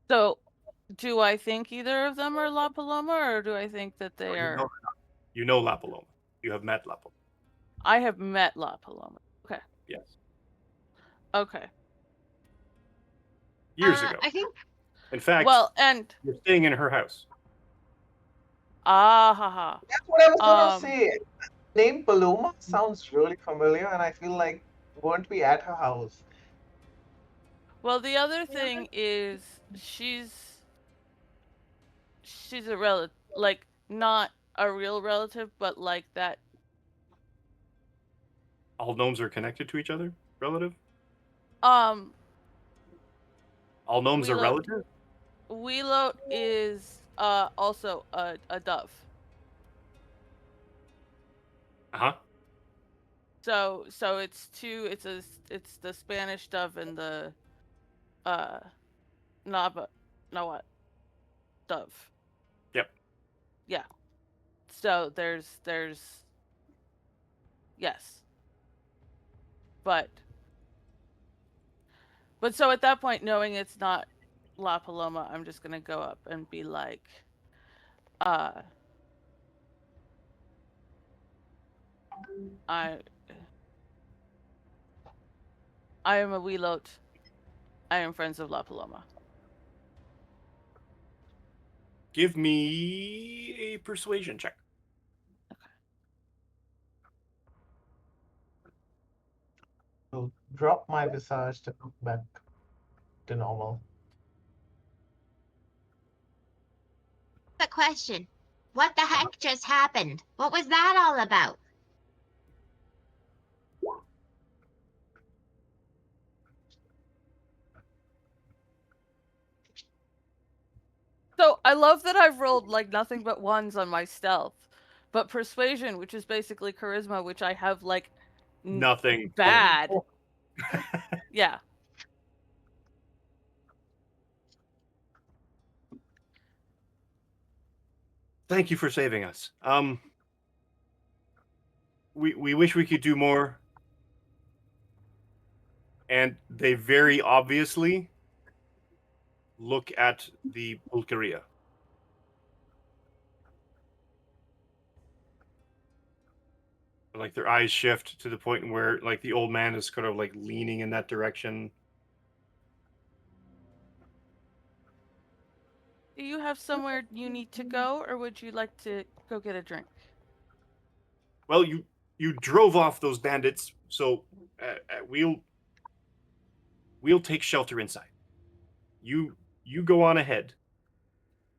F: So, do I think either of them are La Paloma, or do I think that they are?
B: You know La Paloma. You have met La Paloma.
F: I have met La Paloma. Okay.
B: Yes.
F: Okay.
B: Years ago.
E: I think.
B: In fact,
F: well, and
B: you're staying in her house.
C: That's what I was gonna say. Name Paloma sounds really familiar, and I feel like weren't we at her house?
F: Well, the other thing is she's a relative, like not a real relative, but like that.
B: All gnomes are connected to each other? Relative?
F: Um,
B: All gnomes are
F: Wheeloat
B: relative?
F: Wheeloat is also a dove.
B: Uh-huh.
F: So it's two. It's the Spanish dove and the uh Nahuatl dove.
B: Yep.
F: Yeah. So there's yes, but so at that point, knowing it's not La Paloma, I'm just gonna go up and be like, uh, I I am a Wheeloat. I am friends of La Paloma.
B: Give me a persuasion check.
C: I'll drop my visage to look back to normal.
E: The question. What the heck just happened? What was that all about?
F: So I love that I've rolled like nothing but ones on my stealth, but persuasion, which is basically charisma, which I have like
B: Nothing.
F: bad. Yeah.
B: Thank you for saving us. We wish we could do more. And they very obviously look at the pulqueria. Like their eyes shift to the point where like the old man is kind of like leaning in that direction.
F: Do you have somewhere you need to go, or would you like to go get a drink?
B: Well, you drove off those bandits, so we'll take shelter inside. You go on ahead.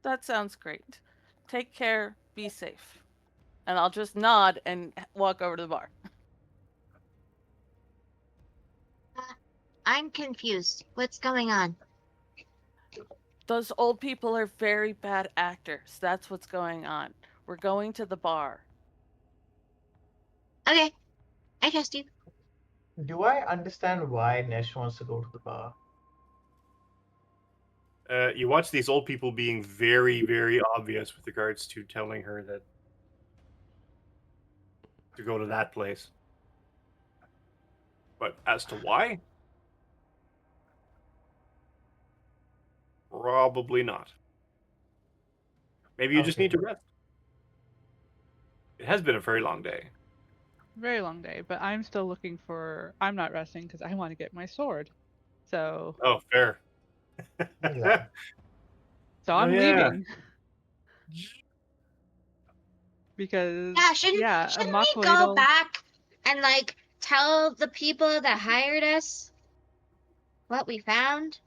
F: That sounds great. Take care. Be safe. And I'll just nod and walk over to the bar.
E: I'm confused. What's going on?
F: Those old people are very bad actors. That's what's going on. We're going to the bar.
E: Okay, I trust you.
C: Do I understand why Nesh wants to go to the bar?
B: You watch these old people being very, very obvious with regards to telling her that to go to that place. But as to why, probably not. Maybe you just
C: Okay.
B: need to rest. It has been a very long day.
D: Very long day, but I'm still looking for. I'm not resting because I want to get my sword. So
B: Oh, fair.
C: Yeah.
D: so
B: Oh,
D: I'm
B: yeah.
D: leaving because
E: Yeah,
D: yeah, a
E: shouldn't we go
D: Mockwaddle.
E: back and like tell the people that hired us what we found?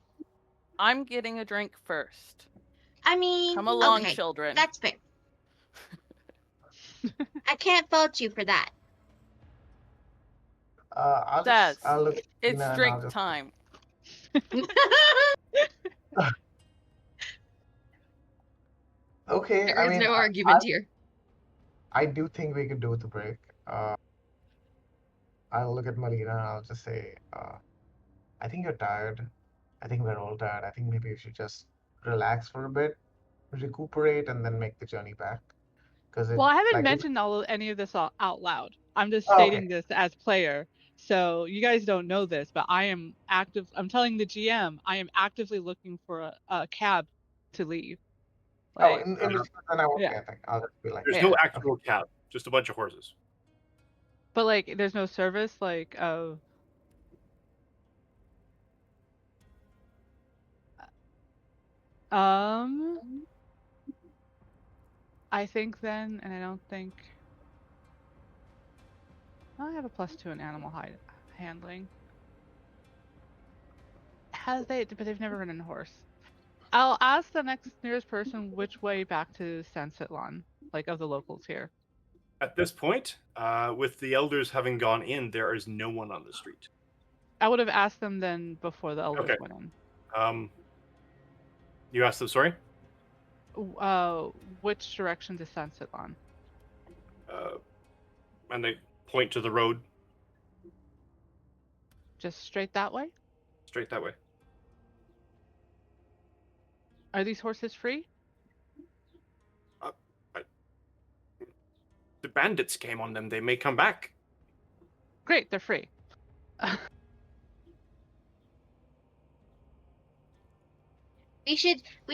F: I'm getting a drink first.
E: I mean,
F: Come along,
E: okay,
F: children.
E: that's fair. I can't fault you for that.
C: I'll look at
F: It's
C: Tina and I'll
F: drink
C: just.
F: time.
C: Okay,
E: There
C: I
E: is
C: mean,
E: no
C: I,
E: argument here.
C: I do think we could do with the break. I'll look at Melina and I'll just say, I think you're tired. I think we're all tired. I think maybe you should just relax for a bit, recuperate, and then make the journey back. Because it
D: Well, I haven't
C: like it.
D: mentioned any of this out loud. I'm just
C: Oh, okay.
D: stating this as player. So you guys don't know this, but I am active. I'm telling the GM I am actively looking for a cab to leave.
C: Oh,
D: Like,
C: in which case then I won't say
D: yeah,
C: anything. I'll just be like,
B: There's
D: yeah.
B: no
C: okay.
B: actual cab, just a bunch of horses.
D: But like, there's no service like of. Um, I think and I don't think I have a +2 in animal handling. But they've never ridden a horse. I'll ask the next nearest person which way back to Sansitlan, like of the locals here.
B: At this point, with the elders having gone in, there is no one on the street.
D: I would have asked them then before the elders
B: Okay.
D: went in.
B: You asked them, sorry?
D: Which direction to Sansitlan?
B: And they point to the road.
D: Just straight that way?
B: Straight that way.
D: Are these horses free?
B: The bandits came on them. They may come back.
D: Great, they're free.
E: We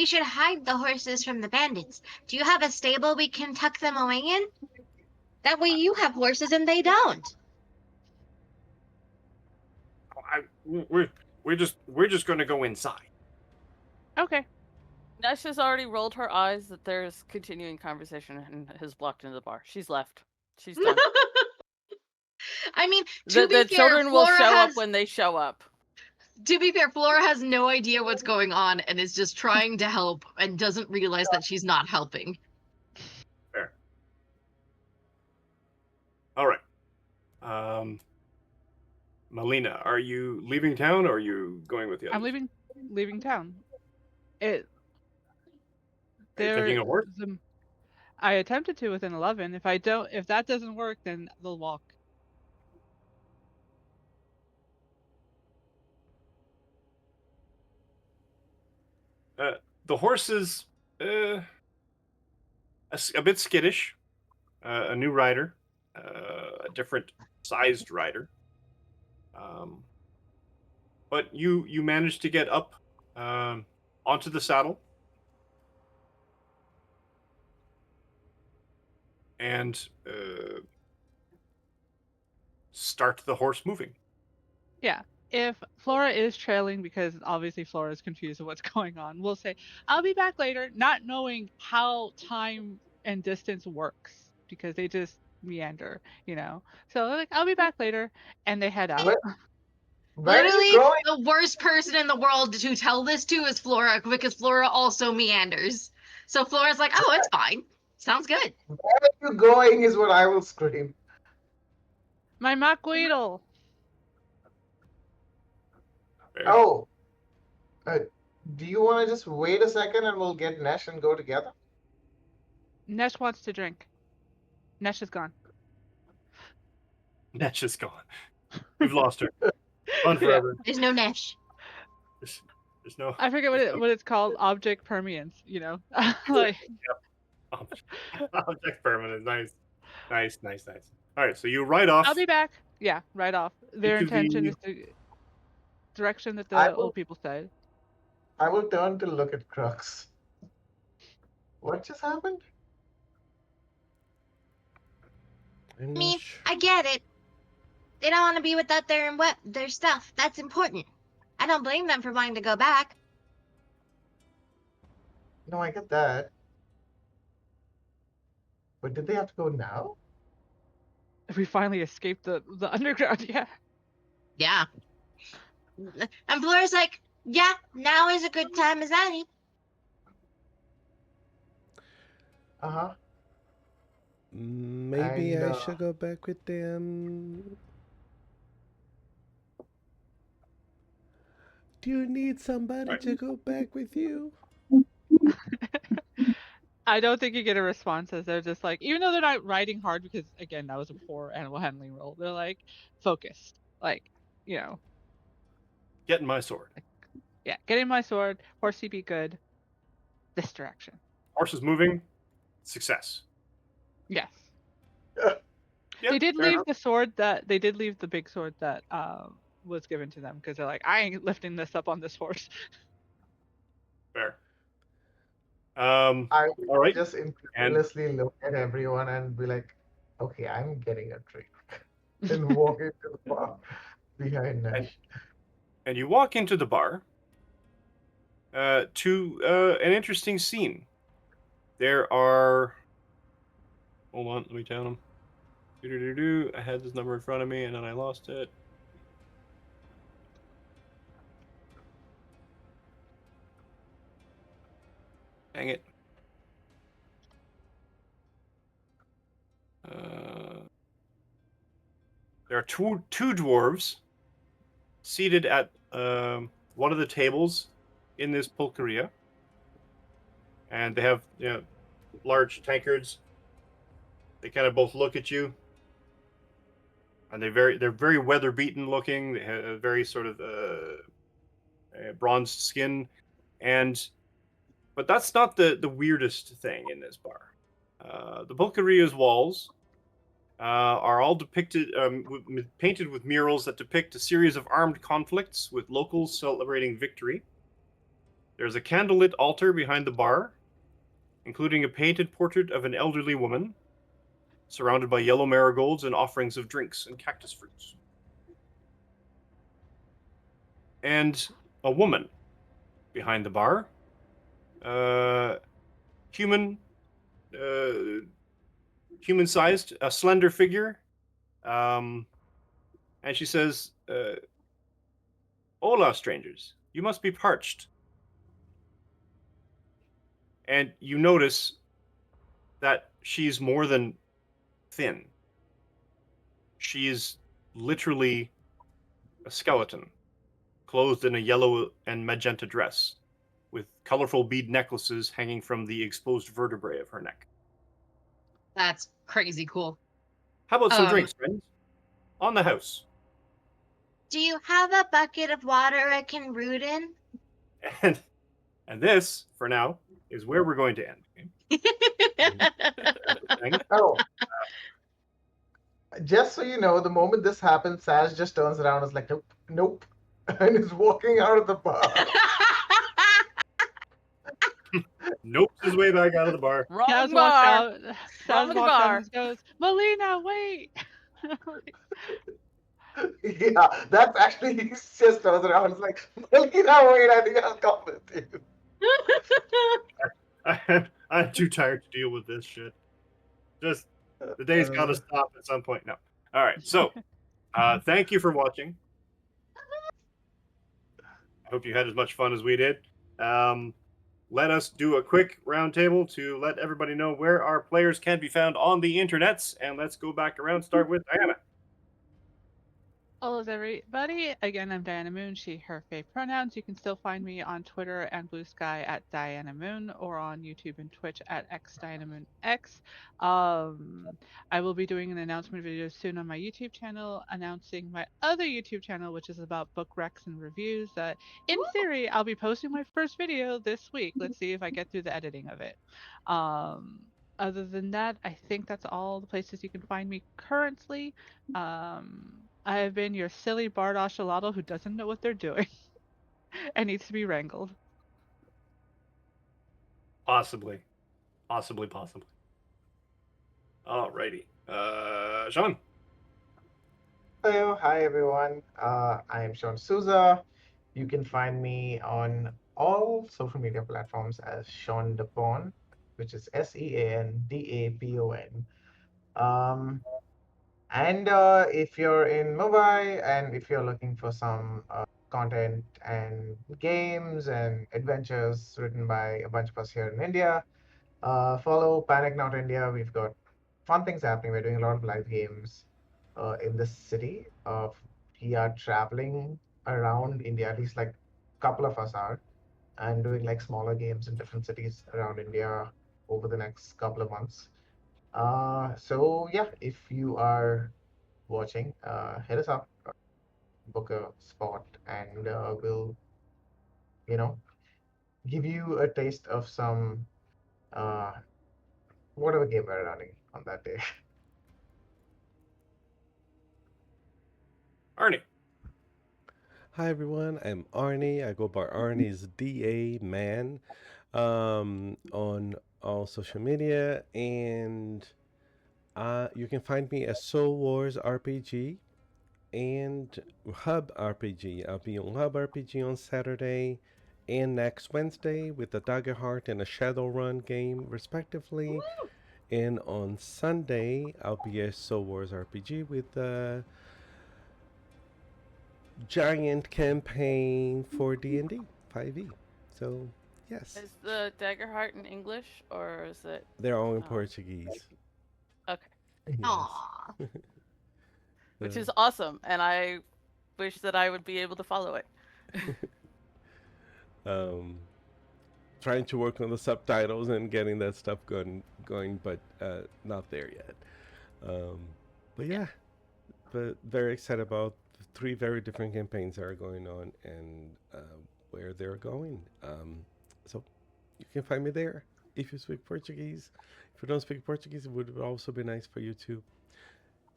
E: should hide the horses from the bandits. Do you have a stable we can tuck them away in? That way you have horses and they don't.
B: We're just going to go inside.
D: Okay.
F: Nesh has already rolled her eyes that there's continuing conversation and has walked into the bar. She's left. She's done.
E: I mean, to be
F: The
E: fair,
F: children will
E: Flora
F: show
E: has,
F: up when they show up.
E: To be fair, Flora has no idea what's going on and is just trying to help and doesn't realize that she's not helping.
B: Fair. All right. Melina, are you leaving town or are you going with the others?
D: I'm leaving town.
B: Are you taking a horse?
D: I attempted to within 11. If that doesn't work, then they'll walk.
B: The horse is a bit skittish. A new rider, a different sized rider. But you managed to get up onto the saddle and start the horse moving.
D: Yeah. If Flora is trailing, because obviously Flora is confused with what's going on, we'll say, I'll be back later, not knowing how time and distance works, because they just meander, So they're like, I'll be back later, and they head out.
C: Where are you
E: Literally,
C: going?
E: the worst person in the world to tell this to is Flora, because Flora also meanders. So Flora's like, oh, it's fine. Sounds good.
C: Where are you going is what I will scream.
D: My Maqueedle!
C: Oh. Do you want to just wait a second and we'll get Nesh and go together?
D: Nesh wants to drink. Nesh is gone.
B: Nesh is gone. We've lost her. Gone forever.
E: There's no Nesh.
B: There's no.
D: I forget what it's called. Object permanence, like.
B: Object permanent. Nice. All right, so you ride off.
D: I'll be back. Yeah, right off. Their
B: Into
D: intention
B: the-
D: is the direction that
C: I
D: the
C: will-
D: old people said.
C: I will turn to look at Crux. What just happened?
A: I'm
E: I
A: not
E: mean,
A: sure.
E: I get it. They don't want to be without their stuff. That's important. I don't blame them for wanting to go back.
C: No, I get that. But did they have to go now?
D: We finally escaped the underground. Yeah.
E: Yeah. And Flora's like, yeah, now is a good time as any.
C: Uh-huh.
A: Maybe
C: And,
A: I should go back with them. Do you need somebody
B: Right.
A: to go back with you?
D: I don't think you get a response as they're just like, even though they're not riding hard, because again, that was a poor animal handling roll. They're like focused, like,
B: Getting my sword.
D: yeah, getting my sword, horsey be good. This direction.
B: Horse is moving. Success.
D: Yes.
B: Yeah,
D: They did
B: fair
D: leave
B: enough.
D: the big sword that was given to them, because they're like, I ain't lifting this up on this horse.
B: Fair.
C: I
B: All right.
C: just incredulously look at everyone and be like, okay, I'm getting a drink. And walk into the bar behind Nash.
B: And you walk into the bar to an interesting scene. There are. Hold on, let me count them. I had this number in front of me and then I lost it. Dang it. There are two dwarves seated at one of the tables in this pulqueria, and they have large tankards. They kind of both look at you, and they're very weather beaten looking. They have a very sort of bronzed skin, but that's not the weirdest thing in this bar. The pulqueria's walls are all depicted, painted with murals that depict a series of armed conflicts with locals celebrating victory. There's a candlelit altar behind the bar, including a painted portrait of an elderly woman, surrounded by yellow marigolds and offerings of drinks and cactus fruits. And a woman behind the bar, human, uh, human-sized, a slender figure, and she says, "Hola, strangers! You must be parched." And you notice that she's more than thin. She is literally a skeleton, clothed in a yellow and magenta dress, with colorful bead necklaces hanging from the exposed vertebrae of her neck.
E: That's crazy cool.
B: How about some drinks, friends? On the house.
E: Do you have a bucket of water I can root in?
B: And and this, for now, is where we're going to end. Okay?
C: Oh, just so you know, the moment this happens, Sash just turns around and is like, nope, nope, and is walking out of the bar.
B: Nopes his way back out of the bar.
F: Wrong
D: Saz walks
F: bar.
D: out. Saz
F: Wrong
D: walks out
F: bar.
D: and goes, "Melina, wait!"
C: Yeah, that's actually, he just turns around and is like, Melina, wait, I think I'll come with you.
B: I'm too tired to deal with this shit. Just the day's got to stop at some point. No. All right. So, thank you for watching. I hope you had as much fun as we did. Let us do a quick roundtable to let everybody know where our players can be found on the internets, and let's go back around. Start with Diana.
D: Hello, everybody. Again, I'm Diana Moon, she, her, fave pronouns. You can still find me on Twitter and Blue Sky at Diana Moon, or on YouTube and Twitch at xDianaMoonX. I will be doing an announcement video soon on my YouTube channel, announcing my other YouTube channel, which is about book recs and reviews. That, in theory, I'll be posting my first video this week. Let's see if I get through the editing of it. Other than that, I think that's all the places you can find me currently. I have been your silly Bardosh who doesn't know what they're doing and needs to be wrangled.
B: Possibly. Possibly. Alrighty. Sean.
C: Hello, hi everyone. I am Sean Souza. You can find me on all social media platforms as Sean Dapon, which is SeanDapon. And if you're in Mumbai and if you're looking for some content and games and adventures written by a bunch of us here in India, follow Panic Not India. We've got fun things happening. We're doing a lot of live games in this city. We are traveling around India, at least like a couple of us are, and doing like smaller games in different cities around India over the next couple of months. So yeah, if you are watching, hit us up, book a spot, and we'll, you know, give you a taste of some uh, whatever game we're running on that day.
B: Arnie.
A: Hi everyone, I'm Arnie. I go by Arnie's DA man on all social media, and you can find me at Soul Wars RPG and Hub RPG. I'll be on Hub RPG on Saturday and next Wednesday with a Daggerheart and a Shadowrun game, respectively. And on Sunday, I'll be at Soul Wars RPG with a giant campaign for D&D 5e. So Yes,
F: Is the Daggerheart in English or is it?
A: they're all in
F: Um,
A: Portuguese.
F: okay,
A: Yes.
E: Aw.
F: which
A: Uh,
F: is awesome, and I wish that I would be able to follow it.
A: um, trying to work on the subtitles and getting that stuff going, but not there yet. Um, but
F: Yeah.
A: yeah, but very excited about the three very different campaigns that are going on and where they're going. So you can find me there if you speak Portuguese. If you don't speak Portuguese, it would also be nice for you to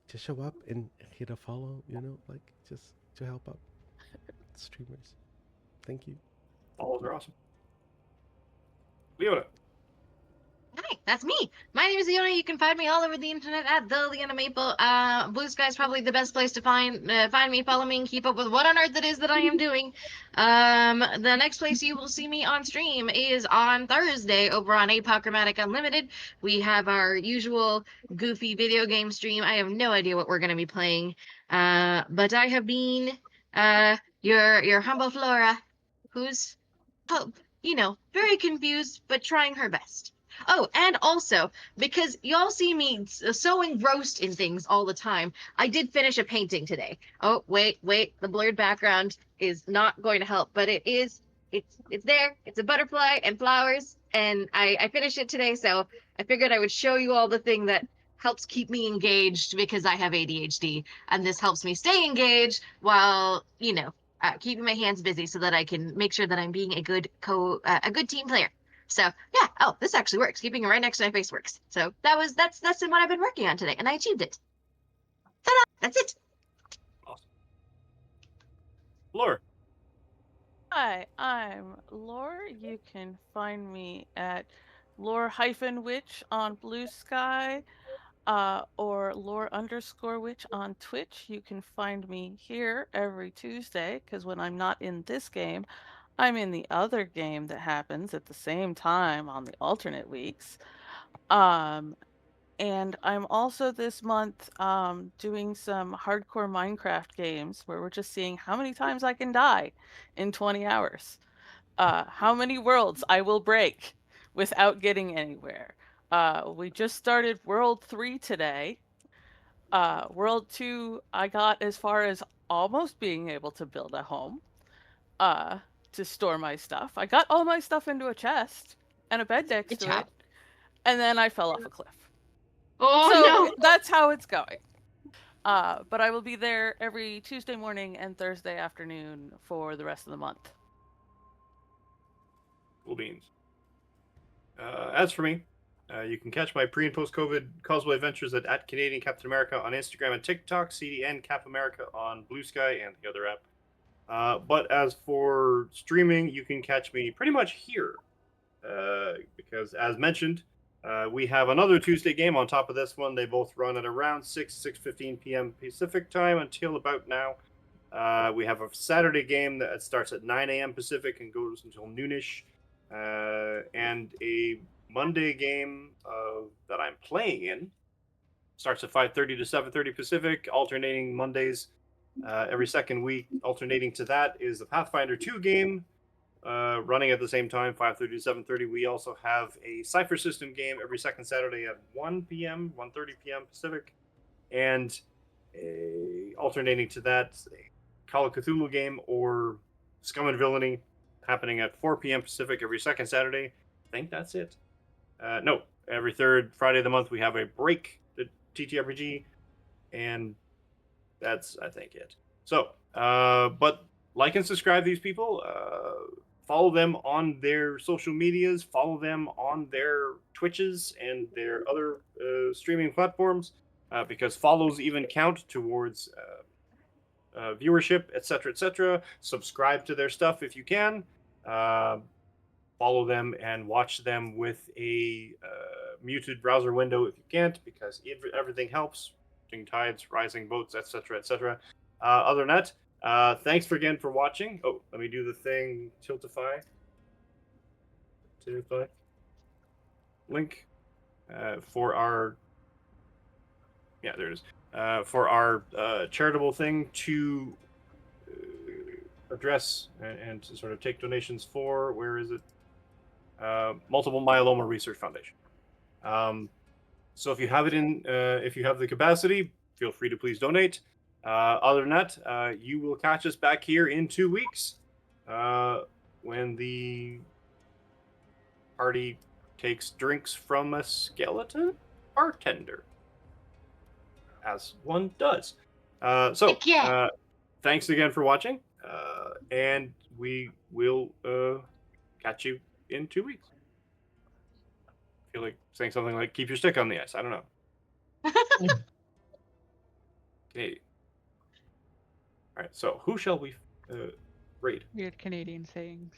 A: just show up and hit a follow. Like just to help out streamers. Thank you.
B: Follows are awesome. Leona.
E: Hi, that's me. My name is Leona. You can find me all over the internet at the Leona Maple. Blue Sky is probably the best place to find me, follow me, and keep up with what on earth it is that I am doing. The next place you will see me on stream is on Thursday over on Apochromatic Unlimited. We have our usual goofy video game stream. I have no idea what we're gonna be playing. But I have been your humble Flora, who's oh, very confused, but trying her best. Oh, and also, because y'all see me so engrossed in things all the time, I did finish a painting today. Oh, wait, the blurred background is not going to help, but it's there. It's a butterfly and flowers, and I finished it today, so I figured I would show you all the thing that helps keep me engaged because I have ADHD, and this helps me stay engaged while, keeping my hands busy so that I can make sure that I'm being a good team player. So yeah. Oh, this actually works. Keeping it right next to my face works. So that's what I've been working on today, and I achieved it. Ta-da! That's it.
B: Awesome. Lore.
F: Hi, I'm Lore. You can find me at lore-witch on Blue Sky, or lore_witch on Twitch. You can find me here every Tuesday, because when I'm not in this game, I'm in the other game that happens at the same time on the alternate weeks. Um, and I'm also this month doing some hardcore Minecraft games where we're just seeing how many times I can die in 20 hours. How many worlds I will break without getting anywhere. We just started World 3 today. World 2, I got as far as almost being able to build a home uh, to store my stuff. I got all my stuff into a chest and a bed next
E: Good
F: to
E: job.
F: it, and then I fell off a cliff.
E: Oh
F: So
E: no.
F: that's how it's going. But I will be there every Tuesday morning and Thursday afternoon for the rest of the month.
B: Cool beans. As for me, you can catch my pre and post COVID cosplay adventures at Canadian Captain America on Instagram and TikTok, CDN Cap America on Blue Sky and the other app. But as for streaming, you can catch me pretty much here. Because as mentioned, we have another Tuesday game on top of this one. They both run at around 6:15 p.m. Pacific time until about now. We have a Saturday game that starts at 9 a.m. Pacific and goes until noonish, and a Monday game that I'm playing in starts at 5:30 to 7:30 Pacific, alternating Mondays every second week. Alternating to that is the Pathfinder 2 game, running at the same time, 5:30 to 7:30. We also have a Cipher System game every second Saturday at 1 p.m., 1:30 p.m. Pacific, and alternating to that, a Call of Cthulhu game or Scum and Villainy happening at 4 p.m. Pacific every second Saturday. I think that's it. No, every third Friday of the month we have a break, the TTRPG, and that's, I think, it. So, but like and subscribe these people. Follow them on their social medias. Follow them on their Twitches and their other streaming platforms, because follows even count towards viewership, etc., etc. Subscribe to their stuff if you can. Follow them and watch them with a muted browser window if you can't, because everything helps. Tides, rising boats, etc., etc. Other than that, thanks again for watching. Oh, let me do the thing. Tiltify. Link for our, yeah, there it is. For our charitable thing to address and to sort of take donations for. Where is it? Multiple Myeloma Research Foundation. So if you have if you have the capacity, feel free to please donate. Other than that, you will catch us back here in 2 weeks when the party takes drinks from a skeleton bartender, as one does.
E: Heck yeah.
B: Thanks again for watching, and we will catch you in 2 weeks. I feel like saying something like "keep your stick on the ice." I don't know. Canadian. All right. So who shall we raid?
D: Weird Canadian sayings.